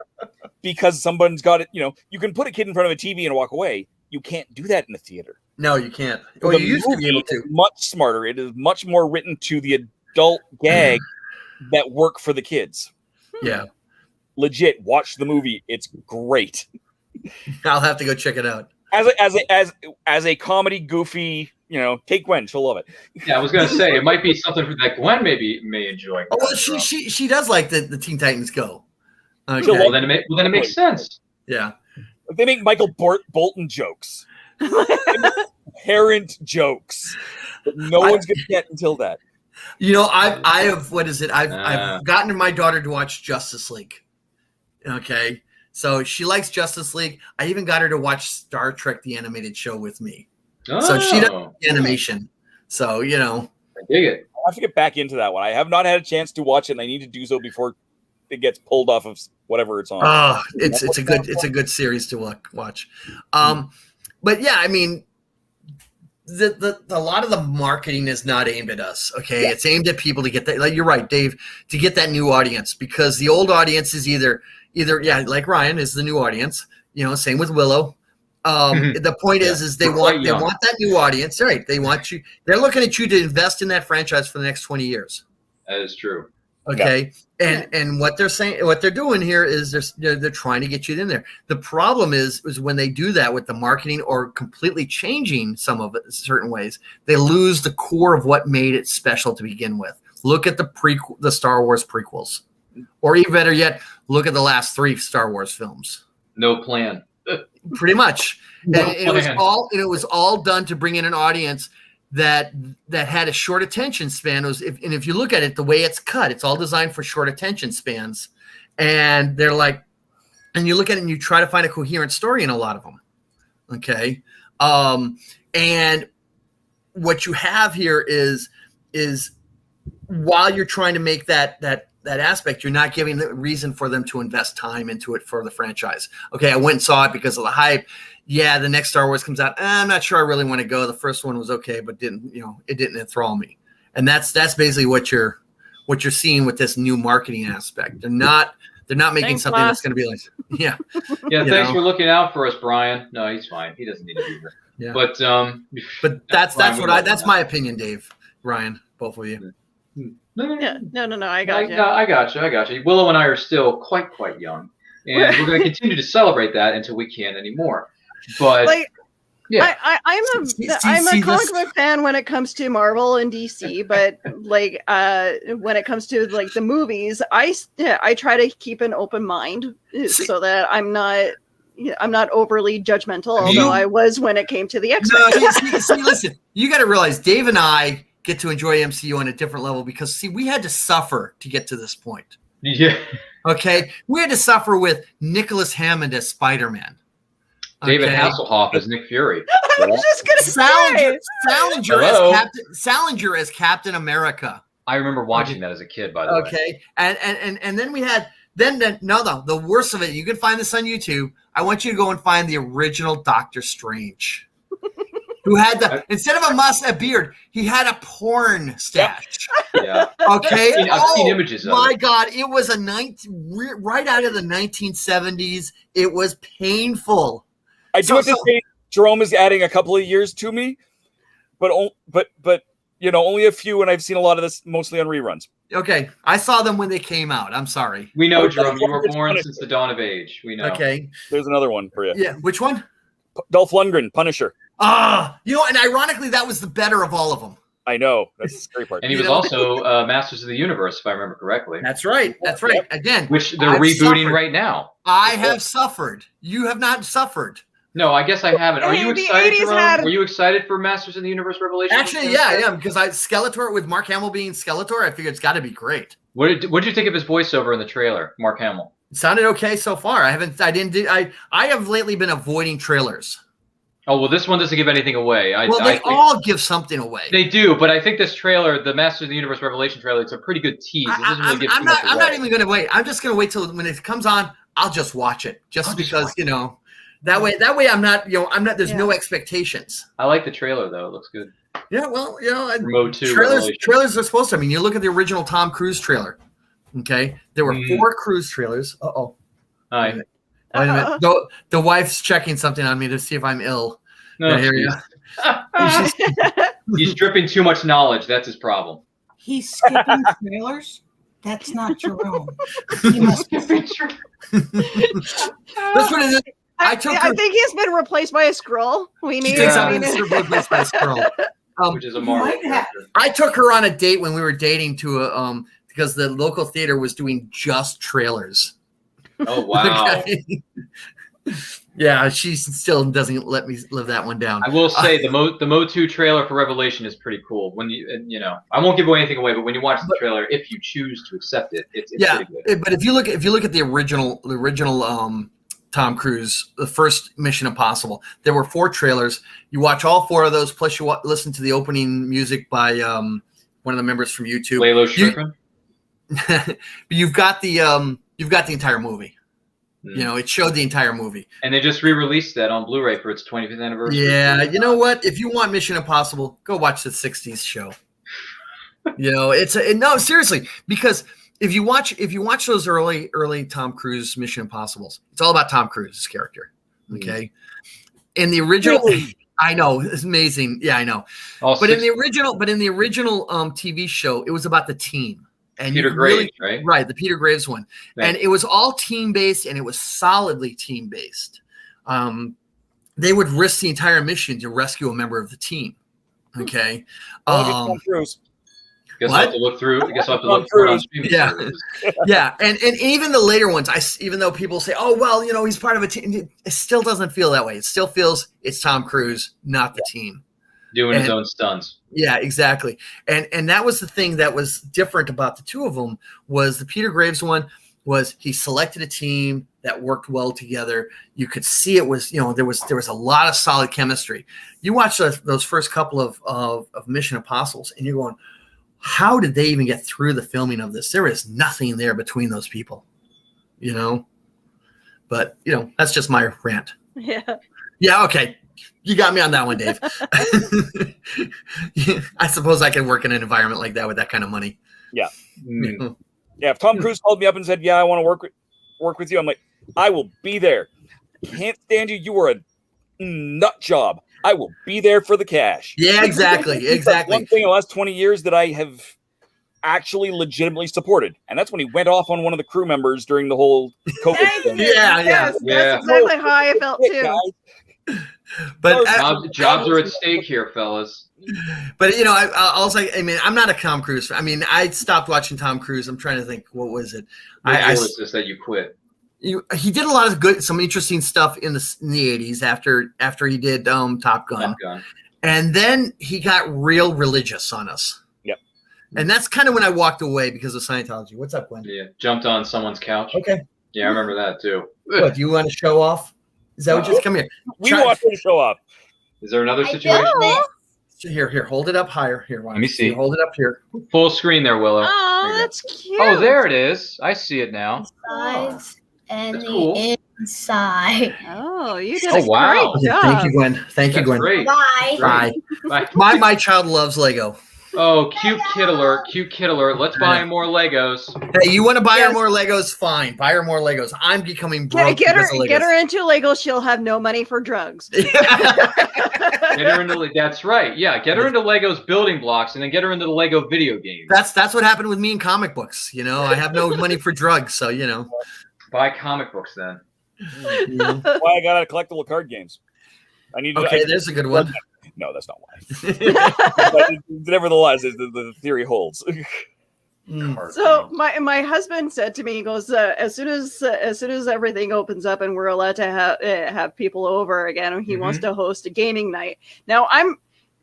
because someone's got it, you can put a kid in front of a TV and walk away. You can't do that in the theater. No, you can't. Well, you used to be able to. Much smarter. It is much more written to the adult gag that work for the kids. Yeah. Legit, watch the movie. It's great. I'll have to go check it out. As a comedy, goofy, take Gwen. She'll love it. Yeah, I was gonna say it might be something that Gwen may enjoy. Oh, well, she does like the Teen Titans Go. Okay. Well, then it makes sense. Yeah. They make Michael Bolton jokes. Parent jokes. But no one's gonna get until that. I have what is it? I've gotten my daughter to watch Justice League. Okay. So she likes Justice League. I even got her to watch Star Trek the animated show with me. Oh, so she does animation. So, I dig it. I have to get back into that one. I have not had a chance to watch it, and I need to do so before it gets pulled off of whatever it's on. Oh, it's a good series to watch. But yeah, I mean, a lot of the marketing is not aimed at us. Okay, it's aimed at people to get that. Like you're right, Dave, to get that new audience, because the old audience is either like Ryan is the new audience. Same with Willow. The point is they want that new audience, right? They want you. They're looking at you to invest in that franchise for the next 20 years. That is true. Okay, and what they're doing here is they're trying to get you in there. The problem is when they do that with the marketing or completely changing some of it in certain ways, they lose the core of what made it special to begin with. Look at the Star Wars prequels, or even better yet, look at the last 3 Star Wars films. No plan. Pretty much. It was all done to bring in an audience that had a short attention span. If you look at it, the way it's cut, it's all designed for short attention spans. And they're like, and you look at it and you try to find a coherent story in a lot of them. Okay. And what you have here is while you're trying to make that aspect, you're not giving the reason for them to invest time into it for the franchise. Okay, I went and saw it because of the hype. Yeah, the next Star Wars comes out. I'm not sure I really want to go. The first one was okay, but it didn't enthrall me. And that's basically what you're seeing with this new marketing aspect. They're not making something that's going to be like, yeah. Yeah, thanks for looking out for us, Brian. No, he's fine. He doesn't need to be here. Yeah. But that's my opinion, Dave, Ryan, both of you. No. I got you. Willow and I are still quite young, and we're going to continue to celebrate that until we can't anymore. But yeah, I'm a comic book fan when it comes to Marvel and DC, but when it comes to the movies, I try to keep an open mind so that I'm not overly judgmental. Although I was when it came to the X-Men. See, listen, you got to realize Dave and I get to enjoy MCU on a different level because we had to suffer to get to this point. Yeah. Okay. We had to suffer with Nicholas Hammond as Spider-Man. David Hasselhoff as Nick Fury. I was just gonna say Salinger as Captain America. I remember watching that as a kid, by the way. Okay. And then we had the worst of it. You can find this on YouTube. I want you to go and find the original Doctor Strange. Who had instead of a beard, he had a porn stash. Yeah. Okay. I've seen images of it. My God, it was right out of the 1970s. It was painful. I do have to say, Jerome is adding a couple of years to me, but only a few, and I've seen a lot of this mostly on reruns. Okay, I saw them when they came out. I'm sorry. We know, Jerome, you were born since the dawn of age. We know. Okay. There's another one for you. Yeah, which one? Dolph Lundgren, Punisher. And ironically, that was the better of all of them. I know. That's the scary part. And he was also Masters of the Universe, if I remember correctly. That's right. That's right. Again, Which they're I've rebooting suffered. right now. I have suffered. You have not suffered. No, I guess I haven't. Are you The excited, 80s Jerome? had- Were you excited for Masters of the Universe Revelation? Actually, yeah, I am, because Skeletor with Mark Hamill being Skeletor, I figured it's got to be great. What did you think of his voiceover in the trailer, Mark Hamill? It sounded okay so far. I have lately been avoiding trailers. Oh, well, this one doesn't give anything away. They all give something away. They do, but I think this trailer, the Masters of the Universe Revelation trailer, it's a pretty good tease. It doesn't really give too much away. I'm not even going to wait. I'm just going to wait till when it comes on. I'll just watch it, because that way I'm not There's no expectations. I like the trailer though; it looks good. Yeah, well, Mode 2 trailers are supposed to. I mean, you look at the original Tom Cruise trailer. Okay, there were 4 Cruise trailers. Uh-oh. Hi. Wait a minute. The wife's checking something on me to see if I'm ill. No, Here you he's dripping too much knowledge. That's his problem. He's skipping trailers? That's not Jerome. He must be That's what it is. I think he's been replaced by a scroll. We need replaced by a scroll. Which is a Marvel character. I took her on a date when we were dating because the local theater was doing just trailers. Oh wow! Okay. Yeah, she still doesn't let me live that one down. I will say the Mode 2 trailer for Revelation is pretty cool. When I won't give anything away, but when you watch the trailer, if you choose to accept it, it's pretty good. But if you look at the original Tom Cruise, the first Mission Impossible, there were 4 trailers. You watch all 4 of those, plus you listen to the opening music by one of the members from YouTube. Laylo Schifrin. You've got the entire movie. It showed the entire movie. And they just re-released that on Blu-ray for its 25th anniversary. Yeah, you know what? If you want Mission Impossible, go watch the 60s show. No, seriously, because if you watch those early Tom Cruise Mission Impossibles, it's all about Tom Cruise's character. Okay. In the original I know, it's amazing. Yeah, I know. In the original TV show, it was about the team. And Peter Graves, right? Right, the Peter Graves one. Right. And it was all team-based, and it was solidly team-based. They would risk the entire mission to rescue a member of the team. Okay. Guess I'll have to look through. I guess I'll have to look through on streaming services. Yeah. And even the later ones, even though people say, oh, well, he's part of a team, it still doesn't feel that way. It still feels it's Tom Cruise, not the team. Doing his own stunts. Yeah, exactly. And that was the thing that was different about the 2 of them was the Peter Graves one was he selected a team that worked well together. You could see it was, there was a lot of solid chemistry. You watch those first couple of Mission Impossibles and you're going, how did they even get through the filming of this? There is nothing there between those people, But, that's just my rant. Yeah. Yeah, okay. You got me on that one, Dave. I suppose I can work in an environment like that with that kind of money. Yeah. Mm. Yeah, if Tom Cruise called me up and said, yeah, I want to work with you, I'm like, I will be there. Can't stand you. You are a nut job. I will be there for the cash. Yeah, exactly. Exactly. One thing in the last 20 years that I have actually legitimately supported. And that's when he went off on one of the crew members during the whole COVID thing. That's exactly how I felt too. But jobs are at stake here, fellas. But I'll say, I'm not a Tom Cruise. I stopped watching Tom Cruise. I'm trying to think, what was it? What was this that you quit? He did a lot of some interesting stuff in the 80s after he did Top Gun. And then he got real religious on us. Yep. And that's kind of when I walked away because of Scientology. What's up, Gwen? Yeah, jumped on someone's couch. Okay. Yeah, I remember that too. What, do you want to show off? Is that what you come here? We want to show off. Is there another situation? Here, hold it up higher. Here, let me see. Hold it up here. Full screen there, Willow. Oh, that's cute. Oh, there it is. I see it now. Sides and that's the cool. inside. Oh, you did a great job. Thank you, Gwen. Thank you, Gwen. Great. Bye. Bye. My child loves Lego. Oh, cute kid alert. Cute kid alert. Let's buy more Legos. Hey, you want to buy her more Legos? Fine. Buy her more Legos. I'm becoming broke. Get her into Legos. She'll have no money for drugs. Get her into that's right. Yeah, get her into Legos building blocks and then get her into the Lego video games. That's what happened with me in comic books. I have no money for drugs, so buy comic books then. Why I got out of collectible card games. I need Okay, there's a good one. No, that's not why. But nevertheless, the theory holds. So my husband said to me, he goes, as soon as everything opens up and we're allowed to have people over again, he wants to host a gaming night. Now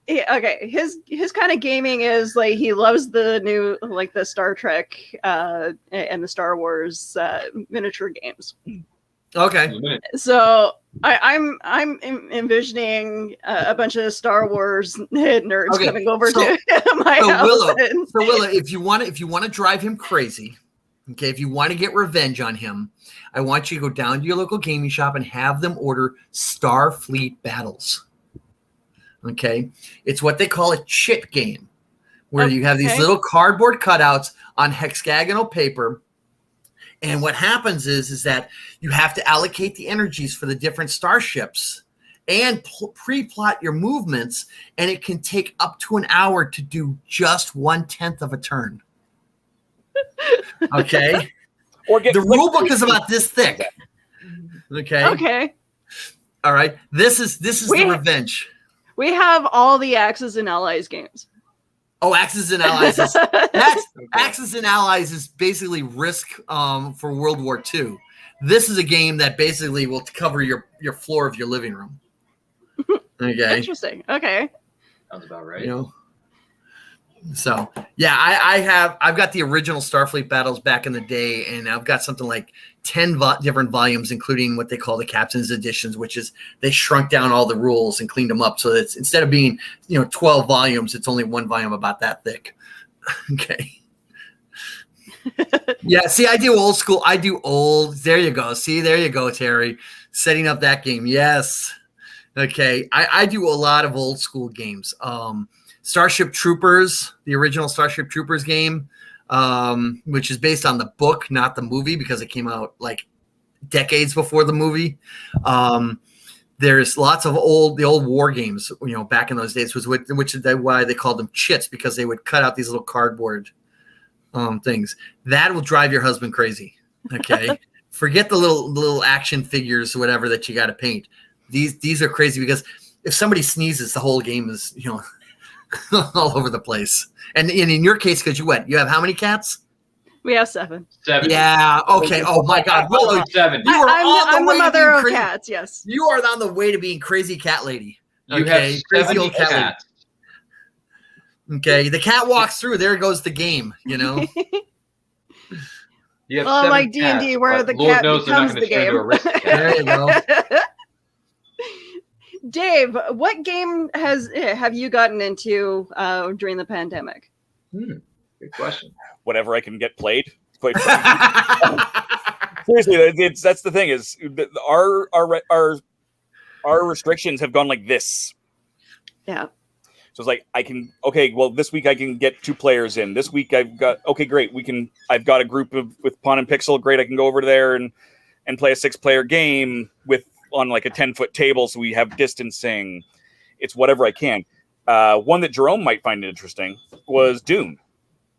okay. His kind of gaming is like he loves the new like the Star Trek and the Star Wars miniature games. Okay. So I'm envisioning a bunch of Star Wars nerds coming over to my house. Willow, if you want to drive him crazy, okay, if you want to get revenge on him, I want you to go down to your local gaming shop and have them order Starfleet Battles. Okay, it's what they call a chit game, where you have these little cardboard cutouts on hexagonal paper. And what happens is that you have to allocate the energies for the different starships and pre-plot your movements, and it can take up to an hour to do just 1/10 of a turn. Okay? The rule book is about this thick. Okay? Okay. All right. This is the revenge. We have all the Axis and Allies games. Oh, Axis and Allies. Axis and Allies is basically Risk for World War II. This is a game that basically will cover your floor of your living room. Okay. Interesting. Okay. Sounds about right. You know. So yeah, I've got the original Starfleet Battles back in the day, and I've got something like 10 different volumes, including what they call the Captain's Editions, which is they shrunk down all the rules and cleaned them up so that instead of being 12 volumes, it's only one volume about that thick. Okay. Yeah. See, I do old school. I do old. There you go. See, there you go, Terry. Setting up that game. Yes. Okay. I do a lot of old school games. Starship Troopers, the original Starship Troopers game, which is based on the book, not the movie, because it came out like decades before the movie. There's lots of the old war games, back in those days, which is why they called them chits, because they would cut out these little cardboard things. That will drive your husband crazy. Okay. Forget the little action figures or whatever that you got to paint. These are crazy because if somebody sneezes, the whole game is, all over the place. And in your case, because you have how many cats? We have 7. 7. Yeah. Okay. Oh my God. Willow, 7. I'm the mother of cats. Yes. You are on the way to being crazy cat lady. You have 70 cats. Okay. The cat walks through. There goes the game. You have like D&D, where the cat becomes the game. There you go. Dave, what game have you gotten into during the pandemic? Good question. Whatever I can get played. Seriously, that's the thing is our restrictions have gone like this. Yeah. So it's like this week I can get 2 players in. This week I've got great. I've got a group with Pawn and Pixel. Great, I can go over there and play a 6-player game on like a 10-foot table, so we have distancing. It's whatever I can. One that Jerome might find interesting was Dune.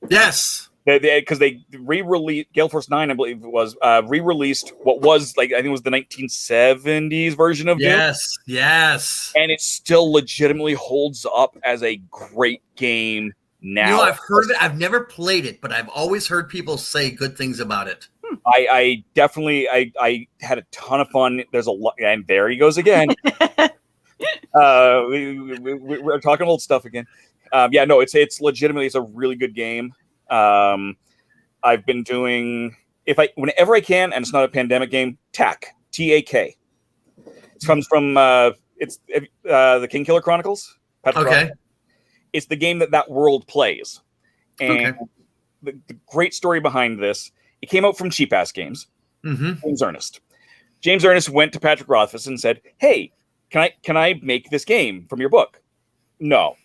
Yes, because they re-released Gale Force 9, I believe it was re-released what was like, I think it was the 1970s version of Dune. Yes, and it still legitimately holds up as a great game now. I've heard of it. I've never played it, but I've always heard people say good things about it. I definitely had a ton of fun. There's a lot, and there he goes again. We're talking old stuff again. It's legitimately, it's a really good game. I've been doing whenever I can, and it's not a pandemic game. TAK. It comes from it's the King Killer Chronicles. Okay. It's the game that world plays, and the great story behind this. It came out from Cheap Ass Games. James Ernest. James Ernest went to Patrick Rothfuss and said, "Hey, can I make this game from your book?" No.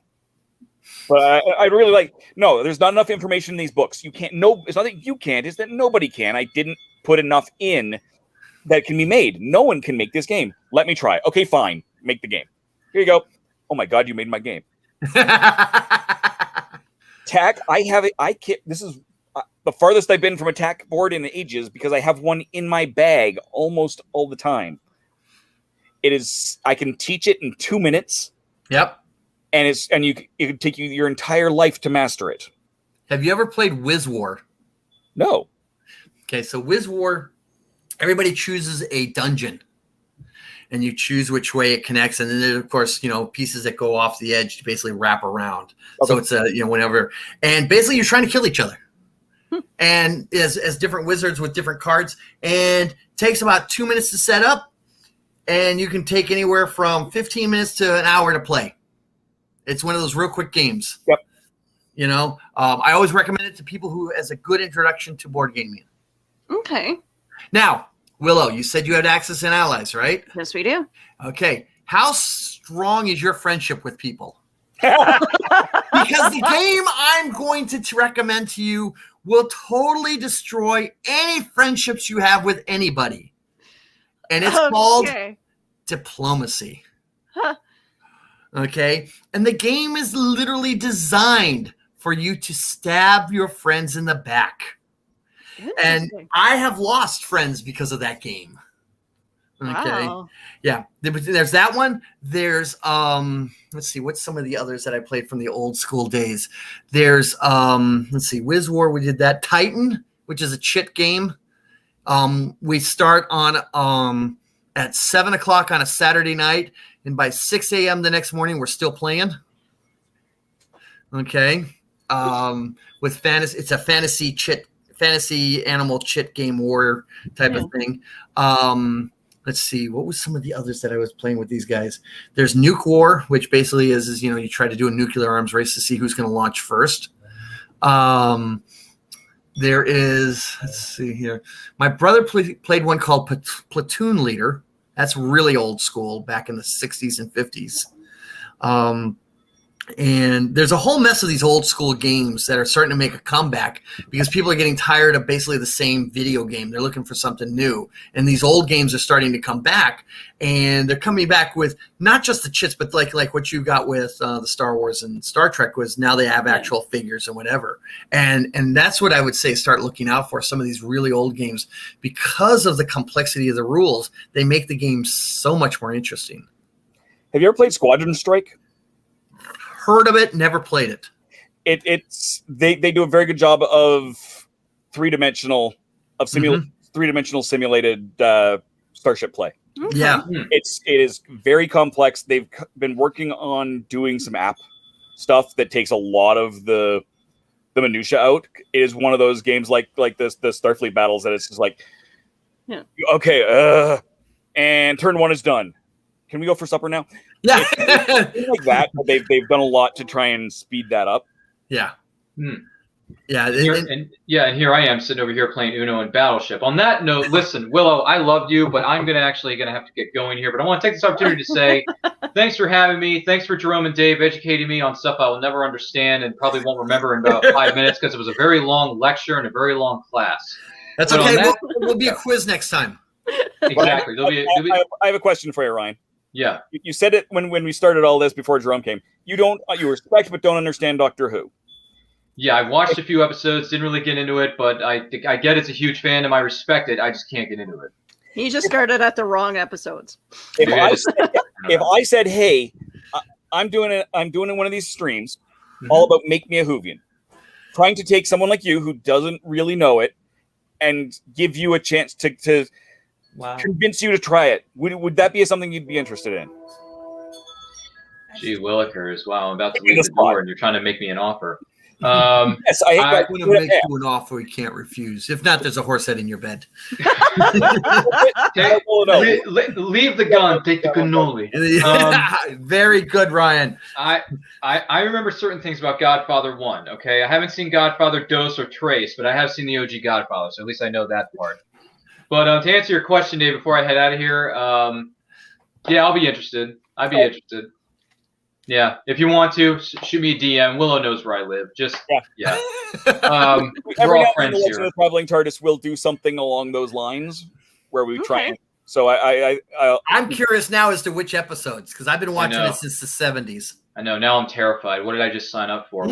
But I'd really like. No, there's not enough information in these books. You can't. No, it's not that you can't. It's that nobody can. I didn't put enough in that can be made. No one can make this game. Let me try. Okay, fine. Make the game. Here you go. Oh my God, you made my game. TAK. I have it. I can't. This is the farthest I've been from a TAK board in ages because I have one in my bag almost all the time. It is. I can teach it in 2 minutes. Yep. and it could take you your entire life to master it. Have you ever played Wiz War? No. Okay, so Wiz War, everybody chooses a dungeon, and you choose which way it connects, and then there, of course, pieces that go off the edge to basically wrap around. Okay. So it's whenever, and basically you're trying to kill each other, and as different wizards with different cards, and it takes about 2 minutes to set up, and you can take anywhere from 15 minutes to an hour to play. It's one of those real quick games. Yep. I always recommend it to people who as a good introduction to board gaming. Okay. Now, Willow, you said you had Access and Allies, right? Yes, we do. Okay. How strong is your friendship with people? Because the game I'm going to recommend to you will totally destroy any friendships you have with anybody. And it's called Diplomacy. Huh. Okay. And the game is literally designed for you to stab your friends in the back. And I have lost friends because of that game. Okay. Wow. Yeah. There's that one. There's let's see, what's some of the others that I played from the old school days? There's let's see, Wiz War, we did that. Titan, which is a chit game. We start on at 7:00 on a Saturday night, and by 6 a.m. the next morning we're still playing. Okay. With fantasy, it's a fantasy animal chit game war type of thing. Let's see, what was some of the others that I was playing with these guys? There's Nuke War, which basically is you try to do a nuclear arms race to see who's going to launch first. There is, let's see here. My brother played one called Platoon Leader. That's really old school, back in the 60s and 50s. And there's a whole mess of these old school games that are starting to make a comeback because people are getting tired of basically the same video game. They're looking for something new. And these old games are starting to come back. And they're coming back with not just the chits, but like what you got with the Star Wars and Star Trek was now they have actual figures and whatever. And that's what I would say start looking out for, some of these really old games. Because of the complexity of the rules, they make the game so much more interesting. Have you ever played Squadron Strike? Heard of it, never played it. They do a very good job of three-dimensional simulated starship play. Okay. Yeah. It is very complex. They've been working on doing some app stuff that takes a lot of the minutia out. It is one of those games like the Starfleet battles that it's just like, okay, and turn one is done. Can we go for supper now? Yeah. It's like that. They've done a lot to try and speed that up. Yeah. Yeah. And here I am sitting over here playing Uno and Battleship. On that note, listen, Willow, I loved you, but I'm gonna have to get going here. But I want to take this opportunity to say thanks for having me. Thanks for Jerome and Dave educating me on stuff I will never understand and probably won't remember in about 5 minutes because it was a very long lecture and a very long class. That's okay. We'll be a quiz next time. Exactly. I have a question for you, Ryan. Yeah. You said it when we started all this before Jerome came. You respect but don't understand Doctor Who. Yeah, I watched a few episodes, didn't really get into it, but I get it's a huge fan and I respect it. I just can't get into it. He just started at the wrong episodes. If I said, hey, I'm doing one of these streams all about Make Me a Whovian, trying to take someone like you who doesn't really know it and give you a chance to convince you to try it. Would that be something you'd be interested in? Gee willikers. Wow, I'm about to leave the door and you're trying to make me an offer. Yes, I'm going to make you an offer you can't refuse. If not, there's a horse head in your bed. Leave the gun, take the cannoli. Very good, Ryan. I remember certain things about Godfather 1, okay? I haven't seen Godfather Dos or Trace, but I have seen the OG Godfather, so at least I know that part. But to answer your question, Dave, before I head out of here, yeah, I'll be interested. I'd be interested. Yeah, if you want to, shoot me a DM. Willow knows where I live. Just, yeah. We're all friends here. The Traveling TARDIS will do something along those lines where we try and... So I'm curious now as to which episodes, because I've been watching it since the 70s. I know. Now I'm terrified. What did I just sign up for?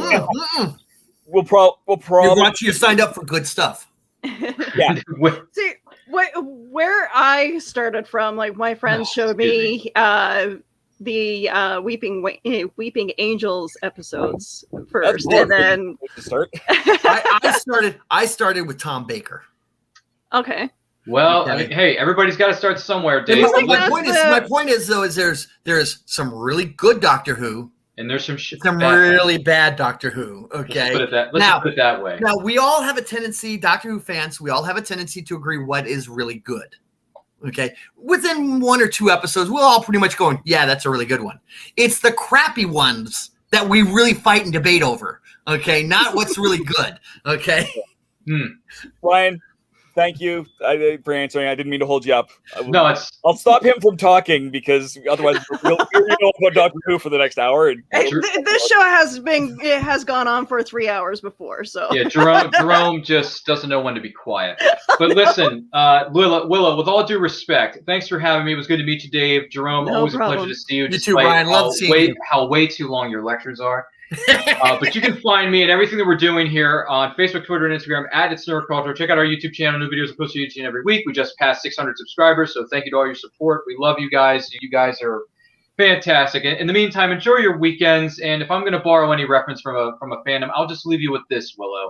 We'll probably... You signed up for good stuff. Yeah. See, where I started from, like my friends showed me the Weeping Angels episodes first, and then start. I started with Tom Baker. Okay. Well, I mean, hey, everybody's got to start somewhere, Dave. My point is though, there's some really good Doctor Who, and there's some really bad Doctor Who. Okay, let's just put it that way. Now we all have a tendency, Doctor Who fans, we all have a tendency to agree what is really good. Okay, within 1 or 2 episodes, we'll all pretty much go, yeah, that's a really good one. It's the crappy ones that we really fight and debate over. Okay, not what's really good. Okay, Ryan, thank you for answering. I didn't mean to hold you up. I'll stop him from talking because otherwise we'll know about Doctor Who for the next hour. And this show has gone on for 3 hours before, so yeah, Jerome just doesn't know when to be quiet. But listen, Willow, with all due respect, thanks for having me. It was good to meet you, Dave. Jerome, always a pleasure to see you. You too, Ryan. Love seeing you. How way too long your lectures are. But you can find me and everything that we're doing here on Facebook, Twitter, and Instagram at It's Nerd Culture. Check out our YouTube channel. New videos are posted each and every week. We just passed 600 subscribers, so thank you to all your support. We love you guys. You guys are fantastic. In the meantime, enjoy your weekends. And if I'm going to borrow any reference from a fandom, I'll just leave you with this, Willow.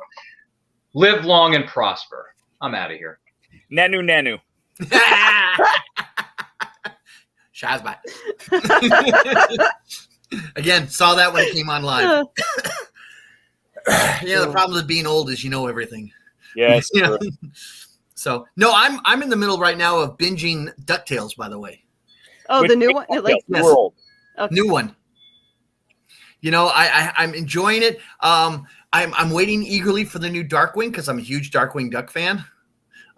Live long and prosper. I'm out of here. Nanu. Shazbot. Again, saw that when it came on live. The problem with being old is you know everything. Yes. So no, I'm in the middle right now of binging DuckTales, by the way. Oh, the new one? New one. I'm enjoying it. I'm waiting eagerly for the new Darkwing because I'm a huge Darkwing Duck fan.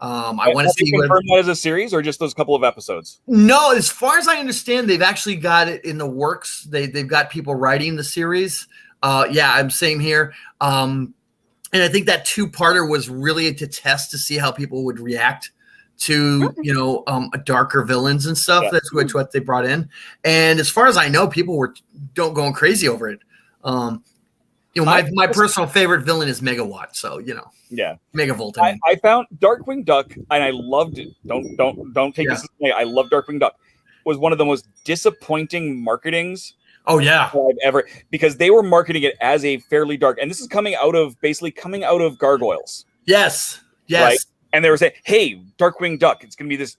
I want to see confirm that as a series or just those couple of episodes. No, as far as I understand, they've actually got it in the works. They've got people writing the series. I'm same here. And I think that 2-parter was really to test to see how people would react to darker villains and stuff. Yeah. That's what they brought in. And as far as I know, people were going crazy over it. My personal favorite villain is Megawatt. So yeah, Megavolt. I found Darkwing Duck, and I loved it. Don't take this as me. I love Darkwing Duck. Was one of the most disappointing marketings. Oh yeah, I've ever, because they were marketing it as a fairly dark, and this is coming out of Gargoyles. Yes. Right? And they were saying, "Hey, Darkwing Duck, it's going to be this.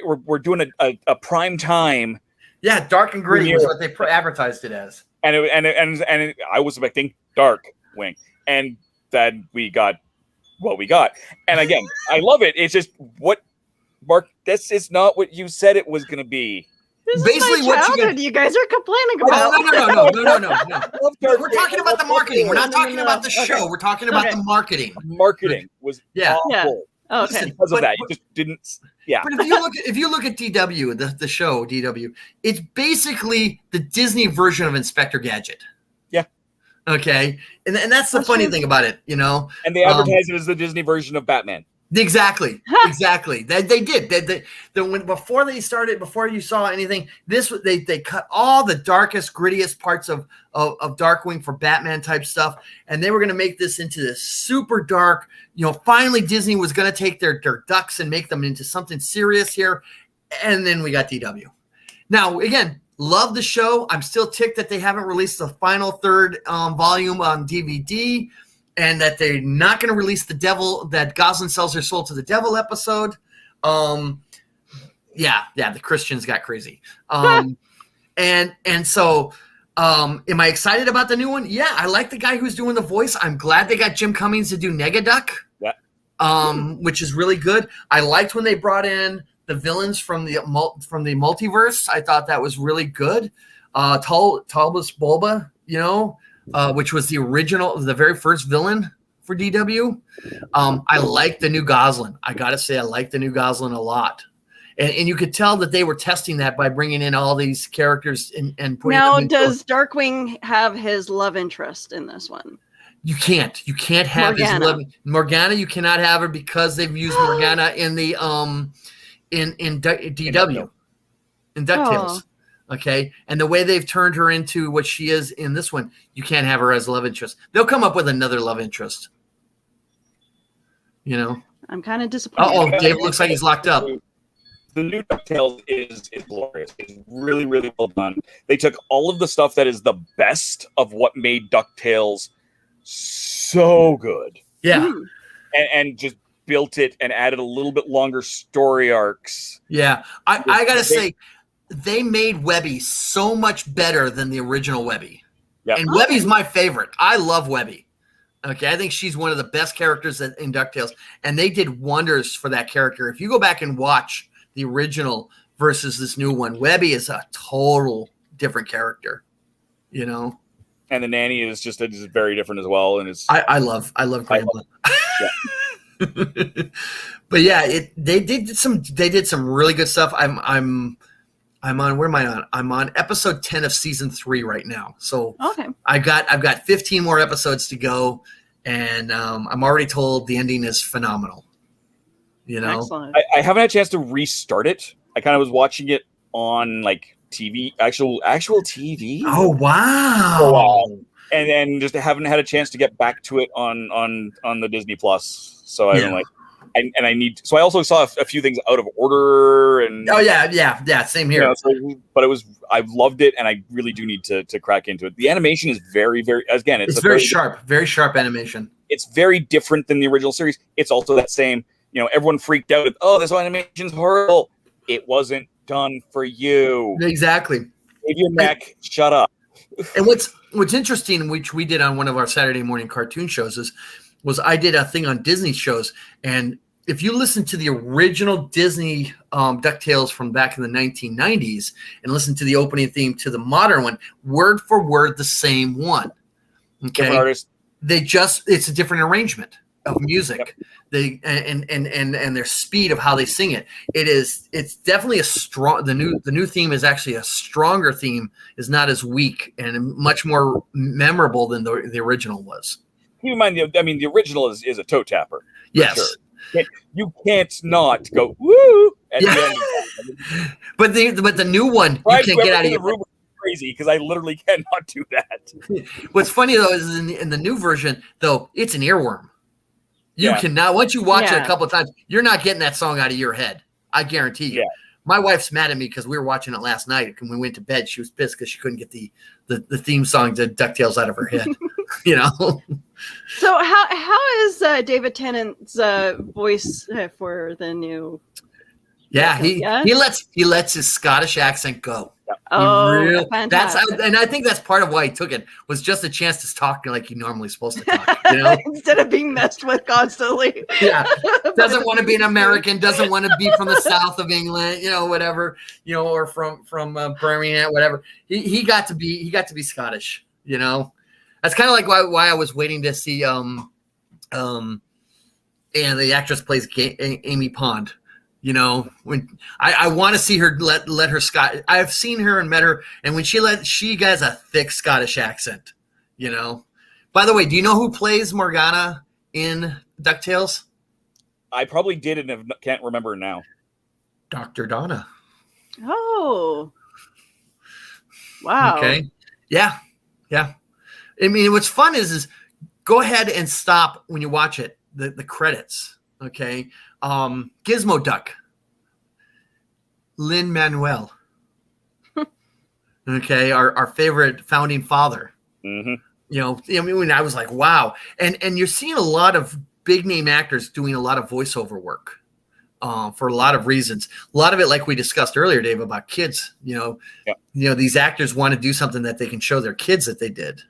We're doing a prime time." Yeah, dark and gritty is what they advertised it as. And I was expecting Darkwing, and then we got what we got. And again, I love it. It's just Mark. This is not what you said it was going to be. This basically is my childhood you guys are complaining about. No. We're talking about the marketing. We're not talking about the show. We're talking about the marketing. Marketing was awful. Oh, okay. Because of that, you just didn't. Yeah. But if you look at DW, the show DW, it's basically the Disney version of Inspector Gadget. Yeah. Okay. And that's the funny thing about it, And they advertise it as the Disney version of Batman. Exactly. They did. Before you saw anything, they cut all the darkest, grittiest parts of Darkwing for Batman type stuff, and they were going to make this into this super dark. Finally Disney was going to take their ducks and make them into something serious here, and then we got DW. Now again, love the show. I'm still ticked that they haven't released the final third volume on DVD. And that they're not going to release that Goslin sells her soul to the devil episode. The Christians got crazy. And so am I excited about the new one? Yeah, I like the guy who's doing the voice. I'm glad they got Jim Cummings to do Negaduck. Yeah. Which is really good. I liked when they brought in the villains from the multiverse. I thought that was really good. Talbus Bulba, which was the very first villain for DW. I like the new Goslin. I got to say, I like the new Goslin a lot. And you could tell that they were testing that by bringing in all these characters and putting them in. Does Darkwing have his love interest in this one? You can't have Morgana. His love. Morgana, you cannot have her because they've used Morgana in the in DW, in DuckTales. Oh. Okay, and the way they've turned her into what she is in this one, you can't have her as a love interest. They'll come up with another love interest. I'm kind of disappointed. Oh, Dave looks like he's locked up. the new DuckTales is glorious. It's really, really well done. They took all of the stuff that is the best of what made DuckTales so good. Yeah. And just built it and added a little bit longer story arcs. Yeah. I got to say, they made Webby so much better than the original Webby. Yep. And Webby's my favorite. I love Webby. Okay, I think she's one of the best characters in DuckTales, and they did wonders for that character. If you go back and watch the original versus this new one, Webby is a total different character, you know. And the nanny is just very different as well. And it's I love Grandma. But yeah, they did some really good stuff. I'm on, where am I on? I'm on episode 10 of season 3 right now. So okay. I've got 15 more episodes to go, and I'm already told the ending is phenomenal. You know, excellent. I haven't had a chance to restart it. I kind of was watching it on like TV, actual TV. Oh wow! For a while. And then just haven't had a chance to get back to it on the Disney Plus. So I don't like. And I need. So I also saw a few things out of order. And same here. But I loved it, and I really do need to crack into it. The animation is very, very. Again, it's very sharp animation. It's very different than the original series. It's also that same. You know, everyone freaked out. Oh, this animation's horrible. It wasn't done for you. Exactly. Save your neck. Shut up. And what's interesting, which we did on one of our Saturday morning cartoon shows, was I did a thing on Disney shows, and if you listen to the original Disney DuckTales from back in the 1990s and listen to the opening theme to the modern one, word for word the same one. Okay, different artists. It's a different arrangement of music. Yep. And their speed of how they sing it. It's definitely a strong. The new theme is actually a stronger theme. Is not as weak and much more memorable than the original was. Keep in mind, the original is a toe tapper. Yes. Sure. You can't not go woo at the end. But the new one, you can't get out of your room. Crazy because I literally cannot do that. What's funny though is in the new version though, it's an earworm. You cannot, once you watch it a couple of times, you're not getting that song out of your head. I guarantee you. Yeah. My wife's mad at me because we were watching it last night. When we went to bed, she was pissed because she couldn't get the theme song to DuckTales out of her head. You know. So how is David Tennant's voice for the new? Yeah, he lets his Scottish accent go. Oh, fantastic. And I think that's part of why he took it, was just a chance to talk like he normally supposed to talk. You know, instead of being messed with constantly. Yeah, doesn't want to be an American, doesn't want to be from the south of England, you know, whatever, you know, or from Birmingham, whatever. He got to be Scottish. You know, that's kind of like why I was waiting to see and the actress plays Amy Pond. You know, when I want to see her let her Scott. I've seen her and met her, and when she has a thick Scottish accent. You know. By the way, do you know who plays Morgana in DuckTales? I probably did and can't remember now. Dr. Donna. Oh. Wow. Okay. Yeah. I mean, what's fun is go ahead and stop when you watch it. The credits. Okay. Gizmo Duck, Lin-Manuel. Okay, our favorite founding father. Mm-hmm. You know, I mean, when I was like, wow, and you're seeing a lot of big name actors doing a lot of voiceover work for a lot of reasons. A lot of it, like we discussed earlier, Dave, about kids. You know, these actors want to do something that they can show their kids that they did.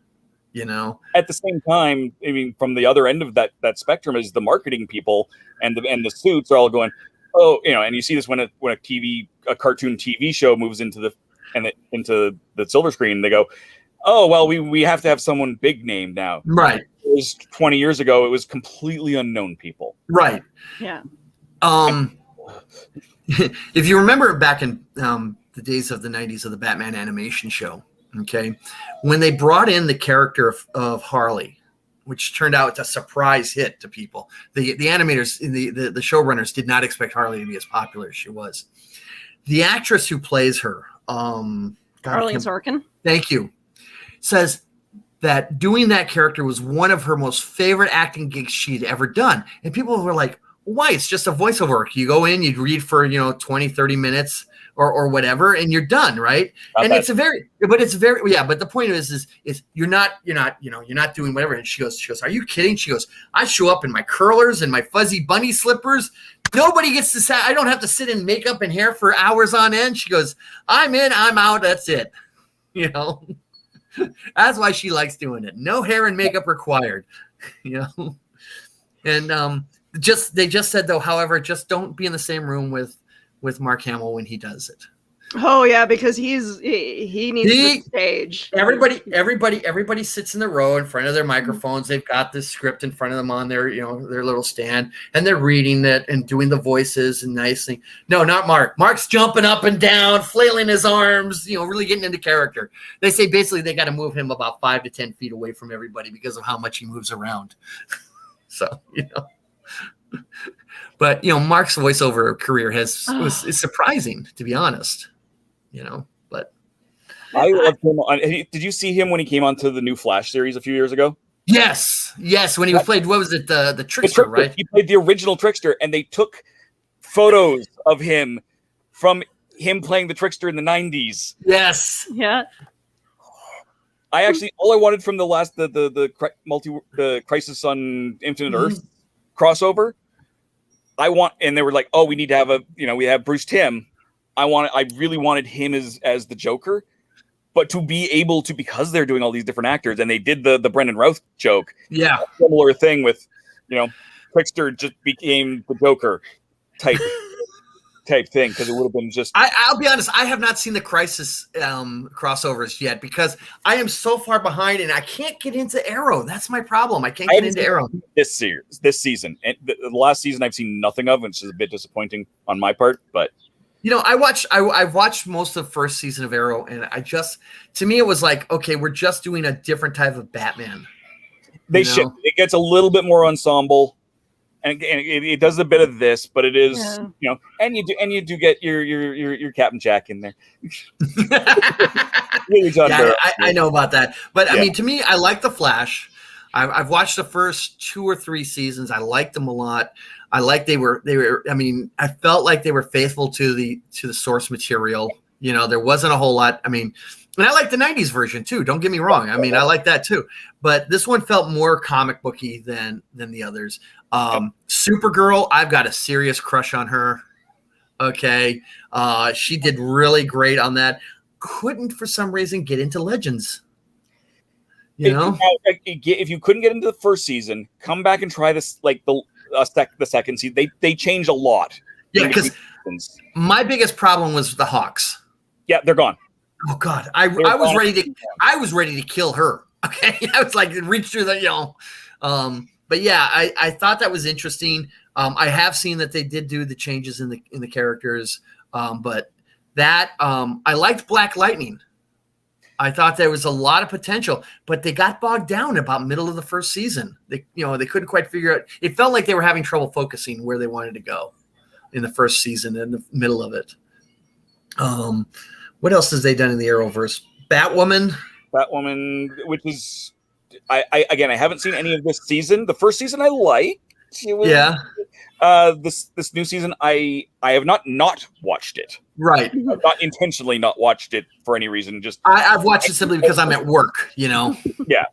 You know, at the same time, I mean, from the other end of that spectrum is the marketing people and the suits are all going, oh, you know, and you see this when a cartoon TV show moves into the silver screen, they go, oh, well, we have to have someone big name now. Right. It was 20 years ago. It was completely unknown people. Right. Yeah. If you remember back in the days of the 90s of the Batman animation show. Okay, when they brought in the character of Harley, which turned out a surprise hit to people, the animators, the showrunners did not expect Harley to be as popular as she was. The actress who plays her, Arlene Sorkin, thank you, says that doing that character was one of her most favorite acting gigs she'd ever done, and people were like, Why? It's just a voiceover work. You go in, you read for 20, 30 minutes or whatever, and you're done, right? But the point is you're not doing whatever. And she goes, are you kidding? She goes, I show up in my curlers and my fuzzy bunny slippers. Nobody gets to say, I don't have to sit in makeup and hair for hours on end. She goes, I'm in, I'm out. That's it. That's why she likes doing it. No hair and makeup required, and they just said though, however, just don't be in the same room with Mark Hamill when he does it. Oh yeah, because he needs the stage. Everybody sits in the row in front of their microphones. They've got this script in front of them on their their little stand, and they're reading it and doing the voices and nice thing. No, not Mark. Mark's jumping up and down, flailing his arms, really getting into character. They say basically they got to move him about 5 to 10 feet away from everybody because of how much he moves around. So but Mark's voiceover career is surprising, to be honest. But I loved him. Did you see him when he came onto the new Flash series a few years ago? Yes. When he played, what was it, the Trickster, right? He played the original Trickster, and they took photos of him from him playing the Trickster in the 90s. Yes. Yeah. All I wanted from the Crisis on Infinite Earth crossover, and they were like, oh, we need to have we have Bruce Timm. I really wanted him as the Joker, but to be able to, because they're doing all these different actors, and they did the Brendan Routh joke. Yeah. A similar thing with, Trickster just became the Joker type thing, because it would have been just. I'll be honest, I have not seen the Crisis crossovers yet because I am so far behind and I can't get into Arrow. That's my problem. I can't get into Arrow this season. And the last season I've seen nothing of, which is a bit disappointing on my part, but. I've watched most of the first season of Arrow, and to me, it was like, okay, we're just doing a different type of Batman. It gets a little bit more ensemble, and it does a bit of this, but it is, and you do get your Captain Jack in there. Really, I know about that, but I mean, to me, I like the Flash. I've watched the first 2 or 3 seasons. I liked them a lot. I like they were. I mean, I felt like they were faithful to the source material. There wasn't a whole lot. I mean, and I like the 90s version too. Don't get me wrong. I mean, I like that too. But this one felt more comic booky than the others. Supergirl, I've got a serious crush on her. Okay, she did really great on that. Couldn't for some reason get into Legends. If you couldn't get into the first season, come back and try this, like the second season. They changed a lot. Yeah, because my biggest problem was the Hawks. Yeah, they're gone. Oh God, I was ready to kill her. Okay, I was like reach through the But yeah, I thought that was interesting. I have seen that they did do the changes in the characters. But that I liked Black Lightning. I thought there was a lot of potential, but they got bogged down about middle of the first season. They couldn't quite figure out. It felt like they were having trouble focusing where they wanted to go in the first season, in the middle of it. What else has they done in the Arrowverse? Batwoman, which is, I haven't seen any of this season. The first season I liked. This new season, I have not watched it. Right. I've not intentionally not watched it for any reason. Just I've watched it simply because I'm at work, Yeah.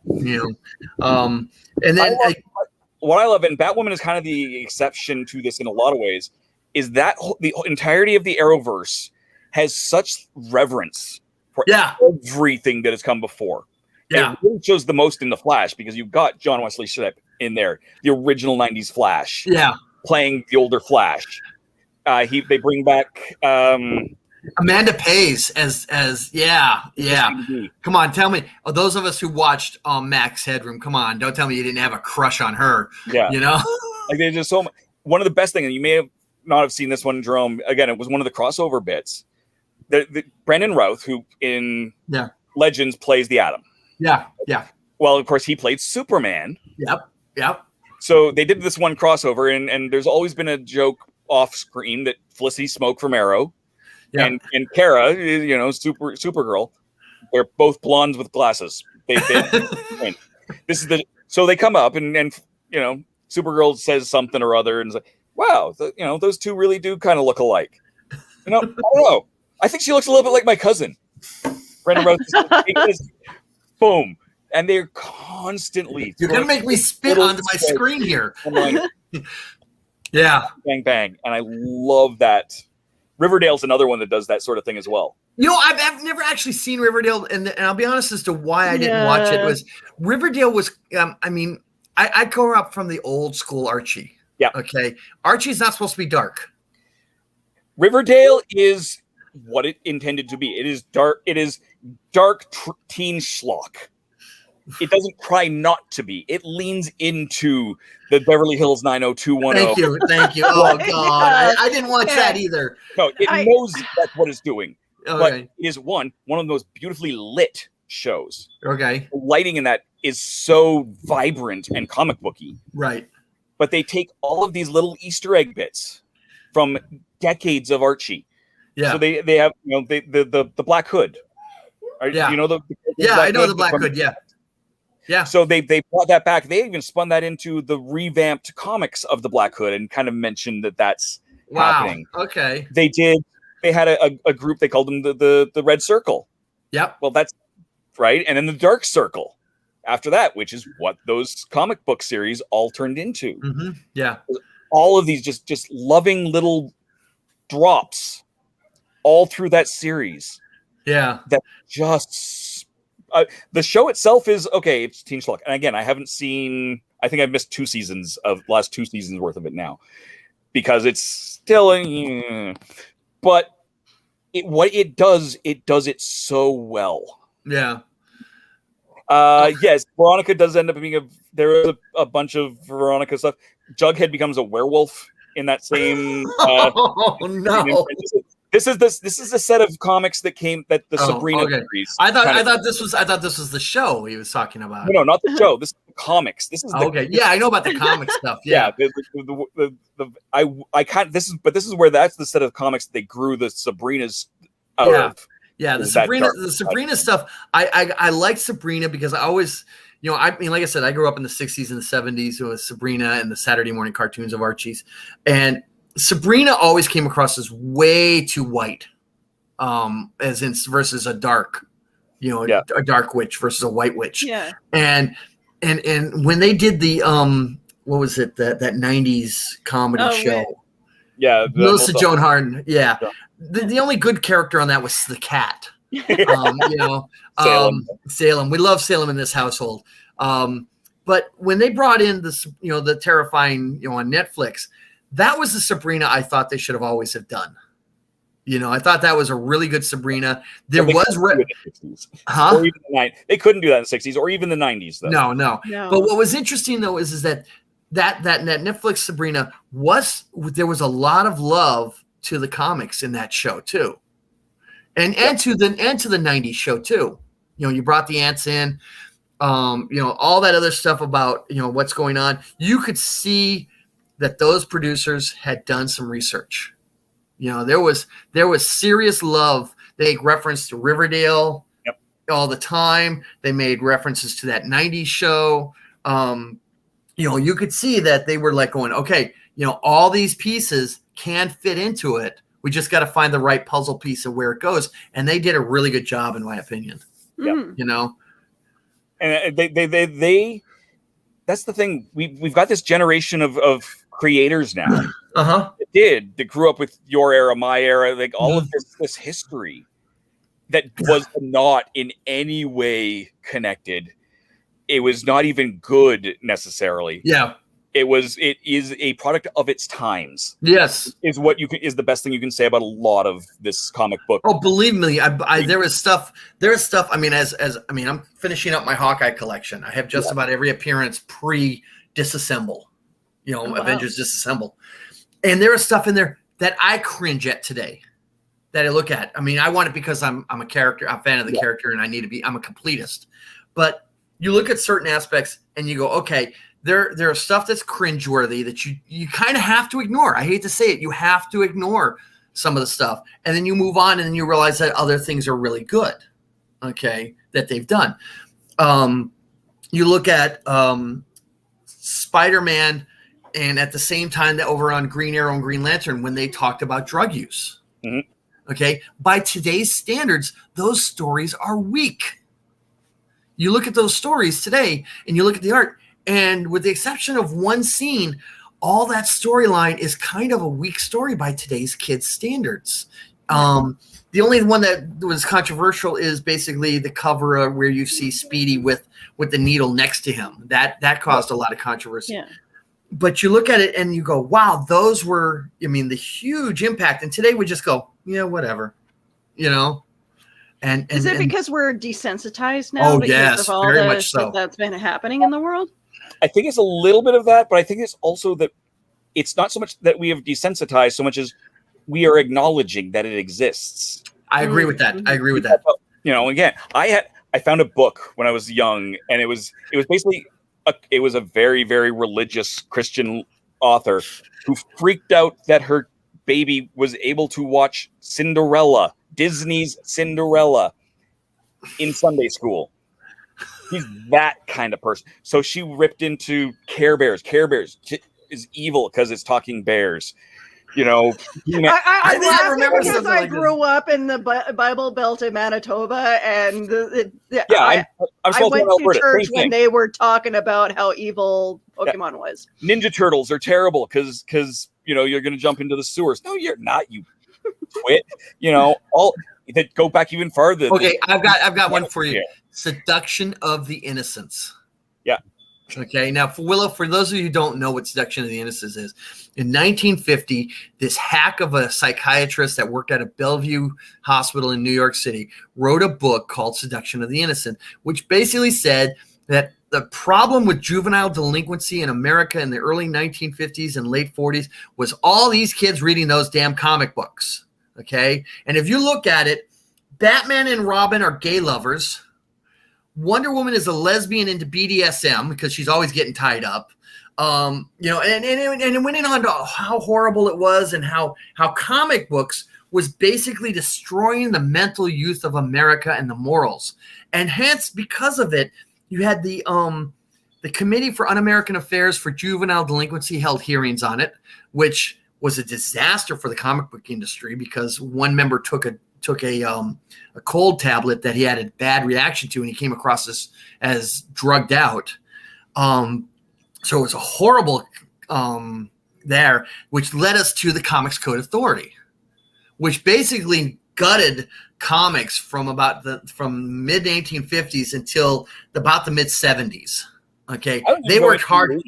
And then what I love, and Batwoman is kind of the exception to this in a lot of ways, is that the entirety of the Arrowverse has such reverence for everything that has come before. Yeah. It really shows the most in the Flash, because you've got John Wesley Shipp in there, the original 90s Flash. Yeah. Playing the older Flash. They bring back Amanda Pays as Come on, tell me. Those of us who watched Max Headroom, come on, don't tell me you didn't have a crush on her. Yeah. Like they just so much. One of the best things, and you may have not have seen this one, Jerome. Again, it was one of the crossover bits. The Brandon Routh, who in Legends plays the Atom. Yeah. Well, of course, he played Superman. Yep. So they did this one crossover, and there's always been a joke off screen that Felicity Smoke from Arrow and Kara, Supergirl, they're both blondes with glasses. So they come up and Supergirl says something or other, and wow, those two really do kind of look alike. I don't know. I think she looks a little bit like my cousin. Brandon Rose. Boom. And they're constantly. You're gonna make me spit onto my screen here. Yeah. Bang bang. And I love that. Riverdale's another one that does that sort of thing as well. I've never actually seen Riverdale, and I'll be honest as to why I didn't watch it. Was Riverdale was I grew up from the old school Archie. Yeah. Okay. Archie's not supposed to be dark. Riverdale is what it intended to be. It is dark. It is dark teen schlock. It doesn't try not to be. It leans into the Beverly Hills 90210. Thank you. Oh God, I didn't watch that either. No, it knows that's what it's doing. Okay. But it is one of those beautifully lit shows. Okay. The lighting in that is so vibrant and comic booky. Right. But they take all of these little Easter egg bits from decades of Archie. Yeah. So they have the Black Hood. Yeah. You know the I know the Black Hood. Yeah. Yeah. So they brought that back. They even spun that into the revamped comics of the Black Hood and kind of mentioned that that's happening. Okay. They had a group, they called them the Red Circle. Yep. Well, that's right. And then the Dark Circle after that, which is what those comic book series all turned into. Mm-hmm. Yeah. All of these just loving little drops all through that series. Yeah. That just the show itself is okay. It's teen schlock, and again, I haven't seen. I think I've missed last 2 seasons worth of it now, because it's still. But what it does it so well. Yeah. Yes, Veronica does end up being there is a bunch of Veronica stuff. Jughead becomes a werewolf in that same. Oh no. This is the set of comics that the Sabrina series. I thought this was the show he was talking about. No, not the show. This is the comics. This is Yeah, I know about the comic stuff. Yeah. This is where that's the set of comics that they grew the Sabrinas out of. Yeah, the Sabrina stuff. I like Sabrina because I always, like I said, I grew up in the 60s and the 70s with Sabrina and the Saturday morning cartoons of Archie's, and Sabrina always came across as way too white, versus a dark, a dark witch versus a white witch. Yeah. And when they did the what was it, that 90s comedy show? Right. Yeah, Melissa Joan Hart. Yeah. The only good character on that was the cat. Salem. We love Salem in this household. But when they brought in this, the Terrifying, on Netflix, that was the Sabrina I thought they should have always have done. I thought that was a really good Sabrina. There was or even they couldn't do that in the 60s or even the 90s though. No. But what was interesting though is that Netflix Sabrina there was a lot of love to the comics in that show too. And to the 90s show too. You brought the ants in, all that other stuff about, what's going on. You could see that those producers had done some research. There was serious love. They make reference to Riverdale all the time. They made references to that 90s show. You could see that they were like going, okay, all these pieces can fit into it. We just got to find the right puzzle piece of where it goes. And they did a really good job, in my opinion. Yeah. And they that's the thing. We've got this generation of creators now. That grew up with your era, my era, like all of this history that was not in any way connected. It was not even good necessarily. Yeah. It is a product of its times. Yes. Is the best thing you can say about a lot of this comic book. Oh, believe me, there is stuff. I mean, I'm finishing up my Hawkeye collection. I have just about every appearance pre-disassemble, Avengers Disassemble. And there is stuff in there that I cringe at today that I look at. I mean, I want it because I'm a character, I'm a fan of the character, and I'm a completist. But you look at certain aspects and you go, okay, there are stuff that's cringeworthy that you kind of have to ignore. I hate to say it. You have to ignore some of the stuff. And then you move on and then you realize that other things are really good, okay, that they've done. You look at Spider-Man and at the same time that over on Green Arrow and Green Lantern when they talked about drug use. Okay, by today's standards, those stories are weak. You look at those stories today and you look at the art, and with the exception of one scene, all that storyline is kind of a weak story by today's kids' standards. The only one that was controversial is basically the cover where you see Speedy with the needle next to him. That caused a lot of controversy. Yeah. But you look at it and you go, wow, those were, I mean, the huge impact. And today we just go, yeah, whatever, you know. And is it because we're desensitized now? Oh, because yes, of all very the much stuff so. that's been happening in the world? I think it's a little bit of that, but I think it's also that it's not so much that we have desensitized so much as we are acknowledging that it exists. I agree with that. I agree with that. You know, again, I found a book when I was young, and it was basically it was a very, very religious Christian author who freaked out that her baby was able to watch Cinderella, Disney's Cinderella, in Sunday school. He's that kind of person. So she ripped into Care Bears. Care Bears is evil because it's talking bears. You know, I think I remember because something I like grew up in the Bible Belt in Manitoba, and I'm I went to Alberta. church when they were talking about how evil Pokemon was. Ninja Turtles are terrible because you know you're going to jump into the sewers. No, you're not. You quit. You know, all that go back even farther. Okay, I've got one for you. Seduction of the Innocents. Yeah. Okay, now for Willow, for those of you who don't know what Seduction of the Innocents is, in 1950, this hack of a psychiatrist that worked at a Bellevue hospital in New York City wrote a book called Seduction of the Innocent, which basically said that the problem with juvenile delinquency in America in the early 1950s and late 40s was all these kids reading those damn comic books. Okay, and if you look at it, Batman and Robin are gay lovers. Wonder Woman is a lesbian into BDSM because she's always getting tied up. You know, and it went on to how horrible it was and how comic books was basically destroying the mental youth of America and the morals. And hence, because of it, you had the Committee for Un-American Affairs for Juvenile Delinquency held hearings on it, which was a disaster for the comic book industry because one member took a cold tablet that he had a bad reaction to, and he came across as drugged out. So it was a horrible there, which led us to the Comics Code Authority, which basically gutted comics from mid 1950s until about the mid 70s. Okay, they worked hard.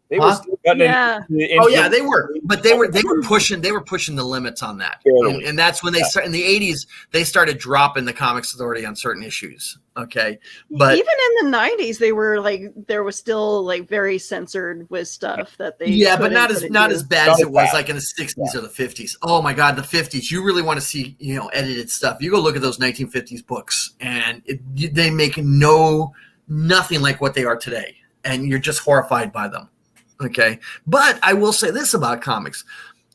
They were still they were, but they were pushing the limits on that, and that's when they in the 80s they started dropping the Comics Authority on certain issues. Okay, but even in the 90s, they were like there was still like very censored with stuff that they but not as bad as it was like in the 60s or the 50s. Oh my God, the 50s! You really want to see edited stuff? You go look at those 1950s books, and they make nothing like what they are today, and you're just horrified by them. Okay, but I will say this about comics.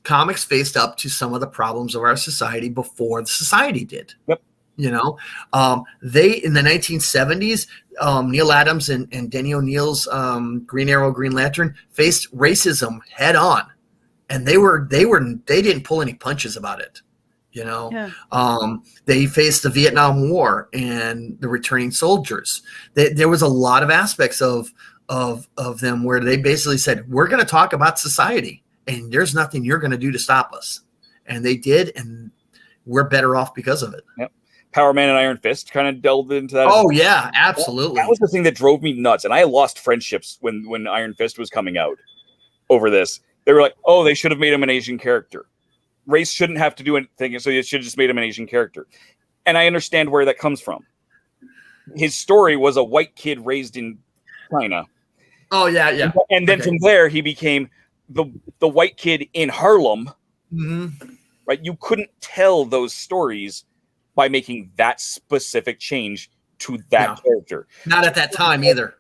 Comics faced up to some of the problems of our society before the society did. Yep. They, in the 1970s, Neil Adams and Denny O'Neill's Green Arrow, Green Lantern faced racism head on. And they didn't pull any punches about it. They faced the Vietnam War and the returning soldiers. There was a lot of aspects of them where they basically said, we're going to talk about society and there's nothing you're going to do to stop us. And they did, and we're better off because of it. Yep. Power Man and Iron Fist kind of delved into that. Oh yeah, absolutely. That was the thing that drove me nuts. And I lost friendships when Iron Fist was coming out over this. They were like, oh, they should have made him an Asian character. Race shouldn't have to do anything. So you should have just made him an Asian character. And I understand where that comes from. His story was a white kid raised in China. Oh yeah. And then from there, he became the white kid in Harlem. Mm-hmm. Right? You couldn't tell those stories by making that specific change to that character. Not at that time either.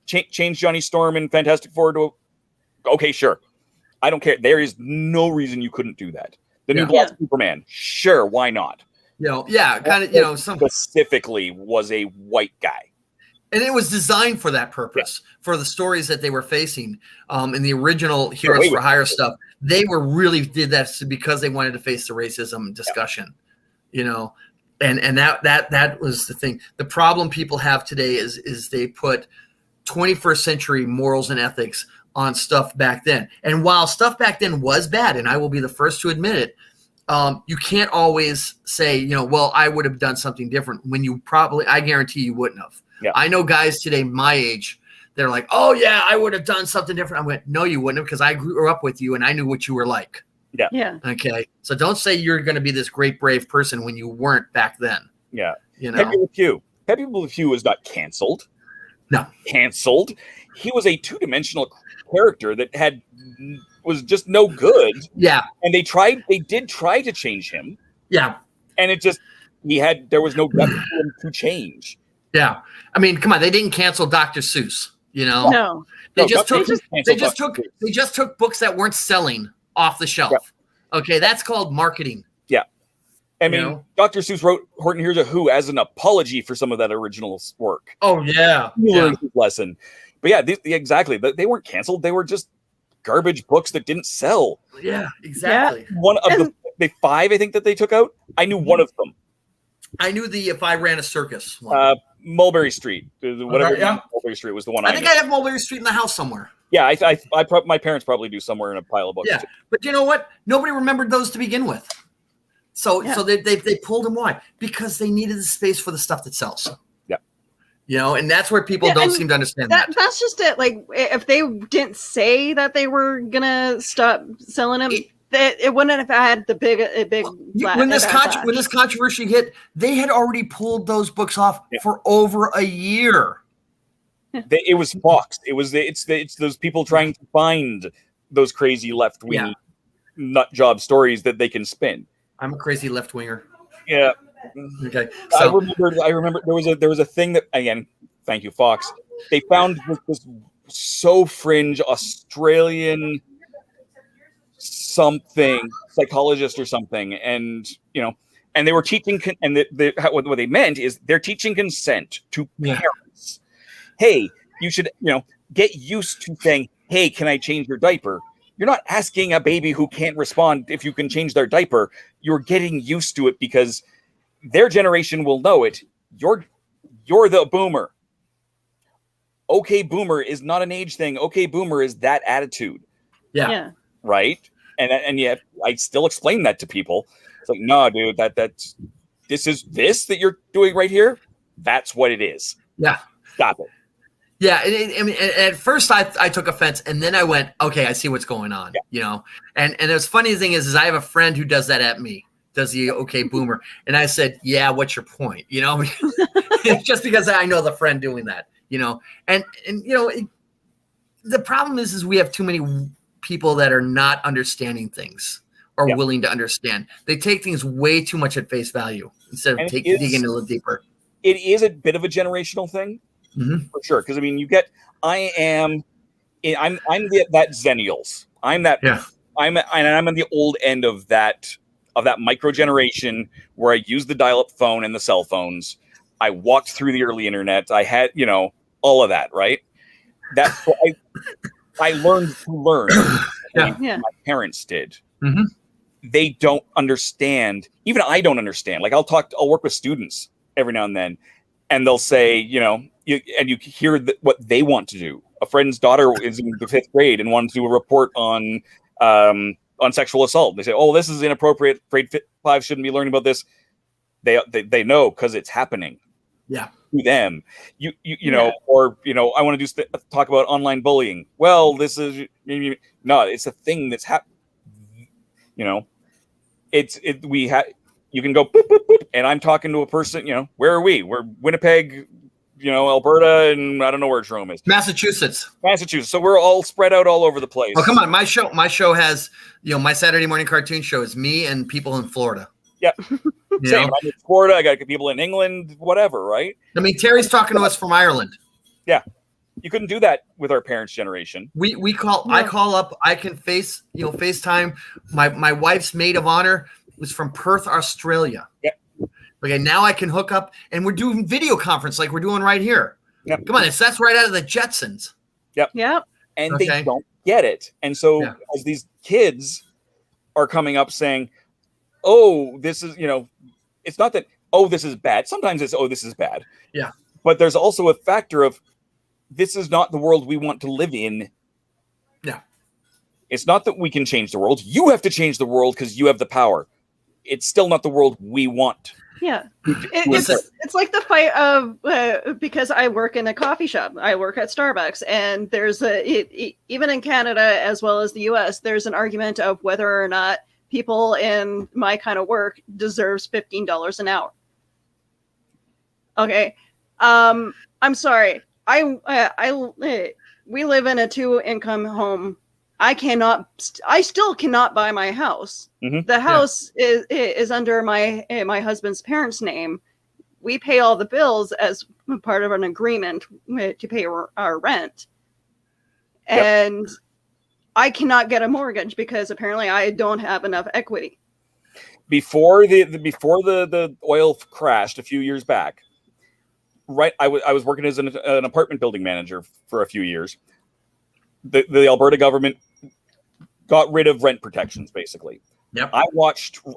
Change Johnny Storm and Fantastic Four to okay, sure. I don't care. There is no reason you couldn't do that. The new Black Superman, sure, why not? Specifically was a white guy. And it was designed for that purpose, for the stories that they were facing. In the original Heroes for Hire stuff, they were really did that because they wanted to face the racism discussion, you know, and that was the thing. The problem people have today is they put 21st century morals and ethics on stuff back then. And while stuff back then was bad, and I will be the first to admit it, you can't always say, you know, well, I would have done something different when you probably, I guarantee you wouldn't have. Yeah. I know guys today my age, they're like, oh yeah, I would have done something different. I went, no, you wouldn't have, because I grew up with you and I knew what you were like. Yeah. Yeah. Okay. So don't say you're going to be this great, brave person when you weren't back then. Yeah. You know, Pepe Le Pew was not canceled. No. Canceled. He was a two-dimensional character that was just no good. Yeah. And they did try to change him. Yeah. And there was no depth for him to change. Yeah. I mean, come on, they didn't cancel Dr. Seuss, you know? No. They just took books that weren't selling off the shelf. Yeah. Okay, that's called marketing. Yeah. I mean, Dr. Seuss wrote Horton Hears a Who as an apology for some of that original work. Oh, yeah. Lesson. But yeah, exactly. They weren't canceled. They were just garbage books that didn't sell. Yeah, exactly. One of the 5, I think, that they took out, I knew one of them. I knew the If I Ran a Circus one. Mulberry Street. Mulberry Street was the one I think I have Mulberry Street in the house somewhere. Yeah, my parents probably do somewhere in a pile of books. Yeah, but you know what? Nobody remembered those to begin with. So they pulled them. Why? Because they needed the space for the stuff that sells. Yeah. You know, and that's where people don't seem to understand that. That's just it. Like, if they didn't say that they were gonna stop selling them, it wouldn't have had the big when this controversy hit, they had already pulled those books off for over a year. It was Fox. It's those people trying to find those crazy left-wing nut job stories that they can spin. I'm a crazy left-winger. Yeah. Okay. So, I remember there was a thing that, again, thank you, Fox. They found this so fringe Australian something psychologist or something, and they were teaching, and what they meant is they're teaching consent to parents. Hey, you should get used to saying, hey, can I change your diaper? You're not asking a baby who can't respond if you can change their diaper. You're getting used to it because their generation will know it. You're the boomer. Okay, boomer is not an age thing. Okay, boomer is that attitude. Yeah. Right? And yet I still explain that to people. It's like, no, dude, that's that you're doing right here. That's what it is. Yeah. Stop it. Yeah, I mean, at first I took offense, and then I went, okay, I see what's going on, And the funny thing is I have a friend who does that at me, does the okay boomer, and I said, yeah, what's your point, just because I know the friend doing that, and the problem is we have too many people that are not understanding things or willing to understand. They take things way too much at face value instead of digging a little deeper. It is a bit of a generational thing. Mm-hmm. For sure, because I mean, that Zennials. I'm on the old end of that micro generation where I used the dial-up phone and the cell phones. I walked through the early internet. I had all of that, right? That's what I learned to learn. My parents did. Mm-hmm. They don't understand. Even I don't understand. Like I'll work with students every now and then, and they'll say, you hear what they want to do. A friend's daughter is in the 5th grade and wants to do a report on sexual assault. They say, "Oh, this is inappropriate. Grade 5 shouldn't be learning about this." They know because it's happening. Yeah, to them. Or I want to talk about online bullying. Well, this is no. It's a thing that's happening. You can go boop, boop, boop, and I'm talking to a person, where are we? We're Winnipeg, Alberta, and I don't know where Jerome is. Massachusetts. So we're all spread out all over the place. Oh, come on. My show has, my Saturday morning cartoon show is me and people in Florida. Yeah. Same. I'm in Florida. I got people in England, whatever, right? I mean, Terry's talking to us from Ireland. Yeah. You couldn't do that with our parents' generation. I call up, I can FaceTime. My wife's maid of honor was from Perth, Australia. Yeah. Okay, now I can hook up, and we're doing video conference like we're doing right here. Yep. Come on, that's right out of the Jetsons. Yep. And they don't get it. And so as these kids are coming up saying, oh, this is, it's not that, oh, this is bad. Sometimes it's, oh, this is bad. Yeah. But there's also a factor of, this is not the world we want to live in. Yeah. It's not that we can change the world. You have to change the world because you have the power. It's still not the world we want. Yeah. It's like the fight of, because I work in a coffee shop. I work at Starbucks, and there's even in Canada as well as the US, there's an argument of whether or not people in my kind of work deserves $15 an hour. Okay. I'm sorry. We live in a 2-income home. I still cannot buy my house. Mm-hmm. The house is under my husband's parents' name. We pay all the bills as part of an agreement to pay our rent. And I cannot get a mortgage because apparently I don't have enough equity. Before the oil crashed a few years back, right? I was working as an apartment building manager for a few years. The Alberta government got rid of rent protections, basically. Yep.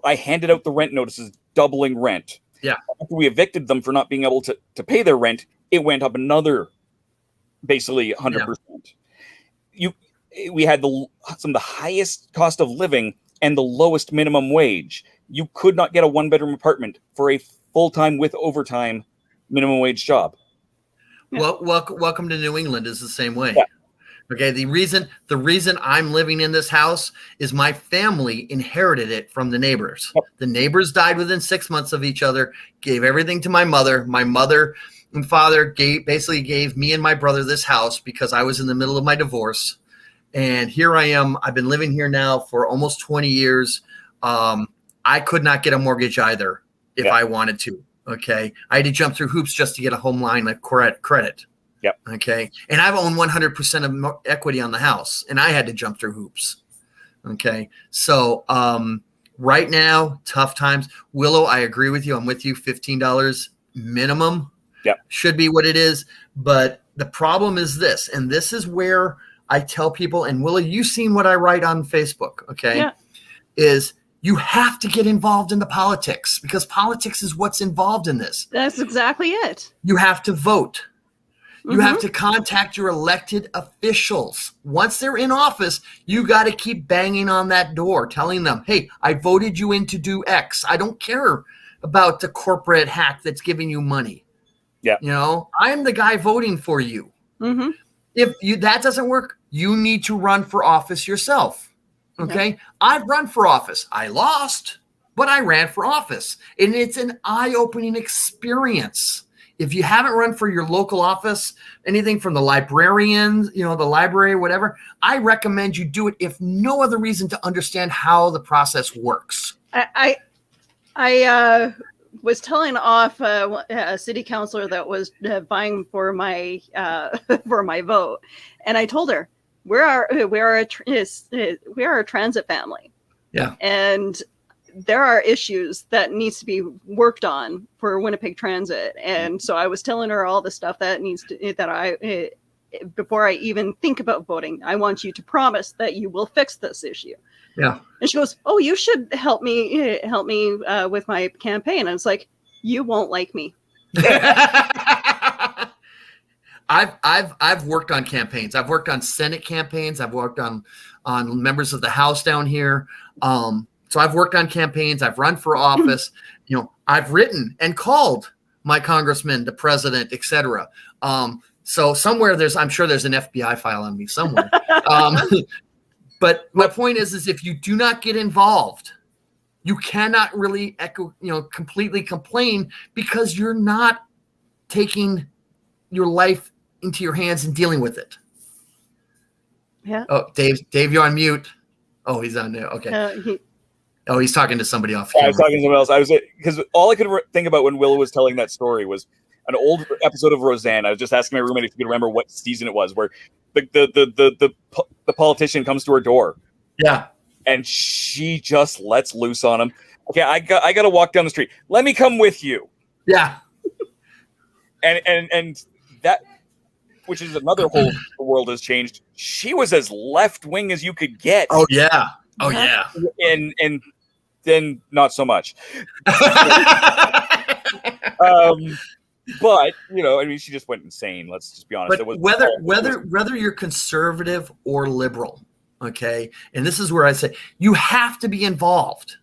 I handed out the rent notices doubling rent. Yeah. After we evicted them for not being able to pay their rent, it went up another, basically 100%. We had some of the highest cost of living and the lowest minimum wage. You could not get a 1-bedroom apartment for a full-time with overtime minimum wage job. Yeah. Well, welcome to New England is the same way. Yeah. Okay, the reason I'm living in this house is my family inherited it from the neighbors. Yep. The neighbors died within 6 months of each other, gave everything to my mother. My mother and father basically gave me and my brother this house because I was in the middle of my divorce. And here I am. I've been living here now for almost 20 years. I could not get a mortgage either if I wanted to. Okay, I had to jump through hoops just to get a home line of credit. Yep. Okay. And I've owned 100% of equity on the house, and I had to jump through hoops. Okay. So right now, tough times. Willow, I agree with you. I'm with you. $15 minimum should be what it is. But the problem is this, and this is where I tell people, and Willow, you've seen what I write on Facebook, okay, is you have to get involved in the politics because politics is what's involved in this. That's exactly it. You have to vote. You have to contact your elected officials. Once they're in office, you got to keep banging on that door, telling them, hey, I voted you in to do X. I don't care about the corporate hack that's giving you money. Yeah. I'm the guy voting for you. Mm-hmm. If that doesn't work, you need to run for office yourself. Okay. I've run for office. I lost, but I ran for office. And it's an eye-opening experience. If you haven't run for your local office, anything from the librarians, the library, whatever, I recommend you do it if no other reason to understand how the process works. I was telling off a city councilor that was vying for my vote, and I told her we are a transit family. Yeah, and there are issues that needs to be worked on for Winnipeg Transit. And so I was telling her all the stuff that before I even think about voting, I want you to promise that you will fix this issue. Yeah. And she goes, oh, you should help me with my campaign. And it's like, you won't like me. I've worked on campaigns. I've worked on Senate campaigns. I've worked on members of the House down here. So I've worked on campaigns. I've run for office. I've written and called my congressman, the president, etc. So somewhere I'm sure there's an FBI file on me somewhere. But my point is if you do not get involved, you cannot really completely complain because you're not taking your life into your hands and dealing with it. Yeah. Oh, Dave, you're on mute. Oh, he's on there. Okay. He's talking to somebody off camera. I was talking to someone else. Because all I could think about when Willow was telling that story was an old episode of Roseanne. I was just asking my roommate if he could remember what season it was, where the politician comes to her door. Yeah. And she just lets loose on him. Okay, I got to walk down the street. Let me come with you. Yeah. And which is another whole the world has changed. She was as left wing as you could get. Oh yeah. Oh yeah. And then not so much. But I mean, she just went insane. Let's just be honest. But whether you're conservative or liberal, okay, and this is where I say you have to be involved.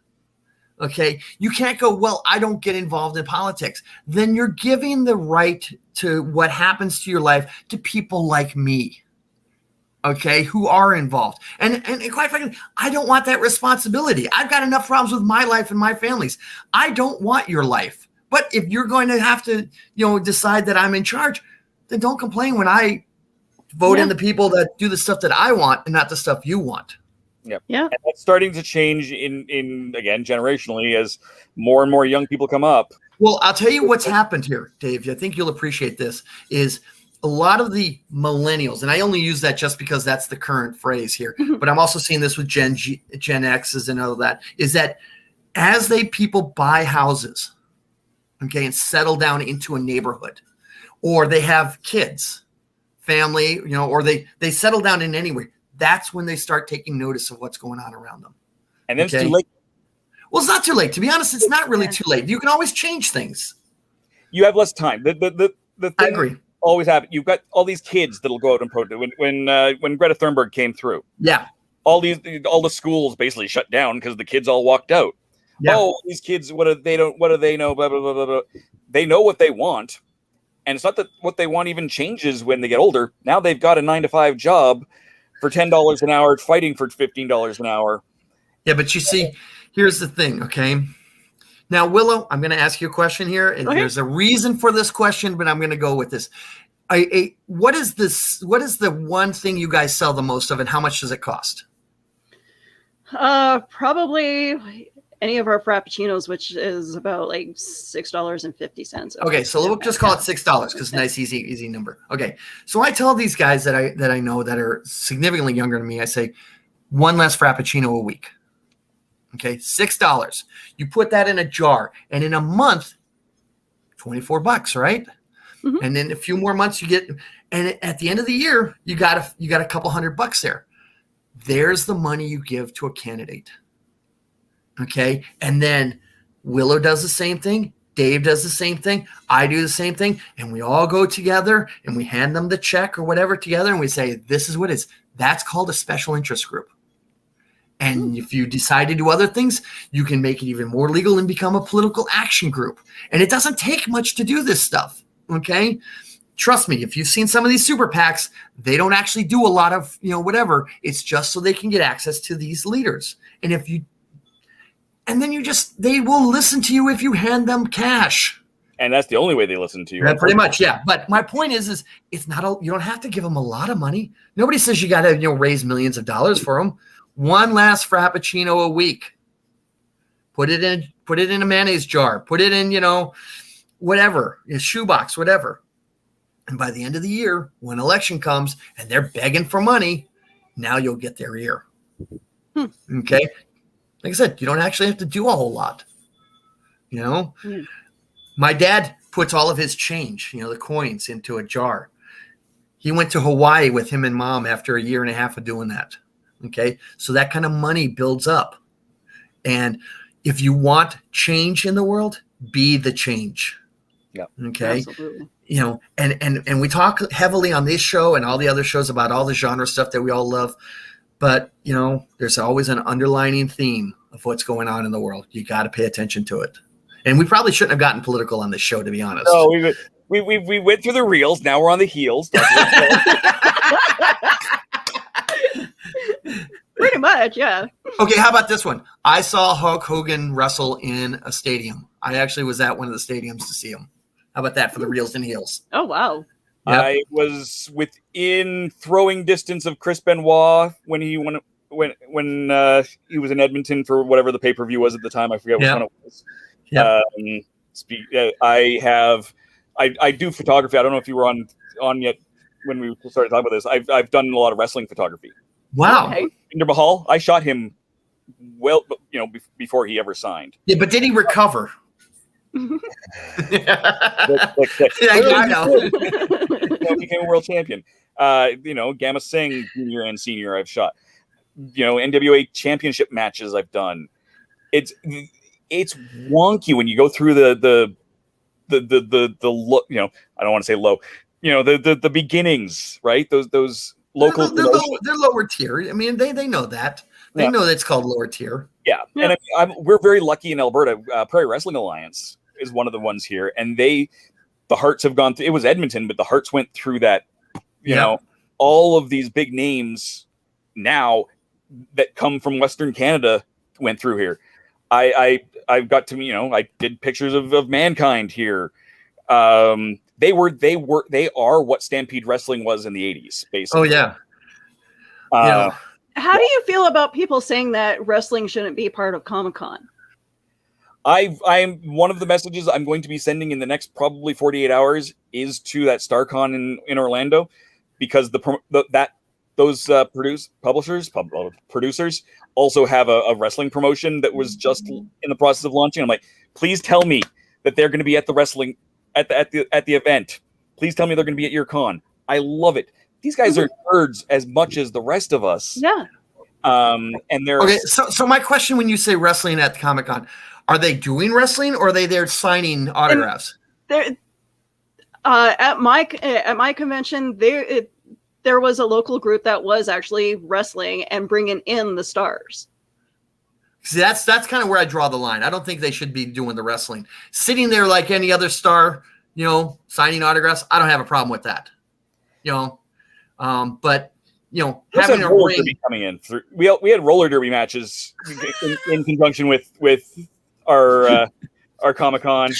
Okay, you can't go, well, I don't get involved in politics. Then you're giving the right to what happens to your life to people like me, okay, who are involved. And quite frankly, I don't want that responsibility. I've got enough problems with my life and my family's. I don't want your life. But if you're going to have to, decide that I'm in charge, then don't complain when I vote in the people that do the stuff that I want and not the stuff you want. Yep. Yeah. And that's starting to change in again, generationally as more and more young people come up. Well, I'll tell you what's happened here, Dave. I think you'll appreciate this, is a lot of the millennials, and I only use that just because that's the current phrase here, but I'm also seeing this with Gen X's and all that, is that as people buy houses, okay, and settle down into a neighborhood, or they have kids, family, or they settle down in anywhere, that's when they start taking notice of what's going on around them. And then it's too late. Well, it's not too late. To be honest, it's not really too late. You can always change things. You have less time. The thing I agree. Always happen. You've got all these kids that'll go out and protest. When Greta Thunberg came through, all the schools basically shut down because the kids all walked out. Yeah. Oh, these kids, what do they know? Blah, blah, blah, blah, blah. They know what they want. And it's not that what they want even changes when they get older. Now they've got a 9-to-5 job for $10 an hour, fighting for $15 an hour. Yeah, but you see, here's the thing, okay? Now, Willow, I'm going to ask you a question here. And there's a reason for this question, but I'm going to go with this. What is the one thing you guys sell the most of, and how much does it cost? Probably any of our frappuccinos, which is about like $6.50. Okay, so we'll just call it $6 because nice, easy number. Okay, so I tell these guys that I know that are significantly younger than me, I say one less frappuccino a week. Okay, $6. You put that in a jar, and in a month, $24, right? Mm-hmm. And then a few more months you get, and at the end of the year, you got a couple $100 there. There's the money you give to a candidate. Okay, and then Willow does the same thing. Dave does the same thing. I do the same thing, and we all go together and we hand them the check or whatever together, and we say, "This is what it is." That's called a special interest group. And if you decide to do other things, you can make it even more legal and become a political action group. And it doesn't take much to do this stuff. Okay. Trust me, if you've seen some of these super PACs, they don't actually do a lot of, whatever. It's just so they can get access to these leaders. And they will listen to you if you hand them cash. And that's the only way they listen to you. Yeah, pretty much, yeah. But my point is it's not you don't have to give them a lot of money. Nobody says you got to, raise millions of dollars for them. One last frappuccino a week. Put it in a mayonnaise jar. Put it in, whatever, a shoebox, whatever. And by the end of the year, when election comes and they're begging for money, now you'll get their ear. Okay? Like I said, you don't actually have to do a whole lot. My dad puts all of his change, the coins, into a jar. He went to Hawaii with him and Mom after a year and a half of doing that. Okay, so that kind of money builds up. And if you want change in the world, be the change. Yeah. Okay. Absolutely. And we talk heavily on this show and all the other shows about all the genre stuff that we all love. But, there's always an underlining theme of what's going on in the world. You got to pay attention to it. And we probably shouldn't have gotten political on this show, to be honest. No, we went through the reels. Now we're on the heels. Pretty much, yeah. Okay, how about this one? I saw Hulk Hogan wrestle in a stadium. I actually was at one of the stadiums to see him. How about that for the reels and heels? Oh, wow. Yep. I was within throwing distance of Chris Benoit when he won, when he was in Edmonton for whatever the pay-per-view was at the time. I forget which one it was. Yeah. I do photography. I don't know if you were on yet when we started talking about this. I've done a lot of wrestling photography. Wow. Okay. Jinder Mahal, I shot him before he ever signed. Yeah, but did he recover? I know. Became a world champion. Gamma Singh junior and senior I've shot. NWA championship matches I've done. It's wonky when you go through the low, I don't want to say low, the beginnings, right? Those local they're lower tier. I mean, they know that. They know that's called lower tier. Yeah. And we're very lucky in Alberta. Prairie Wrestling Alliance is one of the ones here, and the Hearts have gone through. It was Edmonton, but the Hearts went through that. All of these big names now that come from Western Canada went through here. I got to I did pictures of Mankind here. They are what Stampede Wrestling was in the 80s, basically. Oh yeah. How do you feel about people saying that wrestling shouldn't be part of Comic-Con? I'm one of the messages I'm going to be sending in the next probably 48 hours is to that StarCon in Orlando, because those producers also have a wrestling promotion that was just in the process of launching. I'm like, please tell me that they're going to be at the wrestling at the event. Please tell me they're going to be at your con. I love it. These guys are nerds as much as the rest of us. Yeah. And they're okay. So my question, when you say wrestling at the Comic-Con, are they doing wrestling or are they there signing autographs? At my convention, there was a local group that was actually wrestling and bringing in the stars. See, that's kind of where I draw the line. I don't think they should be doing the wrestling. Sitting there like any other star, signing autographs, I don't have a problem with that. But having a roller ring derby coming in. We had roller derby matches in conjunction with our Comic-Con.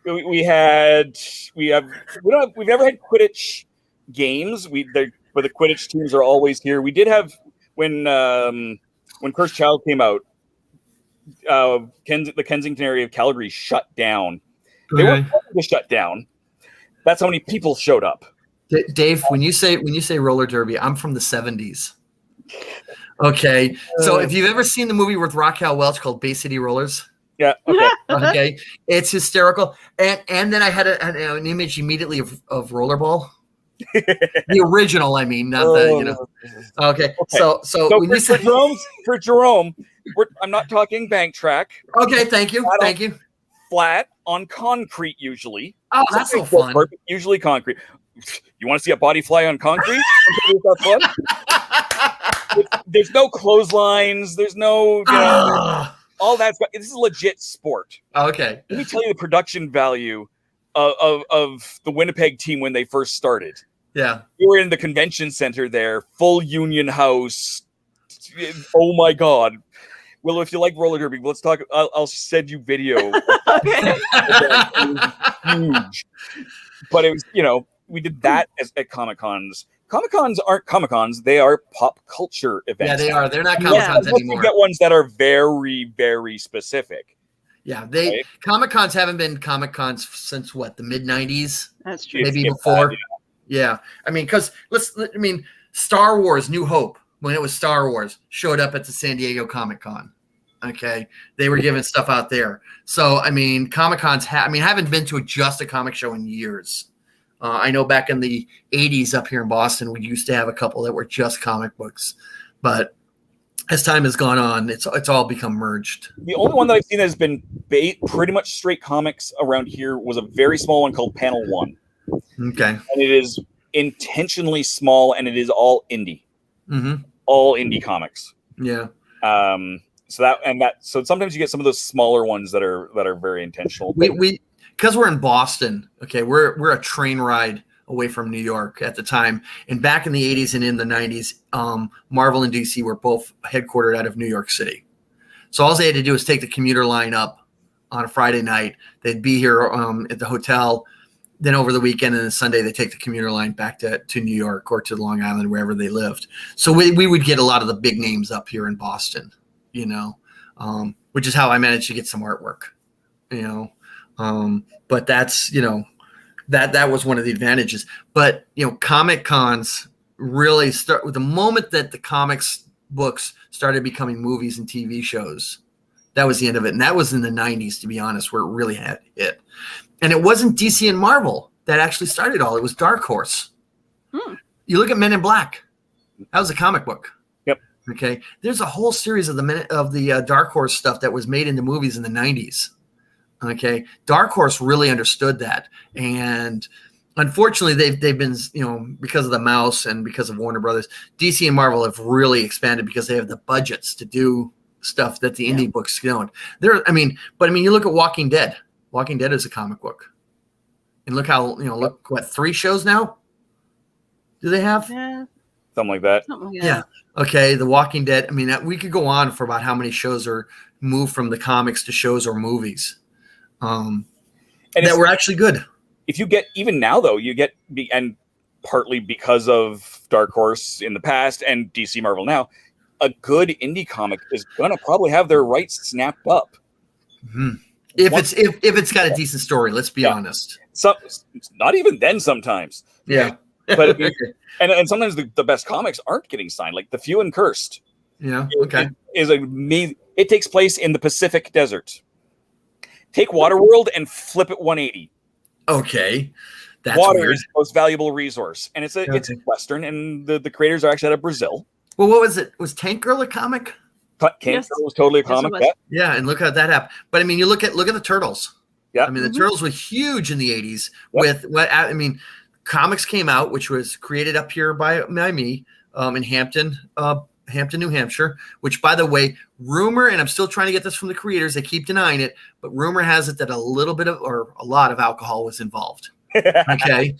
We've never had Quidditch games. But the Quidditch teams are always here. We did have when Cursed Child came out. The Kensington area of Calgary shut down. They weren't to shut down. That's how many people showed up. Dave, when you say roller derby, I'm from the 70s. Okay, so if you've ever seen the movie with Raquel Welch called Bay City Rollers, yeah, okay, it's hysterical. And then I had an image immediately of Rollerball, the original. I mean, not the Okay, so when you say for Jerome, I'm not talking bank track. Okay, thank you. Flat on concrete usually. Oh, that's so fun. Usually concrete. You want to see a body fly on concrete? There's no clotheslines. There's no all that. This is legit sport. Okay. Let me tell you the production value of the Winnipeg team when they first started. Yeah. We were in the convention center there, full union house. Oh my God. Willow, if you like roller derby, let's talk. I'll send you video. Okay. Huge. But it was, we did that at Comic-Cons. Comic-Cons aren't Comic-Cons. They are pop culture events. Yeah, they are. They're not Comic-Cons anymore. You get ones that are very, very specific. Yeah, Comic-Cons haven't been Comic-Cons since what, the mid-90s? That's true. Maybe before. Yeah. I mean, Star Wars New Hope, when it was Star Wars, showed up at the San Diego Comic-Con. Okay. They were giving stuff out there. So, I mean, Comic-Cons I haven't been to just a comic show in years. I know back in the 80s up here in Boston, we used to have a couple that were just comic books. But as time has gone on, it's all become merged. The only one that I've seen that has been pretty much straight comics around here was a very small one called Panel One. Okay. And it is intentionally small, and it is all indie. Mm-hmm. All indie comics. Yeah. So sometimes you get some of those smaller ones that are very intentional. Because we're in Boston, okay, we're a train ride away from New York at the time. And back in the 80s and in the 90s, Marvel and DC were both headquartered out of New York City. So all they had to do was take the commuter line up on a Friday night. They'd be here at the hotel. Then over the weekend and then Sunday, they take the commuter line back to New York or to Long Island, wherever they lived. So we would get a lot of the big names up here in Boston, which is how I managed to get some artwork, but that's, that was one of the advantages. But, Comic Cons really start with the moment that the comics books started becoming movies and TV shows. That was the end of it. And that was in the 90s, to be honest, where it really had hit. And it wasn't DC and Marvel that actually started all. It was Dark Horse. You look at Men in Black. That was a comic book. Yep. Okay. There's a whole series of the Dark Horse stuff that was made into movies in the 90s. Okay. Dark Horse really understood that. And unfortunately, they've been, because of the mouse and because of Warner Brothers, DC and Marvel have really expanded because they have the budgets to do stuff that the indie books don't. You look at Walking Dead. Walking Dead is a comic book. And look how, look, 3 shows now? Do they have? Yeah. Something like that. Yeah. Okay. The Walking Dead. I mean, we could go on for about how many shows are moved from the comics to shows or movies that were actually good. If you get, even now though, and partly because of Dark Horse in the past and DC Marvel now, a good indie comic is gonna probably have their rights snapped up. Mm-hmm. If it's got a decent story, let's be honest. So not even then sometimes. Yeah. But and sometimes the best comics aren't getting signed, like The Few and Cursed. Yeah. Okay. It takes place in the Pacific Desert. Take Waterworld and flip it 180. Okay. That's Water weird. is the most valuable resource, and it's a Western, and the creators are actually out of Brazil. Well, what was it? Was Tank Girl a comic? Tank Girl was totally a comic. Yeah, and look how that happened. But I mean, look at the Turtles. Yeah, I mean, the Turtles were huge in the 80s. Comics came out, which was created up here by me in Hampton, New Hampshire, which, by the way, rumor, and I'm still trying to get this from the creators, they keep denying it, but rumor has it that a lot of alcohol was involved. Okay.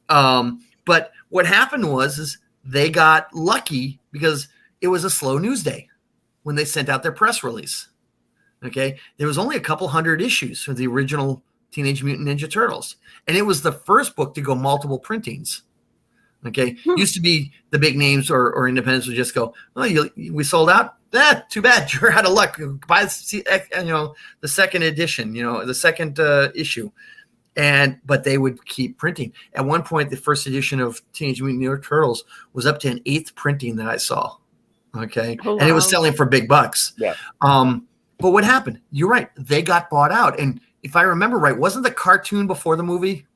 But what happened was they got lucky because it was a slow news day when they sent out their press release. Okay. There was only a couple hundred issues for the original Teenage Mutant Ninja Turtles. And it was the first book to go multiple printings. Okay. Used to be the big names or independents would just go, we sold out. Too bad. You're out of luck. Buy the second edition, the second issue. But they would keep printing. At one point, the first edition of Teenage Mutant Ninja Turtles was up to an 8th printing that I saw. Okay. Oh, wow. And it was selling for big bucks. Yeah. But what happened? You're right. They got bought out. And if I remember right, wasn't the cartoon before the movie?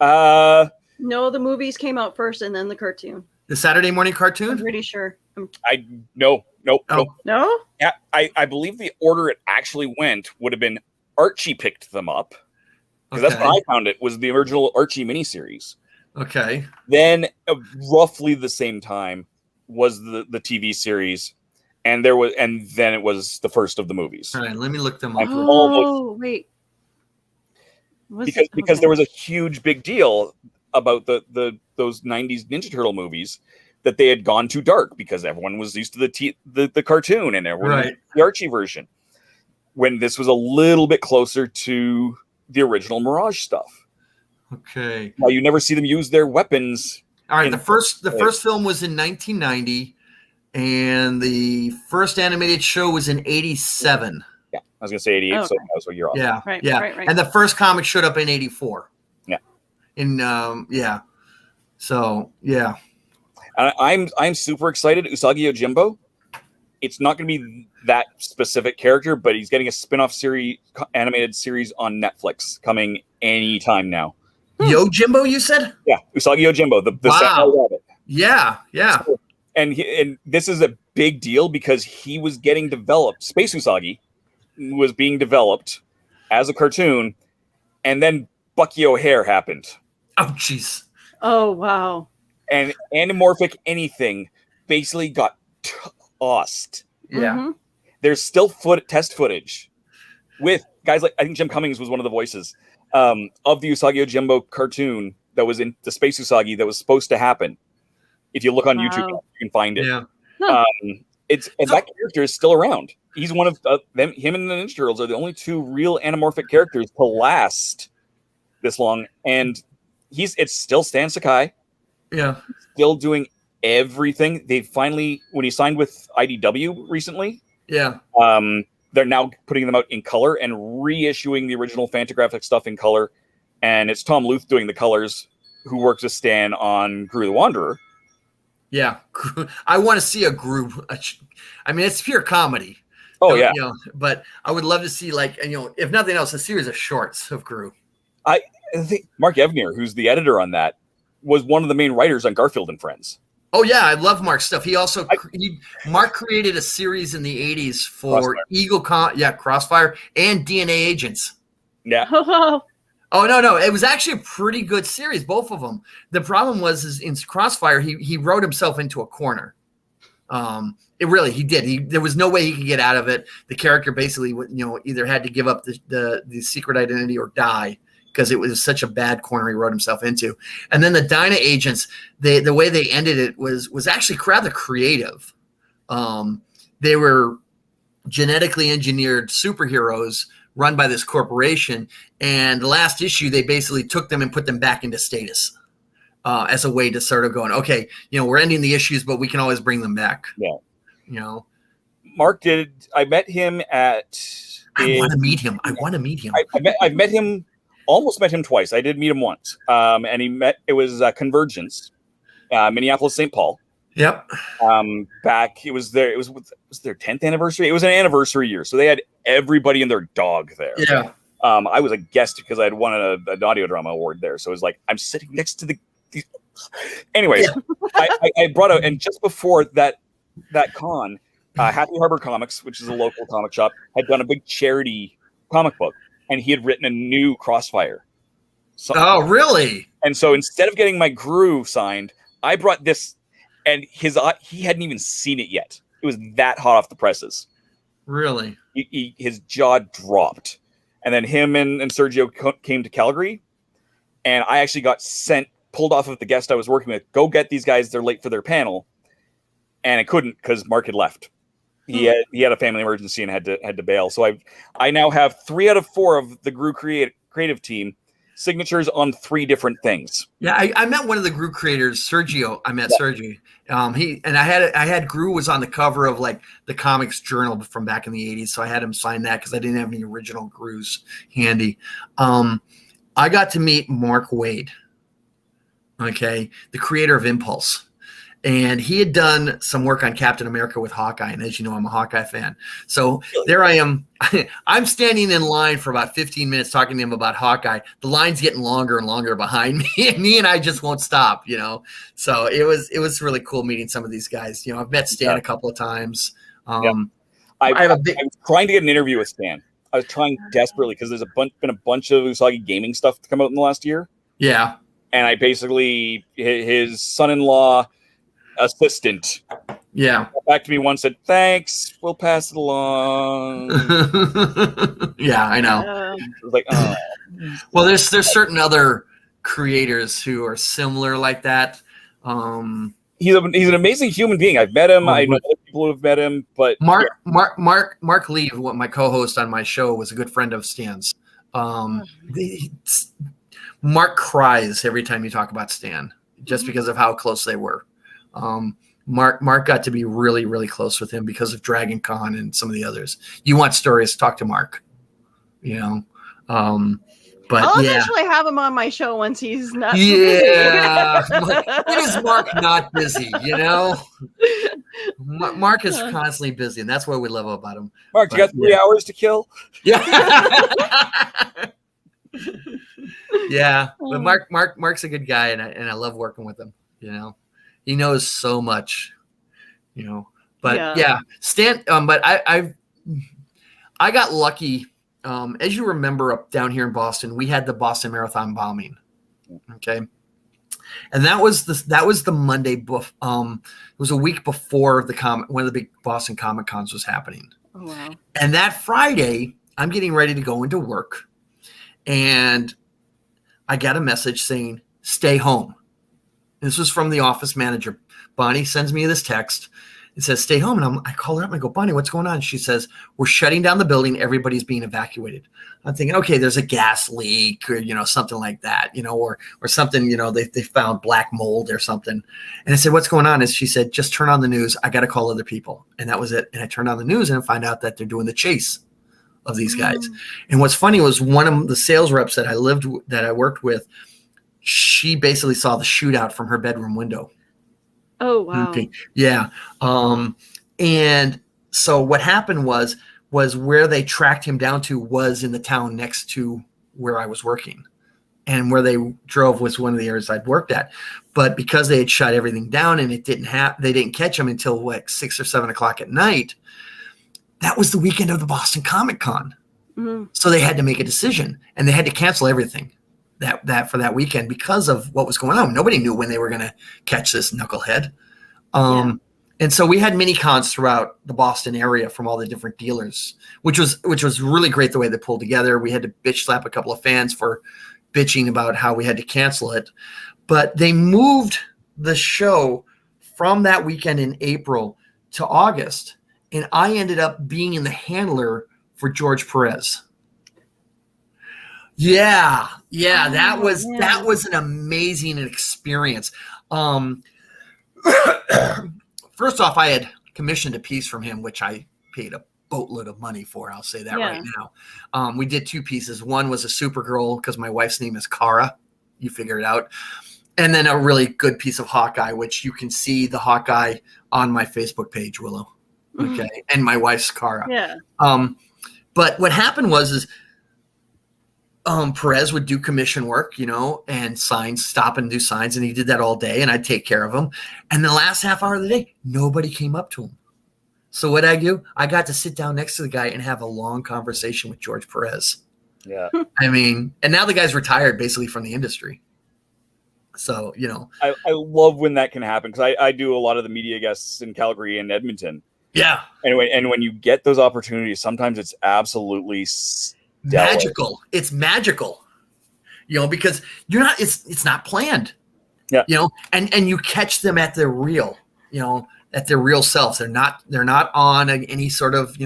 No, the movies came out first and then the cartoon. The Saturday morning cartoon? I'm pretty sure. No. No? Yeah, I believe the order it actually went would have been Archie picked them up. Because that's when I found it, was the original Archie miniseries. Okay. Then roughly the same time was the TV series, and then it was the first of the movies. All right, let me look them up. Wait. Because there was a huge big deal about those 90s Ninja Turtle movies that they had gone too dark because everyone was used to the cartoon and everyone was the Archie version. When this was a little bit closer to the original Mirage stuff. Okay. Now you never see them use their weapons. All right. The first film was in 1990, and the first animated show was in 87. Yeah, I was gonna say 88. Oh, okay. So you're off. Yeah, right. And the first comic showed up in 84. Yeah. So yeah. I'm super excited. Usagi Yojimbo. It's not going to be that specific character, but he's getting a spin-off animated series on Netflix coming anytime now. Yojimbo, you said? Yeah, Usagi Yojimbo, the Samurai rabbit. Yeah. So, and this is a big deal because he was getting developed. Space Usagi was being developed as a cartoon, and then Bucky O'Hare happened. Oh, jeez. Oh, wow. And Anamorphic Anything basically got tossed. Yeah. Mm-hmm. There's still test footage with guys like, I think Jim Cummings was one of the voices of the Usagi Yojimbo cartoon that was in the Space Usagi that was supposed to happen. If you look on YouTube, you can find it. Yeah. That character is still around. He's one of them. Him and the Ninja Turtles are the only two real anamorphic characters to last this long, and it's still Stan Sakai. Yeah, still doing everything. They finally, when he signed with IDW recently, they're now putting them out in color and reissuing the original Fantagraphic stuff in color. And it's Tom Luth doing the colors, who works with Stan on Gru the Wanderer. Yeah, I want to see a Gru. I mean, it's pure comedy. Oh yeah. But I would love to see, like, if nothing else, a series of shorts of Gru. I think Mark Evanier, who's the editor on that, was one of the main writers on Garfield and Friends. Oh yeah, I love Mark's stuff. He also Mark created a series in the 80s for Crossfire and DNA Agents. Yeah. Oh no, it was actually a pretty good series, both of them. The problem was in Crossfire, he wrote himself into a corner. He did. There was no way he could get out of it. The character basically, either had to give up the secret identity or die, because it was such a bad corner he wrote himself into. And then the Dyna Agents, the way they ended it was actually rather creative. They were genetically engineered superheroes run by this corporation, and the last issue, they basically took them and put them back into status. As a way to sort of going, okay, we're ending the issues, but we can always bring them back. Yeah. Mark did. I met him at. I want to meet him. I've met him. Almost met him twice. I did meet him once. And it was Convergence, Minneapolis, St. Paul. Yep. Back, it was their 10th anniversary. It was an anniversary year, so they had everybody and their dog there. Yeah. I was a guest because I had won an audio drama award there, so it was like I'm sitting next to these. Anyways, I brought out, and just before that con, Happy Harbor Comics, which is a local comic shop, had done a big charity comic book, and he had written a new Crossfire. Oh, really? And so instead of getting my Gru signed, I brought this, and he hadn't even seen it yet. It was that hot off the presses. Really? His jaw dropped. And then him and Sergio came to Calgary, and I actually got pulled off of the guest I was working with. Go get these guys. They're late for their panel. And I couldn't because Mark had left. He had a family emergency and had to bail. So I now have 3 out of 4 of the Gru creative team signatures on 3 different things. Yeah, I met one of the Gru creators, Sergio. I met Sergio. I had Gru was on the cover of like the Comics Journal from back in the 80s, so I had him sign that because I didn't have any original Grus handy. I got to meet Mark Waid, the creator of Impulse. And he had done some work on Captain America with Hawkeye. And as you know, I'm a Hawkeye fan. So there I am. I'm standing in line for about 15 minutes talking to him about Hawkeye. The line's getting longer and longer behind me. And I just won't stop, So it was really cool meeting some of these guys. I've met Stan a couple of times. I was trying to get an interview with Stan. I was trying desperately because there's been a bunch of Usagi gaming stuff to come out in the last year. Yeah. And I basically, his son-in-law assistant got back to me once, said thanks, we'll pass it along. Yeah, I know. I was like, oh. Well, there's certain other creators who are similar like that. He's an amazing human being. I've met him. I know other people who have met him, but Mark Lee, my co-host on my show, was a good friend of Stan's. Mark cries every time you talk about Stan, just because of how close they were. Mark got to be really, really close with him because of Dragon Con and some of the others. You want stories, talk to Mark, But I'll eventually have him on my show once he's not busy. When is Mark not busy, Mark is constantly busy, and that's what we love about him. Mark, you got 3 hours to kill? Yeah. Yeah. But Mark's a good guy, and I love working with him, He knows so much, But Stan. But I got lucky. As you remember, up down here in Boston, we had the Boston Marathon bombing. Okay, and that was the Monday. It was a week before one of the big Boston Comic Cons was happening. Oh, wow! And that Friday, I'm getting ready to go into work, and I got a message saying, "Stay home." This was from the office manager. Bonnie sends me this text. It says, "Stay home." And I call her up and I go, "Bonnie, what's going on?" She says, "We're shutting down the building. Everybody's being evacuated." I'm thinking, okay, there's a gas leak or, something like that, or something, they found black mold or something. And I said, "What's going on?" And she said, "Just turn on the news. I got to call other people." And that was it. And I turned on the news and I find out that they're doing the chase of these guys. And what's funny was one of the sales reps that I worked with, she basically saw the shootout from her bedroom window. Oh, wow. Okay. Yeah. And So what happened was where they tracked him down to was in the town next to where I was working. And where they drove was one of the areas I'd worked at. But because they had shut everything down and they didn't catch him until like 6 or 7 o'clock at night, that was the weekend of the Boston Comic Con. Mhm. So they had to make a decision and they had to cancel everything that for that weekend because of what was going on. Nobody knew when they were going to catch this knucklehead. And so we had mini cons throughout the Boston area from all the different dealers, which was really great the way they pulled together. We had to bitch slap a couple of fans for bitching about how we had to cancel it, but they moved the show from that weekend in April to August, and I ended up being in the handler for George Perez. Yeah, that was an amazing experience. First off, I had commissioned a piece from him, which I paid a boatload of money for. I'll say that right now. We did 2 pieces. One was a Supergirl because my wife's name is Kara. You figure it out. And then a really good piece of Hawkeye, which you can see the Hawkeye on my Facebook page, Willow. Okay. And my wife's Kara. Yeah. But what happened was Perez would do commission work, and stop and do signs. And he did that all day and I'd take care of him. And the last half hour of the day, nobody came up to him. So what I do, I got to sit down next to the guy and have a long conversation with George Perez. Yeah. I mean, and now the guy's retired basically from the industry. So, I love when that can happen because I do a lot of the media guests in Calgary and Edmonton. Yeah. Anyway, and when you get those opportunities, sometimes it's absolutely magical. It's magical, because it's not planned. Yeah. And you catch them at their real, at their real selves. They're not on any sort of,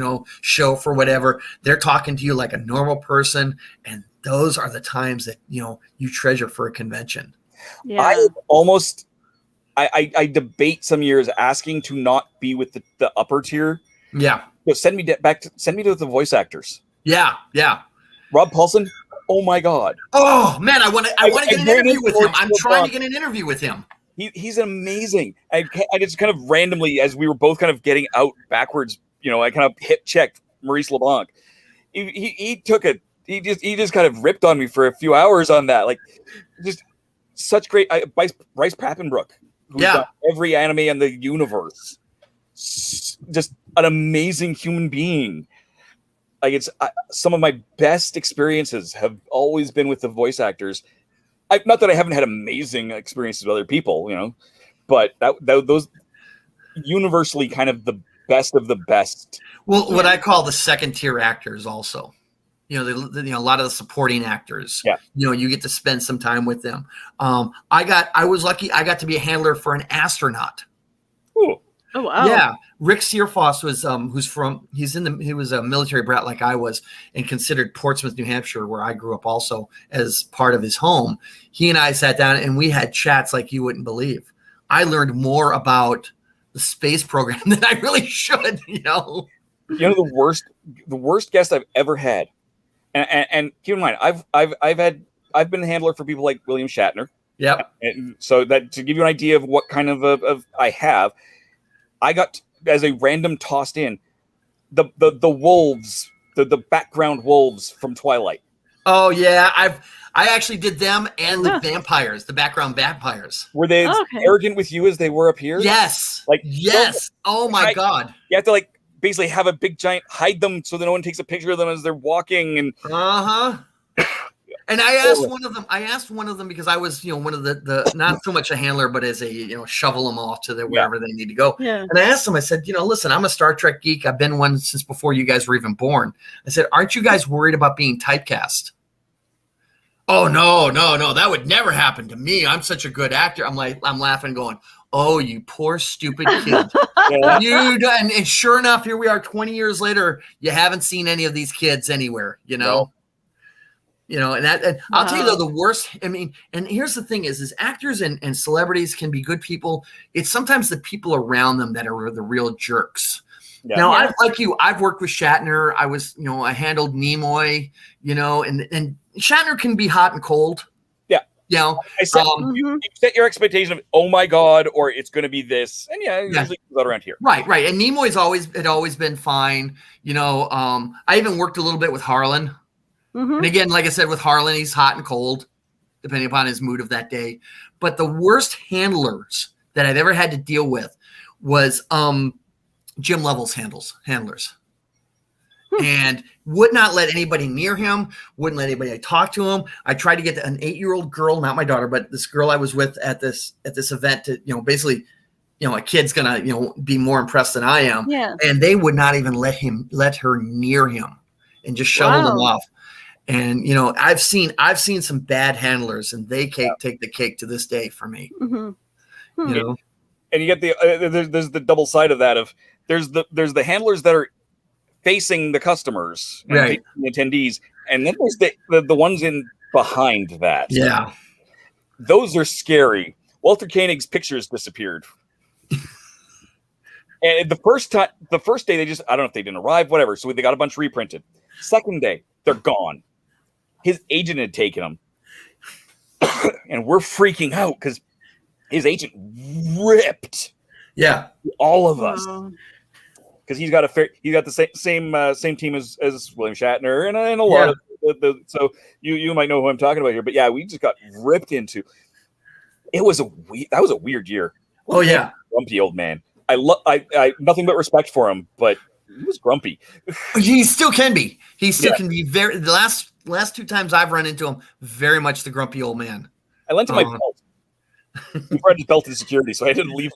show for whatever. They're talking to you like a normal person. And those are the times that, you treasure for a convention. Yeah. I debate some years asking to not be with the upper tier. Yeah. But send me to the voice actors. Yeah. Yeah. Rob Paulson. Oh my God. Oh man. I want to get an interview with him. I'm trying to get an interview with him. He's amazing. I just kind of randomly, as we were both kind of getting out backwards, I kind of hip checked Maurice LeBlanc. He just kind of ripped on me for a few hours on that. Like, just such great. Bryce Papenbrook, who's done every anime in the universe. Just an amazing human being. Like, it's some of my best experiences have always been with the voice actors. Not that I haven't had amazing experiences with other people, but those universally kind of the best of the best. Well, what I call the second tier actors also, a lot of the supporting actors, you get to spend some time with them. I was lucky. I got to be a handler for an astronaut. Ooh. Oh wow! Yeah, Rick Searfoss was he was a military brat like I was, and considered Portsmouth, New Hampshire, where I grew up, also as part of his home. He and I sat down and we had chats like you wouldn't believe. I learned more about the space program than I really should. The worst guest I've ever had, and keep in mind, I've been a handler for people like William Shatner. Yeah. So that to give you an idea of what kind of I have. I got, as a random tossed in, the wolves, the background wolves from Twilight. Oh yeah, I actually did them and the vampires, the background vampires. Were they as arrogant with you as they were up here? Yes. Yes. Oh my God. You have to basically have a big giant hide them so that no one takes a picture of them as they're walking and. And I asked one of them because I was, one of the not so much a handler, but as a, shovel them off to wherever they need to go. Yeah. And I asked them, I said, listen, I'm a Star Trek geek. I've been one since before you guys were even born. I said, aren't you guys worried about being typecast? Oh, no. That would never happen to me. I'm such a good actor. I'm laughing going, oh, you poor stupid kid. And sure enough, here we are 20 years later. You haven't seen any of these kids anywhere, No. And I'll tell you though, the worst, and here's the thing is actors and celebrities can be good people. It's sometimes the people around them that are the real jerks. Yeah. Now, I've worked with Shatner. I was, I handled Nimoy, and Shatner can be hot and cold. Yeah. You know, I said you set your expectation of oh my god, or it's going to be this, and it usually comes out around here. Right. And Nimoy's always been fine. You know, I even worked a little bit with Harlan, and again, like I said, with Harlan, he's hot and cold, depending upon his mood of that day. But the worst handlers that I've ever had to deal with was Jim Lovell's handlers. And would not let anybody near him, wouldn't let anybody talk to him. I tried to get an 8-year-old girl, not my daughter, but this girl I was with at this event to, you know, basically, you know, a kid's gonna, you know, be more impressed than I am. Yeah. And they would not even let her near him and just shoveled him off. And, you know, I've seen some bad handlers, and they take the cake to this day for me. You know, and you get the there's the double side of that of there's the handlers that are facing the customers and facing the attendees, and then there's the ones in behind that. Yeah, those are scary. Walter Koenig's pictures disappeared, and the first day they just, I don't know if they didn't arrive, whatever. So they got a bunch reprinted. Second day they're gone. His agent had taken them, and we're freaking out because his agent ripped all of us. Because he's got the same team as William Shatner and a lot of the so you might know who I'm talking about here, but we just got ripped into. That was a weird year. Oh yeah, grumpy old man. I nothing but respect for him, but he was grumpy. He still can be. He still can be very. The last 2 times I've run into him, very much the grumpy old man. I lent him my belt. He brought his belt in security, so I didn't leave.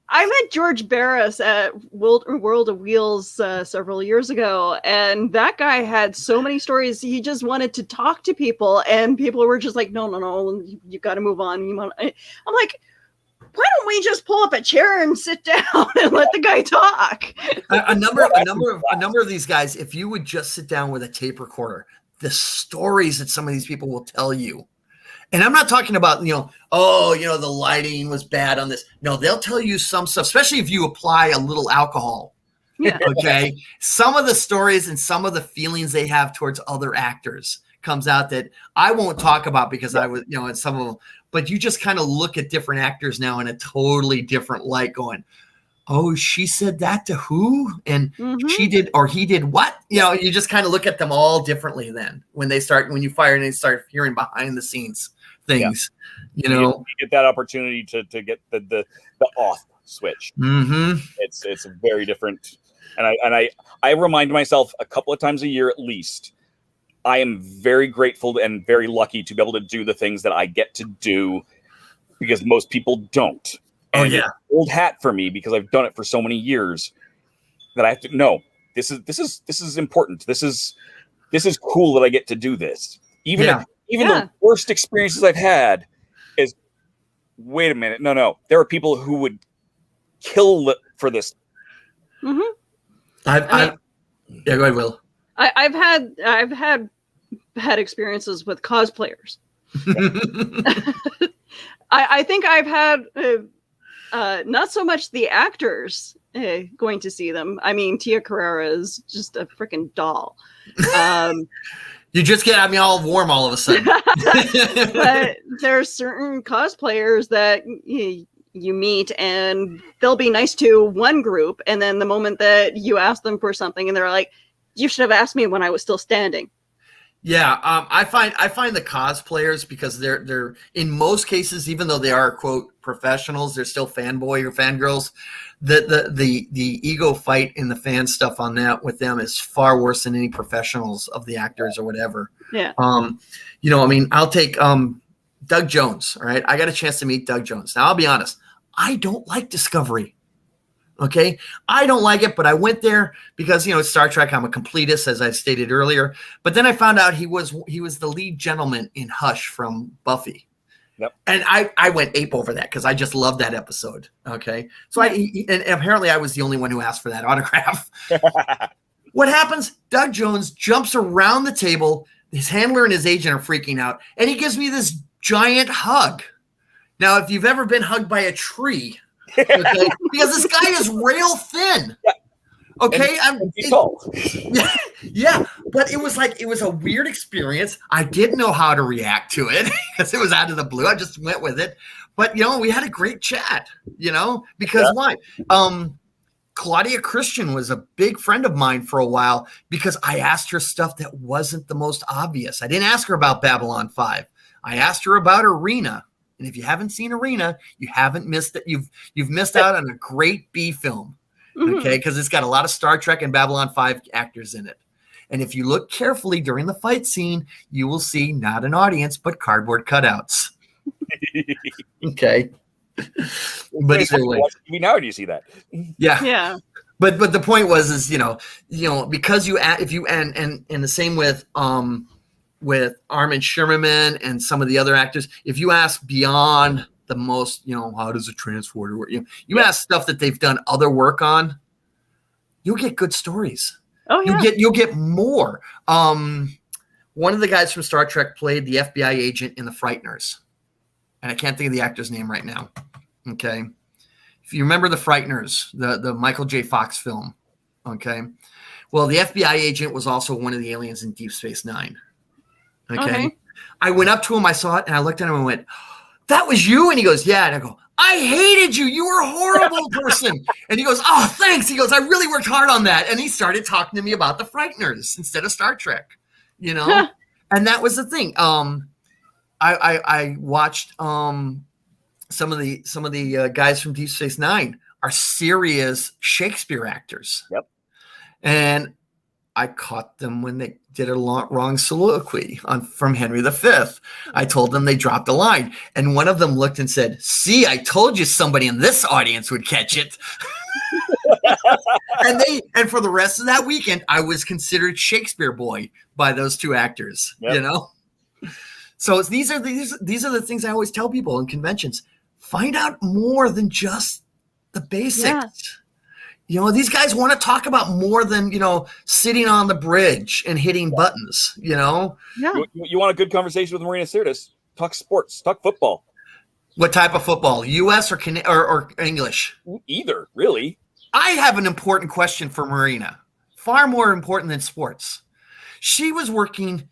I met George Barris at World of Wheels several years ago, and that guy had so many stories. He just wanted to talk to people, and people were just like, "No, you got to move on." I'm like, why don't we just pull up a chair and sit down and let the guy talk? A number of these guys, if you would just sit down with a tape recorder, the stories that some of these people will tell you. And I'm not talking about, the lighting was bad on this. No, they'll tell you some stuff, especially if you apply a little alcohol. Yeah. Okay. Some of the stories and some of the feelings they have towards other actors comes out that I won't talk about because I was, in some of them, but you just kind of look at different actors now in a totally different light going, oh, she said that to who? And she did, or he did what? You just kind of look at them all differently then when you fire and they start hearing behind the scenes things, You get that opportunity to get the off switch. It's a very different, and I remind myself a couple of times a year at least, I am very grateful and very lucky to be able to do the things that I get to do because most people don't. And it's old hat for me because I've done it for so many years that I have to know this is important. This is cool that I get to do this. Even the worst experiences I've had is, wait a minute, no. There are people who would kill for this. Go ahead, Will. I've had bad experiences with cosplayers. I think I've had not so much the actors going to see them. I mean, Tia Carrera is just a freaking doll. You just get me all warm all of a sudden. But there are certain cosplayers that you meet and they'll be nice to one group, and then the moment that you ask them for something and they're like, you should have asked me when I was still standing. Yeah, I find the cosplayers, because they're in most cases, even though they are quote professionals, they're still fanboy or fangirls. The ego fight in the fan stuff on that with them is far worse than any professionals of the actors or whatever. Yeah. I'll take Doug Jones. All right, I got a chance to meet Doug Jones. Now I'll be honest, I don't like Discovery. Okay, I don't like it, but I went there because it's Star Trek. I'm a completist, as I stated earlier. But then I found out he was the lead gentleman in Hush from Buffy. Yep. And I went ape over that because I just loved that episode. Okay, so and apparently I was the only one who asked for that autograph. What happens? Doug Jones jumps around the table. His handler and his agent are freaking out, and he gives me this giant hug. Now, if you've ever been hugged by a tree. Okay? Because this guy is rail thin. Okay, Yeah, yeah, but it was a weird experience. I didn't know how to react to it because it was out of the blue. I just went with it. But we had a great chat. Because why? Claudia Christian was a big friend of mine for a while because I asked her stuff that wasn't the most obvious. I didn't ask her about Babylon 5. I asked her about Arena. And if you haven't seen Arena, you haven't missed it. You've missed out on a great B film. Okay, because it's got a lot of Star Trek and Babylon 5 actors in it. And if you look carefully during the fight scene, you will see not an audience, but cardboard cutouts. Okay. But anyway, now do you see that? Yeah. But the point was because if you and the same with Armin Shimmerman and some of the other actors, if you ask beyond the most, how does a transporter work? You ask stuff that they've done other work on, you'll get good stories. Oh yeah. You'll get more. One of the guys from Star Trek played the FBI agent in The Frighteners. And I can't think of the actor's name right now. Okay. If you remember The Frighteners, the Michael J. Fox film. Okay. Well, the FBI agent was also one of the aliens in Deep Space Nine. Okay. I went up to him, I saw it, and I looked at him and went, "That was you?" And he goes, "Yeah." And I go, "I hated you. You were a horrible person." And he goes, "Oh, thanks." He goes, "I really worked hard on that." And he started talking to me about The Frighteners instead of Star Trek, And that was the thing. I watched some of the guys from Deep Space Nine are serious Shakespeare actors. Yep. And I caught them when they did a wrong soliloquy from Henry V. I told them they dropped a line, and one of them looked and said, "See, I told you somebody in this audience would catch it." and for the rest of that weekend, I was considered Shakespeare boy by those two actors. Yep. So these are the things I always tell people in conventions. Find out more than just the basics. Yeah. These guys want to talk about more than, sitting on the bridge and hitting buttons, Yeah. You want a good conversation with Marina Sirtis? Talk sports, talk football. What type of football? U.S. or English? Either, really. I have an important question for Marina. Far more important than sports. She was working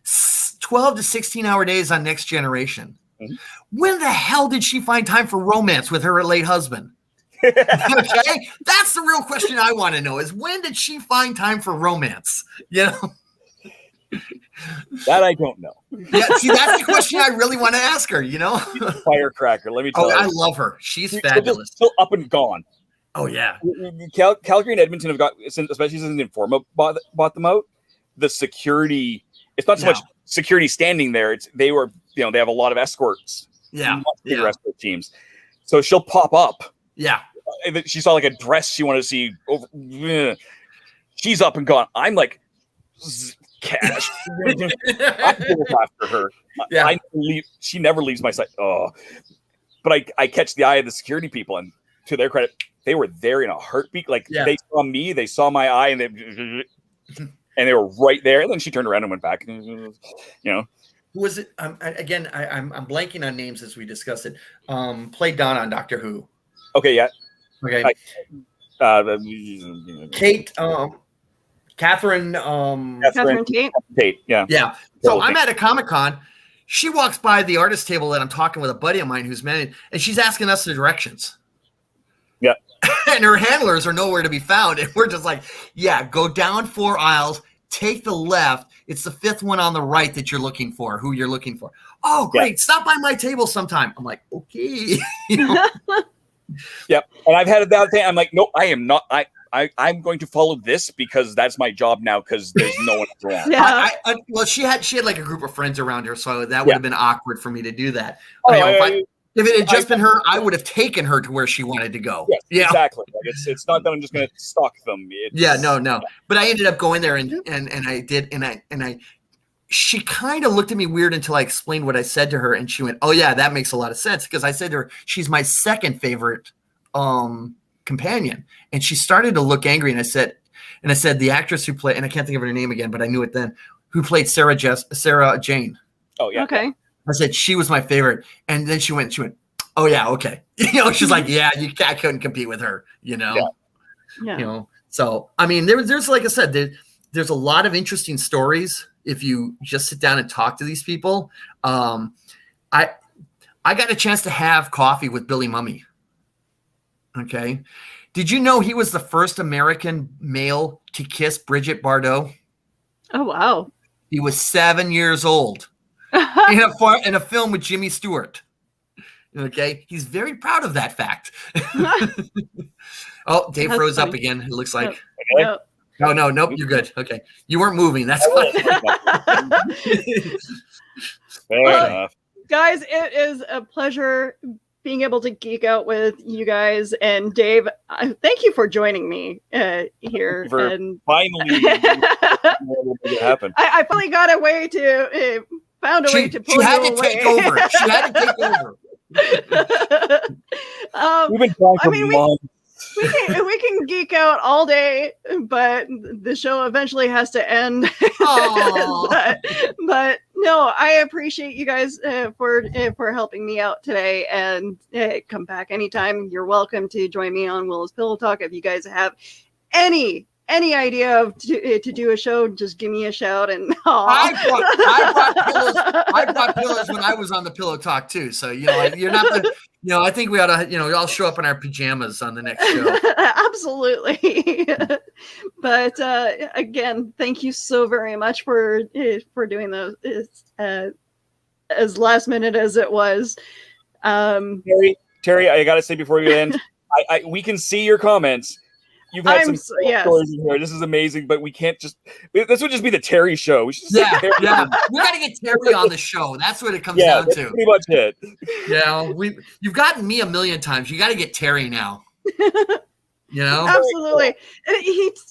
12 to 16-hour days on Next Generation. Mm-hmm. When the hell did she find time for romance with her late husband? Okay, that's the real question I want to know: is when did she find time for romance? That I don't know. Yeah, see, that's the question I really want to ask her. She's a firecracker. Let me tell you. I love her. She's fabulous. Still up and gone. Oh yeah. Calgary and Edmonton have got, especially since Informa bought them out. The security. It's not so much security standing there. They have a lot of escorts. Yeah. Escort teams. So she'll pop up. Yeah. She saw like a dress she wanted to see over. She's up and gone. I'm like, cash. I go after her. Yeah. She never leaves my sight. Oh, but I catch the eye of the security people, and to their credit, they were there in a heartbeat. Like they saw me, they saw my eye, and they were right there. And then she turned around and went back. Who was it? Again, I'm blanking on names as we discussed it. Played Donna on Doctor Who. Okay, yeah. Okay. Kate, Catherine Tate. Yeah. Yeah. So I'm at a Comic-Con. She walks by the artist table that I'm talking with a buddy of mine who's managed, and she's asking us the directions. Yeah. And her handlers are nowhere to be found. And we're just like, go down 4 aisles, take the left. It's the 5th one on the right that you're looking for, who you're looking for. Oh, great. Yeah. Stop by my table sometime. I'm like, okay. Yep. And I've had that thing. I'm like, no, I am not. I'm going to follow this because that's my job now because there's no one around. Yeah. Well, she had like a group of friends around her, so that would have been awkward for me to do that. If it had just been her, I would have taken her to where she wanted to go. Yes, yeah, exactly. Like it's not that I'm just going to stalk them. No. But I ended up going there and I did, and she kind of looked at me weird until I explained what I said to her, and she went, "Oh yeah, that makes a lot of sense." Because I said to her, she's my second favorite companion, and she started to look angry. And I said, the actress who played, and I can't think of her name again, but I knew it then, who played Sarah Jane. Oh yeah. Okay. I said she was my favorite, and then she went, "Oh yeah, okay." She's like, "Yeah, I couldn't compete with her." Yeah. So, I mean, there's like I said, there's a lot of interesting stories if you just sit down and talk to these people. I got a chance to have coffee with Billy Mummy. Okay. Did you know he was the first American male to kiss Bridget Bardot? Oh, wow. He was 7 years old in a film with Jimmy Stewart. Okay. He's very proud of that fact. Oh, Dave froze up again. It looks like. No. Nope. You're good. Okay. You weren't moving. That's fine. Fair enough. Guys, it is a pleasure being able to geek out with you guys. And Dave, thank you for joining me here. And finally it happened. I finally got a way to found a way to pull she had you to away. take over. She had to take over. We've been trying for months. We can geek out all day, but the show eventually has to end. but no, I appreciate you guys for helping me out today, and come back anytime. You're welcome to join me on Willow's Pillow Talk. If you guys have any idea of to do a show, just give me a shout. And I brought pillows when I was on the Pillow Talk too. So you're not the. I think we ought to, I'll show up in our pajamas on the next show. Absolutely. But again, thank you so very much for doing those as last minute as it was. Terry, I got to say before you end, we can see your comments. You've had some stories in here. This is amazing, but we can't just. This would just be the Terry show. We should just yeah. We got to get Terry on the show. That's what it comes down to. Pretty much it. Yeah, you've gotten me a million times. You got to get Terry now. Absolutely.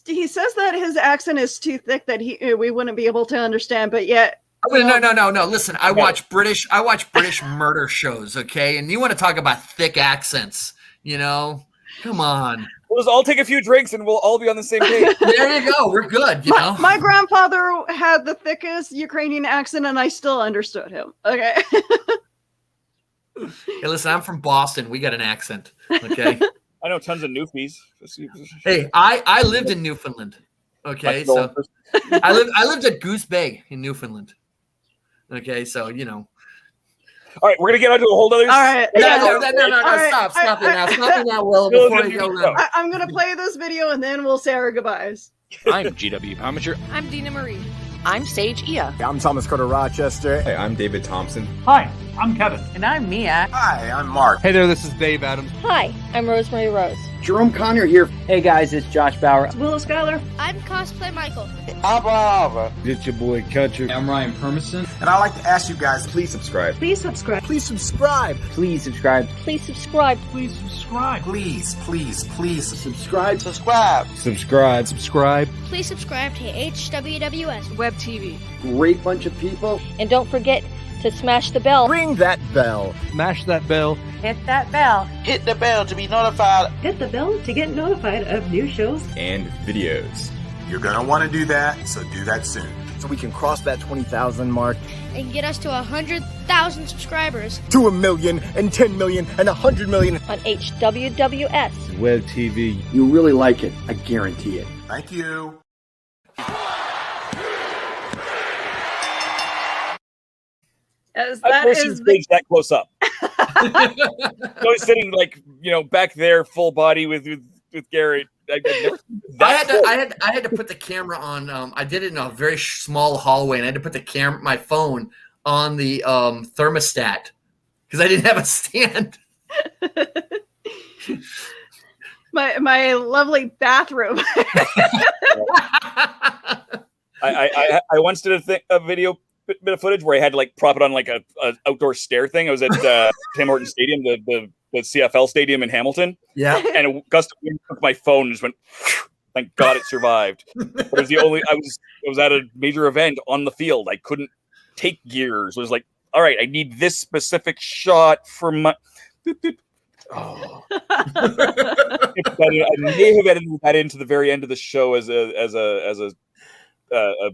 He says that his accent is too thick that we wouldn't be able to understand, but yet. No. Listen, I watch British murder shows. Okay, and you want to talk about thick accents? Come on. We'll just all take a few drinks and we'll all be on the same page. There you go. We're good. My grandfather had the thickest Ukrainian accent, and I still understood him. Okay. Hey, listen, I'm from Boston. We got an accent. Okay. I know tons of Newfies. Hey, I lived in Newfoundland. Okay, so I lived at Goose Bay in Newfoundland. Okay, so All right, we're gonna get onto a whole other. All right. No. Stop it now, Will. Before you go. I'm gonna play this video and then we'll say our goodbyes. I'm GW Pomacher. I'm Dina Marie. I'm Sage Ia. I'm Thomas Carter Rochester. Hey, I'm David Thompson. Hi, I'm Kevin. And I'm Mia. Hi, I'm Mark. Hey there, this is Dave Adams. Hi, I'm Rosemary Rose. Jerome Conner here. Hey guys, it's Josh Bauer. It's Willow Schuyler. I'm Cosplay Michael. I'm Brava. It's your boy Country. I'm Ryan Permison. And I'd like to ask you guys, please subscribe. Please subscribe. Please subscribe. Please subscribe. Please subscribe. Please subscribe. Please subscribe. Subscribe. Please subscribe to HWWS Web TV. Great bunch of people. And don't forget to smash the bell. Ring that bell. Smash that bell. Hit that bell. Hit the bell to be notified. Hit the bell to get notified of new shows and videos. You're going to want to do that, so do that soon. So we can cross that 20,000 mark. And get us to 100,000 subscribers. To 1 million and 10 million and 100 million. On HWWS. Web TV. You really like it. I guarantee it. Thank you. As I've that never seen is stage that close up. I was sitting back there, full body with Garrett. I had to put the camera on. I did it in a very small hallway, and I had to put my phone on the thermostat because I didn't have a stand. my lovely bathroom. I once did a video bit of footage where I had to prop it on a outdoor stair thing. I was at Tim Hortons Stadium, the CFL stadium in Hamilton. Yeah, and a gust of wind took my phone and just went. Thank God it survived. But it was the only. I was at a major event on the field. I couldn't take gears. It was like, all right, I need this specific shot for my. Oh. I may have edited that into the very end of the show as a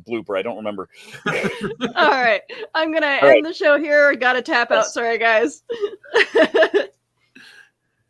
blooper. I don't remember. All right. I'm going to end the show here. Got to tap out. Sorry, guys.